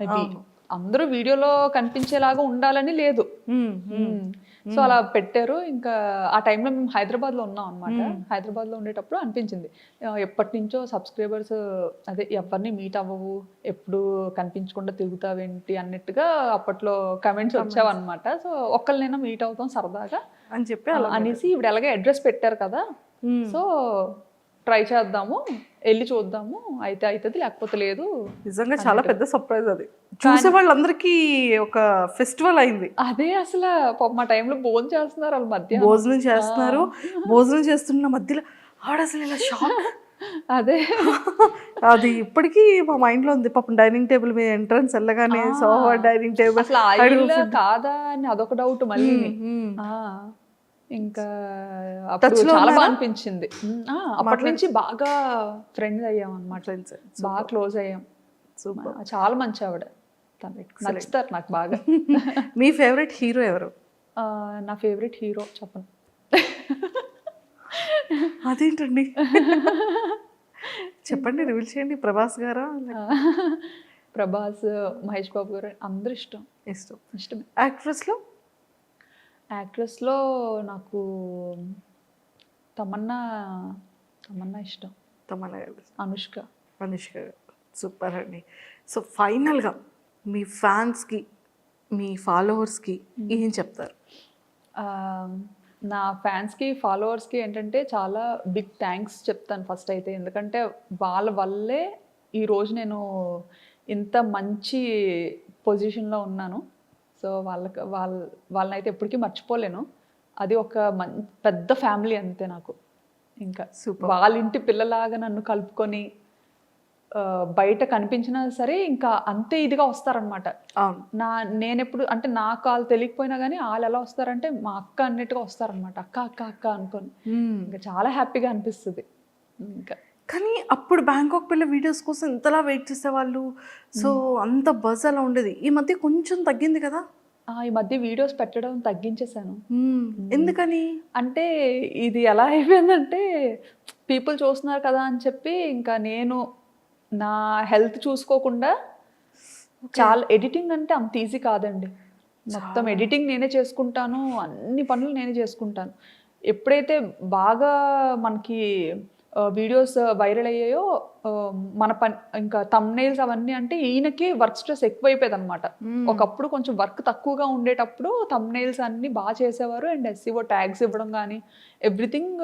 అందరూ వీడియోలో కనిపించేలాగా ఉండాలని లేదు. సో అలా పెట్టారు. ఇంకా ఆ టైంలో మేము హైదరాబాద్లో ఉన్నాం అనమాట. హైదరాబాద్లో ఉండేటప్పుడు అనిపించింది ఎప్పటి నుంచో సబ్స్క్రైబర్స్ అదే ఎవరిని మీట్ అవ్వవు, ఎప్పుడు కనిపించకుండా తిరుగుతావేంటి అన్నట్టుగా అప్పట్లో కమెంట్స్ వచ్చావన్నమాట. సో ఒక్కరినైనా మీట్ అవుతాం సరదాగా అని చెప్పి అనేసి ఇప్పుడు ఎలాగే అడ్రస్ పెట్టారు కదా, సో ట్రై చేద్దాము, వెళ్ళి చూద్దాము, అయితే అవుతుంది లేకపోతే లేదు. నిజంగా చాలా పెద్ద సర్ప్రైజ్ అది, చూసే వాళ్ళందరికీ ఒక ఫెస్టివల్ అయింది. అదే అసలు మా టైంలో భోజనం చేస్తున్నారు, వాళ్ళ మధ్య భోజనం చేస్తున్నారు. భోజనం చేస్తున్న మధ్యలో ఆవిడ అసలు ఇలా షాక్. అదే అది ఇప్పటికీ మా మైండ్ లో ఉంది. పాపం డైనింగ్ టేబుల్ మీద ఎంట్రన్స్ వెళ్ళగానే డైనింగ్ టేబుల్ అసలు ఆయిల్ కాదా అని అదొక డౌట్ మళ్ళీ. ఇంకా అప్పుడు చాలా బాగా అనిపించింది. అప్పటి నుంచి బాగా ఫ్రెండ్స్ అయ్యాం అన్నమాట, బాగా క్లోజ్ అయ్యాం. చాలా మంచి ఆవిడ, నచ్చుతారు నాకు బాగా. మీ ఫేవరెట్ హీరో ఎవరు? నా ఫేవరెట్ హీరో చెప్పను. అదేంటండి, చెప్పండి, రివీల్ చేయండి. ప్రభాస్ గారా? ప్రభాస్, మహేష్ బాబు గారు అందరూ ఇష్టం. ఇష్టమే. యాక్ట్రెస్లో నాకు తమన్నా ఇష్టం. అనుష్క. సూపర్ అండి. సో ఫైనల్గా మీ ఫ్యాన్స్కి, మీ ఫాలోవర్స్కి ఏం చెప్తారు? నా ఫ్యాన్స్కి ఫాలోవర్స్కి ఏంటంటే చాలా బిగ్ థ్యాంక్స్ చెప్తాను ఫస్ట్ అయితే. ఎందుకంటే వాళ్ళ వల్లే ఈరోజు నేను ఇంత మంచి పొజిషన్లో ఉన్నాను. సో వాళ్ళనైతే ఎప్పటికీ మర్చిపోలేను. అది ఒక పెద్ద ఫ్యామిలీ అంతే నాకు. ఇంకా వాళ్ళ ఇంటి పిల్లలాగా నన్ను కలుపుకొని బయట కనిపించినా సరే ఇంకా అంతే ఇదిగా వస్తారనమాట. నేనెప్పుడు అంటే నాకు వాళ్ళు తెలియకపోయినా కానీ వాళ్ళు ఎలా వస్తారంటే మా అక్క అన్నట్టుగా వస్తారనమాట. అక్క అక్క అక్క అనుకొని ఇంకా చాలా హ్యాపీగా అనిపిస్తుంది. ఇంకా కానీ అప్పుడు బ్యాంకాక్ పిల్ల వీడియోస్ కోసం ఇంతలా వెయిట్ చేసేవాళ్ళు. సో అంత బజ్ అలా ఉండేది. ఈ మధ్య కొంచెం తగ్గింది కదా? ఈ మధ్య వీడియోస్ పెట్టడం తగ్గించేశాను. ఎందుకని అంటే ఇది ఎలా అయిపోయిందంటే పీపుల్ చూస్తున్నారు కదా అని చెప్పి ఇంకా నేను నా హెల్త్ చూసుకోకుండా చాలా ఎడిటింగ్ అంటే అంత ఈజీ కాదండి. మొత్తం ఎడిటింగ్ నేనే చేసుకుంటాను, అన్ని పనులు నేనే చేసుకుంటాను. ఎప్పుడైతే బాగా మనకి వీడియోస్ వైరల్ అయ్యాయో మన పని ఇంకా థంబ్నెయిల్స్ అవన్నీ అంటే ఈయనకి వర్క్ స్ట్రెస్ ఎక్కువైపోయేది అనమాట. ఒకప్పుడు కొంచెం వర్క్ తక్కువగా ఉండేటప్పుడు థంబ్నెయిల్స్ అన్ని బాగా చేసేవారు. అండ్ SEO ట్యాగ్స్ ఇవ్వడం కానీ ఎవ్రీథింగ్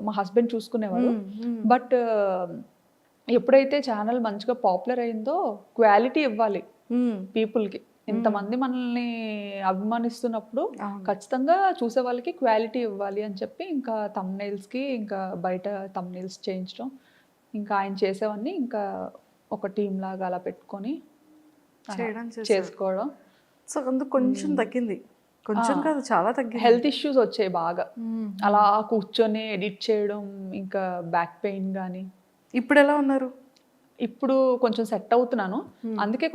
మా హస్బెండ్ చూసుకునేవారు. బట్ ఎప్పుడైతే ఛానల్ మంచిగా పాపులర్ అయిందో క్వాలిటీ ఇవ్వాలి పీపుల్కి. ఇంతమంది మనల్ని అభిమానిస్తున్నప్పుడు ఖచ్చితంగా చూసే వాళ్ళకి క్వాలిటీ ఇవ్వాలి అని చెప్పి ఇంకా థంబ్నెయిల్స్కి ఇంకా బయట థంబ్నెయిల్స్ చేయించడం, ఇంకా ఆయన చేసేవన్నీ ఇంకా ఒక టీం లాగా అలా పెట్టుకొని చేసుకోవడం. సో అందుకు కొంచెం తగ్గింది, కొంచెం కాదు చాలా తగ్గింది. హెల్త్ ఇష్యూస్ వచ్చాయి బాగా, అలా కూర్చొని ఎడిట్ చేయడం, ఇంకా బ్యాక్ పెయిన్ కానీ. ఇప్పుడు ఎలా ఉన్నారు? ఇప్పుడు కొంచెం సెట్ అవుతున్నాను. అందుకే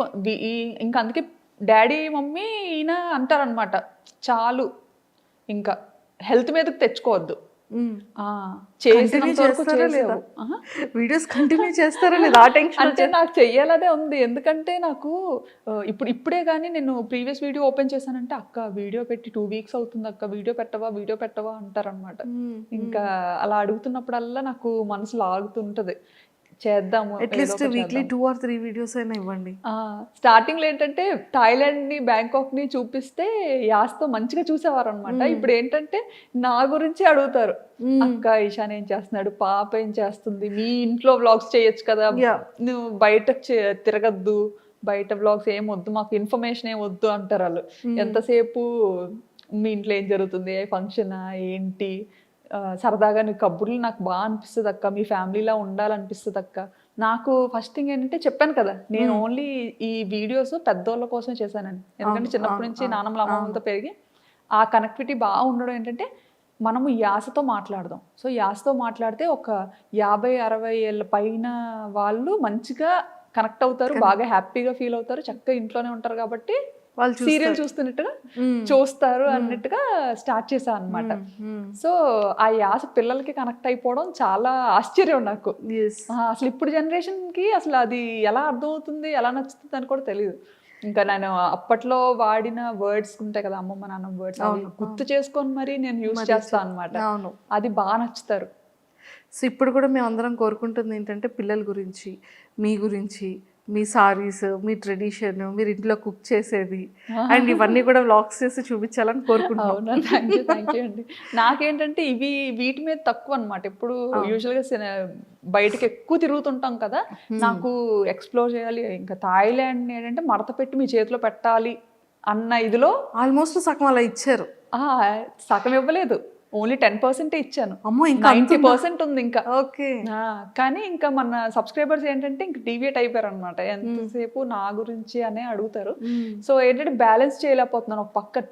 ఇంకా అందుకే డాడీ మమ్మీ ఈయన అంటారనమాట, చాలు ఇంకా హెల్త్ మీదకి తెచ్చుకోవద్దు, చేసినంత వరకు చేసావు. వీడియోస్ కంటిన్యూ చేస్తారా లేదా ఆ టెన్షన్ అంటే నాకు చెయ్యాలనే ఉంది, ఎందుకంటే నాకు ఇప్పుడే కానీ నేను ప్రీవియస్ వీడియో ఓపెన్ చేశానంటే అక్క వీడియో పెట్టి 2 వీక్స్ అవుతుంది అక్క, వీడియో పెట్టవా అంటారనమాట. ఇంకా అలా అడుగుతున్నప్పుడల్లా నాకు మనసు లాగుతుంటది, చేద్దాము అట్లీస్ట్ వీక్లీ 2 or 3 వీడియోస్ అయినా ఇవ్వండి. స్టార్టింగ్ లో ఏంటంటే థాయిలాండ్ ని బ్యాంకాక్ ని చూపిస్తే యాస్తో మంచిగా చూసేవారు అనమాట. ఇప్పుడు ఏంటంటే నా గురించి అడుగుతారు, అక్క ఈశాన్ ఏం చేస్తున్నాడు, పాప ఏం చేస్తుంది, మీ ఇంట్లో వ్లాగ్స్ చేయొచ్చు కదా, నువ్వు బయట తిరగద్దు, బయట వ్లాగ్స్ ఏం వద్దు, మాకు ఇన్ఫర్మేషన్ ఏం వద్దు అంటారు వాళ్ళు. ఎంతసేపు మీ ఇంట్లో ఏం జరుగుతుంది, ఫంక్షనా ఏంటి, సరదాగా నీ కబుర్లు నాకు బాగా అనిపిస్తుంది అక్క, మీ ఫ్యామిలీలా ఉండాలనిపిస్తుంది అక్క. నాకు ఫస్ట్ థింగ్ ఏంటంటే చెప్పాను కదా, నేను ఓన్లీ ఈ వీడియోస్ పెద్దోళ్ళ కోసం చేశానని, ఎందుకంటే చిన్నప్పటి నుంచి నాన్నమ్మల అమ్మమ్మలతో పెరిగి ఆ కనెక్టివిటీ బాగా ఉండడం ఏంటంటే మనము యాసతో మాట్లాడదాం. సో యాసతో మాట్లాడితే ఒక 50-60 ఏళ్ళ పైన వాళ్ళు మంచిగా కనెక్ట్ అవుతారు, బాగా హ్యాపీగా ఫీల్ అవుతారు, చక్కగా ఇంట్లోనే ఉంటారు కాబట్టి వాళ్ళు సీరియల్ చూస్తున్నట్టుగా చూస్తారు అన్నట్టుగా స్టార్ట్ చేశాను అనమాట. సో ఆ యాస పిల్లలకి కనెక్ట్ అయిపోవడం చాలా ఆశ్చర్యం నాకు. అసలు ఇప్పుడు జనరేషన్ కి అసలు అది ఎలా అర్థమవుతుంది, ఎలా నచ్చుతుంది అని కూడా తెలియదు. ఇంకా నేను అప్పట్లో వాడిన వర్డ్స్ ఉంటాయి కదా, అమ్మమ్మ నాన్న వర్డ్స్, అవి గుర్తు చేసుకొని మరి నేను యూజ్ చేస్తాను అనమాట. అది బాగా నచ్చుతారు. సో ఇప్పుడు కూడా మేము అందరం కోరుకుంటుంది ఏంటంటే పిల్లల గురించి, మీ గురించి, మీ సారీస్, మీ ట్రెడిషన్, మీరు ఇంట్లో కుక్ చేసేది అండ్ ఇవన్నీ కూడా వ్లాగ్స్ చేసి చూపించాలని కోరుకుంటున్నాను. థ్యాంక్ యూ అండి. నాకేంటంటే వీటి మీద తక్కువ అనమాట. ఇప్పుడు యూజువల్గా బయటకు ఎక్కువ తిరుగుతుంటాం కదా, నాకు ఎక్స్ప్లోర్ చేయాలి. ఇంకా థాయిలాండ్ ఏంటంటే మడత పెట్టి మీ చేతిలో పెట్టాలి అన్న ఇదిలో ఆల్మోస్ట్ సగం అలా ఇచ్చారు. సగం ఇవ్వలేదు, ఓన్లీ 10% ఇచ్చాను. 90% ఉంది ఇంకా. ఓకే. కానీ ఇంకా మన సబ్స్క్రైబర్స్ ఏంటంటే ఇంకా డీవియేట్ అయిపోయారు అనమాట, ఎంతసేపు నా గురించి అనే అడుగుతారు. సో ఏంటంటే బ్యాలెన్స్ చేయలేకపోతున్నాను. ఒక పక్క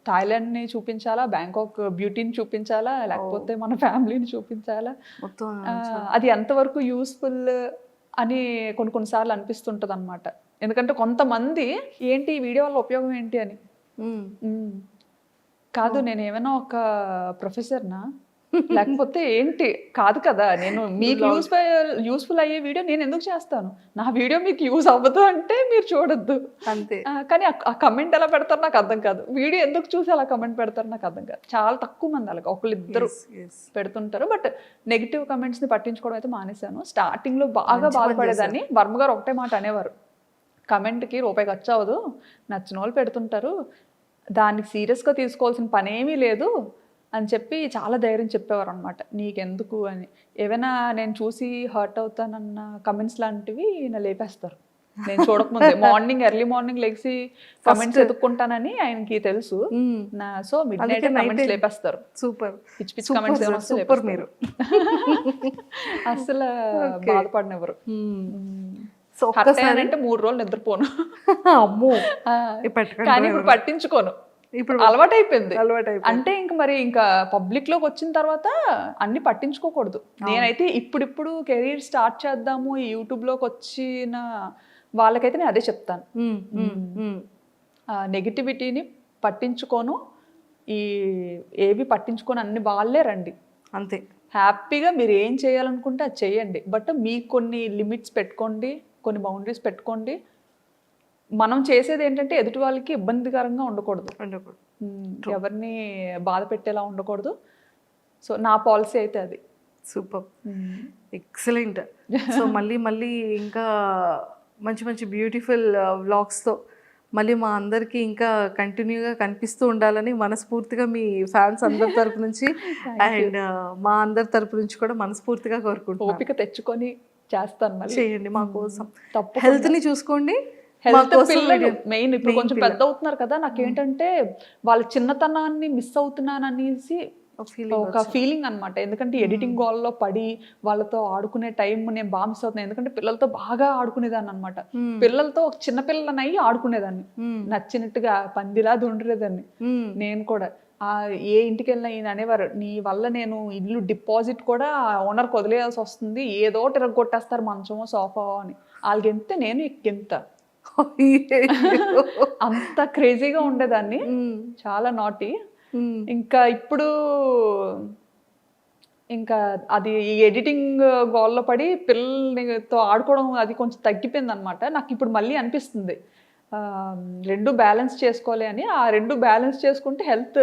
థాయిలాండ్ ని చూపించాలా, బ్యాంకాక్ బ్యూటీని చూపించాలా, లేకపోతే మన ఫ్యామిలీని చూపించాలా, అది ఎంతవరకు యూస్ఫుల్ అని కొన్నిసార్లు అనిపిస్తుంటది అనమాట. ఎందుకంటే కొంతమంది ఏంటి ఈ వీడియో వల్ల ఉపయోగం ఏంటి అని, కాదు నేను ఏమైనా ఒక ప్రొఫెసర్నా లేకపోతే ఏంటి, కాదు కదా, నేను మీకు యూస్ఫుల్ అయ్యే వీడియో నేను ఎందుకు చేస్తాను, నా వీడియో మీకు యూజ్ అవ్వదు అంటే మీరు చూడొద్దు అంతే. కానీ ఆ కమెంట్ ఎలా పెడతారు నాకు అర్థం కాదు, వీడియో ఎందుకు చూసి అలా కమెంట్ పెడతారు నాకు అర్థం కాదు. చాలా తక్కువ మంది అలాగ ఒకళ్ళిద్దరు పెడుతుంటారు. బట్ నెగిటివ్ కమెంట్స్ని పట్టించుకోవడం అయితే మానేశాను. స్టార్టింగ్లో బాగా బాధపడేదాన్ని. వర్మ గారు ఒకటే మాట అనేవారు, కమెంట్కి రూపాయి ఖర్చు అవ్వదు, నచ్చిన వాళ్ళు పెడుతుంటారు, దానికి సీరియస్గా తీసుకోవాల్సిన పనేమీ లేదు అని చెప్పి చాలా ధైర్యం చెప్పేవారు అనమాట. నీకెందుకు అని, ఏమైనా నేను చూసి హర్ట్ అవుతానన్న కమెంట్స్ లాంటివి నా లేపేస్తారు. నేను చూడకముందే ఎర్లీ మార్నింగ్ లెగ్సి కమెంట్స్ ఎదుక్కుంటానని ఆయనకి తెలుసు. సో మిడ్ నైట్ కమెంట్స్ లేపేస్తారు. సూపర్, పిచ్చి పిచ్చి కమెంట్స్ సూపర్. మీరు అసలు బాధపడినెవరు. అంటే 3 రోజులు నిద్రపోను. అమ్మో. కానీ ఇప్పుడు పట్టించుకోను, ఇప్పుడు అలవాటు అయిపోయింది. అంటే ఇంకా పబ్లిక్ లోకి వచ్చిన తర్వాత అన్ని పట్టించుకోకూడదు. నేనైతే ఇప్పుడు కెరీర్ స్టార్ట్ చేద్దాము ఈ యూట్యూబ్ లోకి వచ్చిన వాళ్ళకైతే నేను అదే చెప్తాను, నెగిటివిటీని పట్టించుకోను, ఏవి పట్టించుకొని అన్ని వాళ్ళే రండి అంతే. హ్యాపీగా మీరు ఏం చేయాలనుకుంటే అది చేయండి. బట్ మీకు కొన్ని లిమిట్స్ పెట్టుకోండి, కొన్ని బౌండరీస్ పెట్టుకోండి. మనం చేసేది ఏంటంటే ఎదుటి వాళ్ళకి ఇబ్బందికరంగా ఉండకూడదు, ఎవరిని బాధ పెట్టేలా ఉండకూడదు. సో నా పాలసీ అయితే అది. Super, excellent. సో మళ్ళీ ఇంకా మంచి బ్యూటిఫుల్ వ్లాగ్స్తో మళ్ళీ మా అందరికీ ఇంకా కంటిన్యూగా కనిపిస్తూ ఉండాలని మనస్ఫూర్తిగా మీ ఫ్యాన్స్ అందరి తరపు నుంచి అండ్ మా అందరి తరపు నుంచి కూడా మనస్ఫూర్తిగా కోరుకుంటున్నాను. ఓపిక తెచ్చుకొని చేస్తాను, మళ్ళీ చేయండి మా కోసం. హెల్త్ని చూసుకోండి. మెయిన్ ఇప్పుడు కొంచెం పెద్ద అవుతున్నారు కదా, నాకేంటంటే వాళ్ళ చిన్నతనాన్ని మిస్ అవుతున్నాను అనేసి ఒక ఫీలింగ్ అనమాట. ఎందుకంటే ఎడిటింగ్ గోల్లో పడి వాళ్ళతో ఆడుకునే టైం నేను బాగా మిస్ అవుతున్నాను. ఎందుకంటే పిల్లలతో బాగా ఆడుకునేదాన్ని అనమాట. పిల్లలతో ఒక చిన్న పిల్లలని అయ్యి ఆడుకునేదాన్ని, నచ్చినట్టుగా పందిలా దుండేదాన్ని. నేను కూడా ఏ ఇంటికి వెళ్ళినా ఈయన అనేవారు, నీ వల్ల నేను ఇల్లు డిపాజిట్ కూడా ఓనర్కి వదిలేయాల్సి వస్తుంది, ఏదో తిరగొట్టేస్తారు మంచమో సోఫా అని. వాళ్ళకి ఎంత నేను ఎంత అంత క్రేజీగా ఉండేదాన్ని, చాలా నాటి. ఇంకా ఇప్పుడు ఇంకా అది ఈ ఎడిటింగ్ గోల్లో పడి పిల్లలతో ఆడుకోవడం అది కొంచెం తగ్గిపోయింది అనమాట. నాకు ఇప్పుడు మళ్ళీ అనిపిస్తుంది రెండు బ్యాలెన్స్ చేసుకోవాలి అని. ఆ రెండు బ్యాలెన్స్ చేసుకుంటే హెల్త్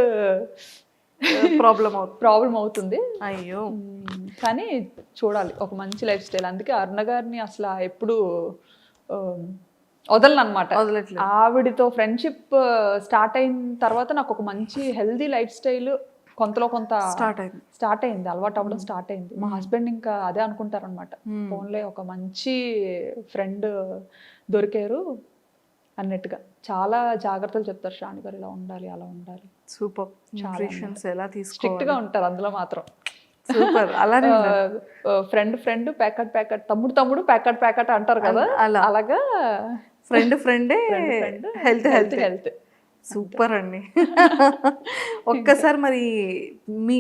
ప్రాబ్లం అవుతుంది. అయ్యో. కానీ చూడాలి ఒక మంచి లైఫ్ స్టైల్. అందుకే అరుణ గారిని అసలు ఎప్పుడు వదలను అనమాట. ఆవిడతో ఫ్రెండ్షిప్ స్టార్ట్ అయిన తర్వాత నాకు ఒక మంచి హెల్దీ లైఫ్ స్టైల్ కొంతలో కొంత స్టార్ట్ అయింది, అలవాటు అవ్వడం స్టార్ట్ అయింది. మా హస్బెండ్ ఇంకా అదే అనుకుంటారనమాట, ఫోన్లే ఒక మంచి ఫ్రెండ్ దొరికారు అన్నట్టుగా. చాలా జాగ్రత్తలు చెప్తారు శ్రావణి గారు, ఇలా ఉండాలి అలా ఉండాలి. సూపర్. ఎలా స్ట్రిక్ట్ గా ఉంటారు అందులో మాత్రం. సూపర్. అలానే ఫ్రెండ్ ప్యాకెట్ తమ్ముడు ప్యాకెట్ అంటారు కదా, అలాగా ఫ్రెండే హెల్త్. సూపర్ అండి. ఒక్కసారి మరి మీ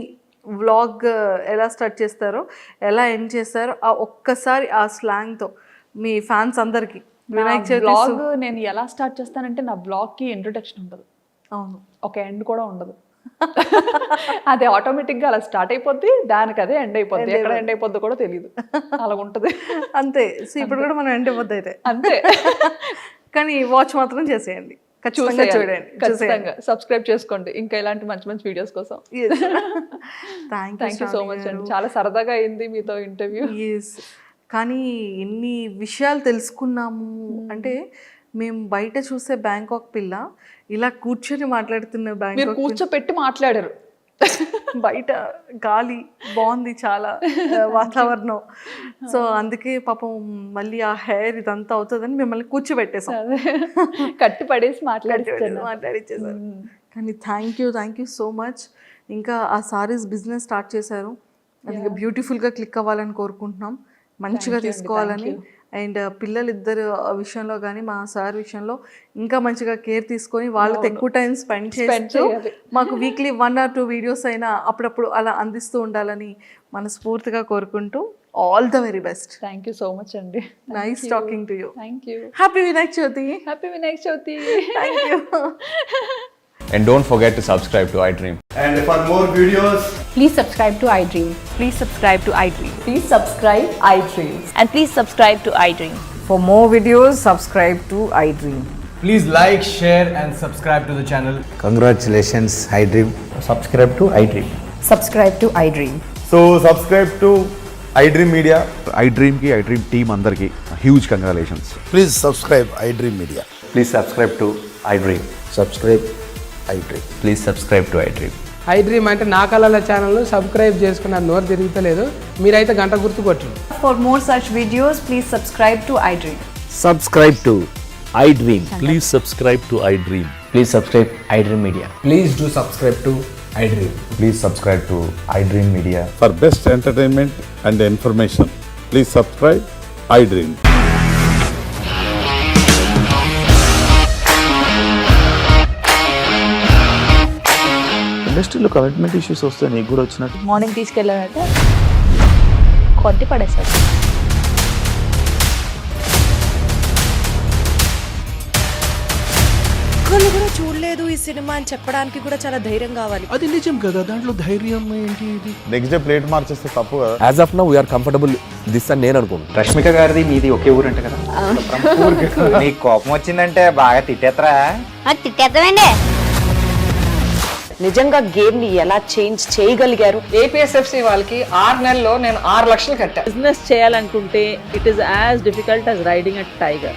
వ్లాగ్ ఎలా స్టార్ట్ చేస్తారో, ఎలా ఎండ్ చేస్తారో ఆ ఒక్కసారి ఆ స్లాంగ్తో మీ ఫ్యాన్స్ అందరికి వినాయక చవితి బ్లాగ్ నేను ఎలా స్టార్ట్ చేస్తానంటే, నా బ్లాగ్కి ఇంట్రొడక్షన్ ఉండదు, అవును, ఒక ఎండ్ కూడా ఉండదు. అది ఆటోమేటిక్గా అలా స్టార్ట్ అయిపోద్ది, దానికి అదే ఎండ్ అయిపోద్ది. ఎక్కడ ఎండ్ అయిపోద్ది కూడా తెలియదు, అలా ఉంటుంది అంతే. సో ఇప్పుడు కూడా మనం ఎండ్ అయిపోద్ది అయితే అంతే. కానీ వాచ్ మాత్రం చేసేయండి, ఖచ్చితంగా చూడండి, ఖచ్చితంగా సబ్స్క్రైబ్ చేసుకోండి ఇంకా ఇలాంటి మంచి వీడియోస్ కోసం. థ్యాంక్ యూ సో మచ్ అండి, చాలా సరదాగా అయింది మీతో ఇంటర్వ్యూ. కానీ ఎన్ని విషయాలు తెలుసుకున్నాము అంటే, మేము బయట చూసే బ్యాంకాక్ పిల్ల ఇలా కూర్చొని మాట్లాడుతున్న బ్యాంకాక్ కూర్చోపెట్టి మాట్లాడారు. బయట గాలి బాగుంది, చాలా వాతావరణం. సో అందుకే పాపం మళ్ళీ ఆ హెయిర్ ఇదంతా అవుతుందని మిమ్మల్ని కూర్చోబెట్టేసాం, కట్టి పడేసి మాట్లాడిచ్చేసారు. కానీ థ్యాంక్ యూ సో మచ్. ఇంకా ఆ సారీస్ బిజినెస్ స్టార్ట్ చేశారు, అది బ్యూటిఫుల్గా క్లిక్ అవ్వాలని కోరుకుంటున్నాం, మంచిగా తీసుకోవాలని. అండ్ పిల్లలిద్దరు విషయంలో కానీ మా సార్ విషయంలో ఇంకా మంచిగా కేర్ తీసుకొని వాళ్ళతో ఎక్కువ టైం స్పెండ్ చేస్తూ మాకు వీక్లీ 1 or 2 వీడియోస్ అయినా అప్పుడప్పుడు అలా అందిస్తూ ఉండాలని మనస్ఫూర్తిగా కోరుకుంటూ all the very best. Thank you so much అండి. Nice talking to you. Thank you. Happy Vinayaka Chavithi. Happy Vinayaka Chavithi. Thank you. And don't forget to subscribe to iDream. And for more videos, Please subscribe to iDream. Please subscribe to iDream. Please subscribe iDream. And please subscribe to iDream. For more videos, subscribe to iDream. Please like, share and subscribe to the channel. Congratulations, iDream. subscribe to iDream. Subscribe to iDream. So subscribe to iDream Media. iDream ki iDream team andarki huge congratulations. Please subscribe iDream Media. Please subscribe to iDream. Subscribe iDream. Please subscribe to iDream. iDream అంటే నా కళల ఛానల్ను subscribe చేసుకున్న నోరు తిరుగుతలేదు, మీరైతే గంట గుర్తు కొట్టండి. For more such videos, please subscribe to iDream. Subscribe to iDream. Please subscribe to iDream. Please subscribe iDream Media. Please do subscribe to iDream. Please subscribe to iDream Media. For best entertainment and information, please subscribe iDream. ఇండస్ట్రీలో commitment issues వస్తే నీకు కూడా వచ్చినట్టు morning తీసుకెళ్ళారంటే కొట్టి పడేశారు. ఒక్కళ్ళు కూడా చూడలేదు ఈ సినిమా అని చెప్పడానికి కూడా చాలా ధైర్యం కావాలి. అది నిజం కదా, దాంట్లో ధైర్యం ఏంటి? ఇది నెక్స్ట్ డే ప్లేట్ మార్చేస్తే తప్పు కదా. As of now, we are comfortable this అని నేను అనుకుంటున్నాను. రష్మిక గారిది మీది ఒకే ఊరు అంట కదా. నీకు కోపం వచ్చిందంటే బాగా తిట్టేత్తరా? తిట్టేద్దామండి. నిజంగా గేమ్ ని ఎలా చేంజ్ చేయగలిగారు. ఏపీఎస్ఎఫ్సి వాళ్ళకి 6 నెలల్లో నేను 6 లక్షలు కట్టా. బిజినెస్ చేయాలనుకుంటే it is as difficult as riding a tiger.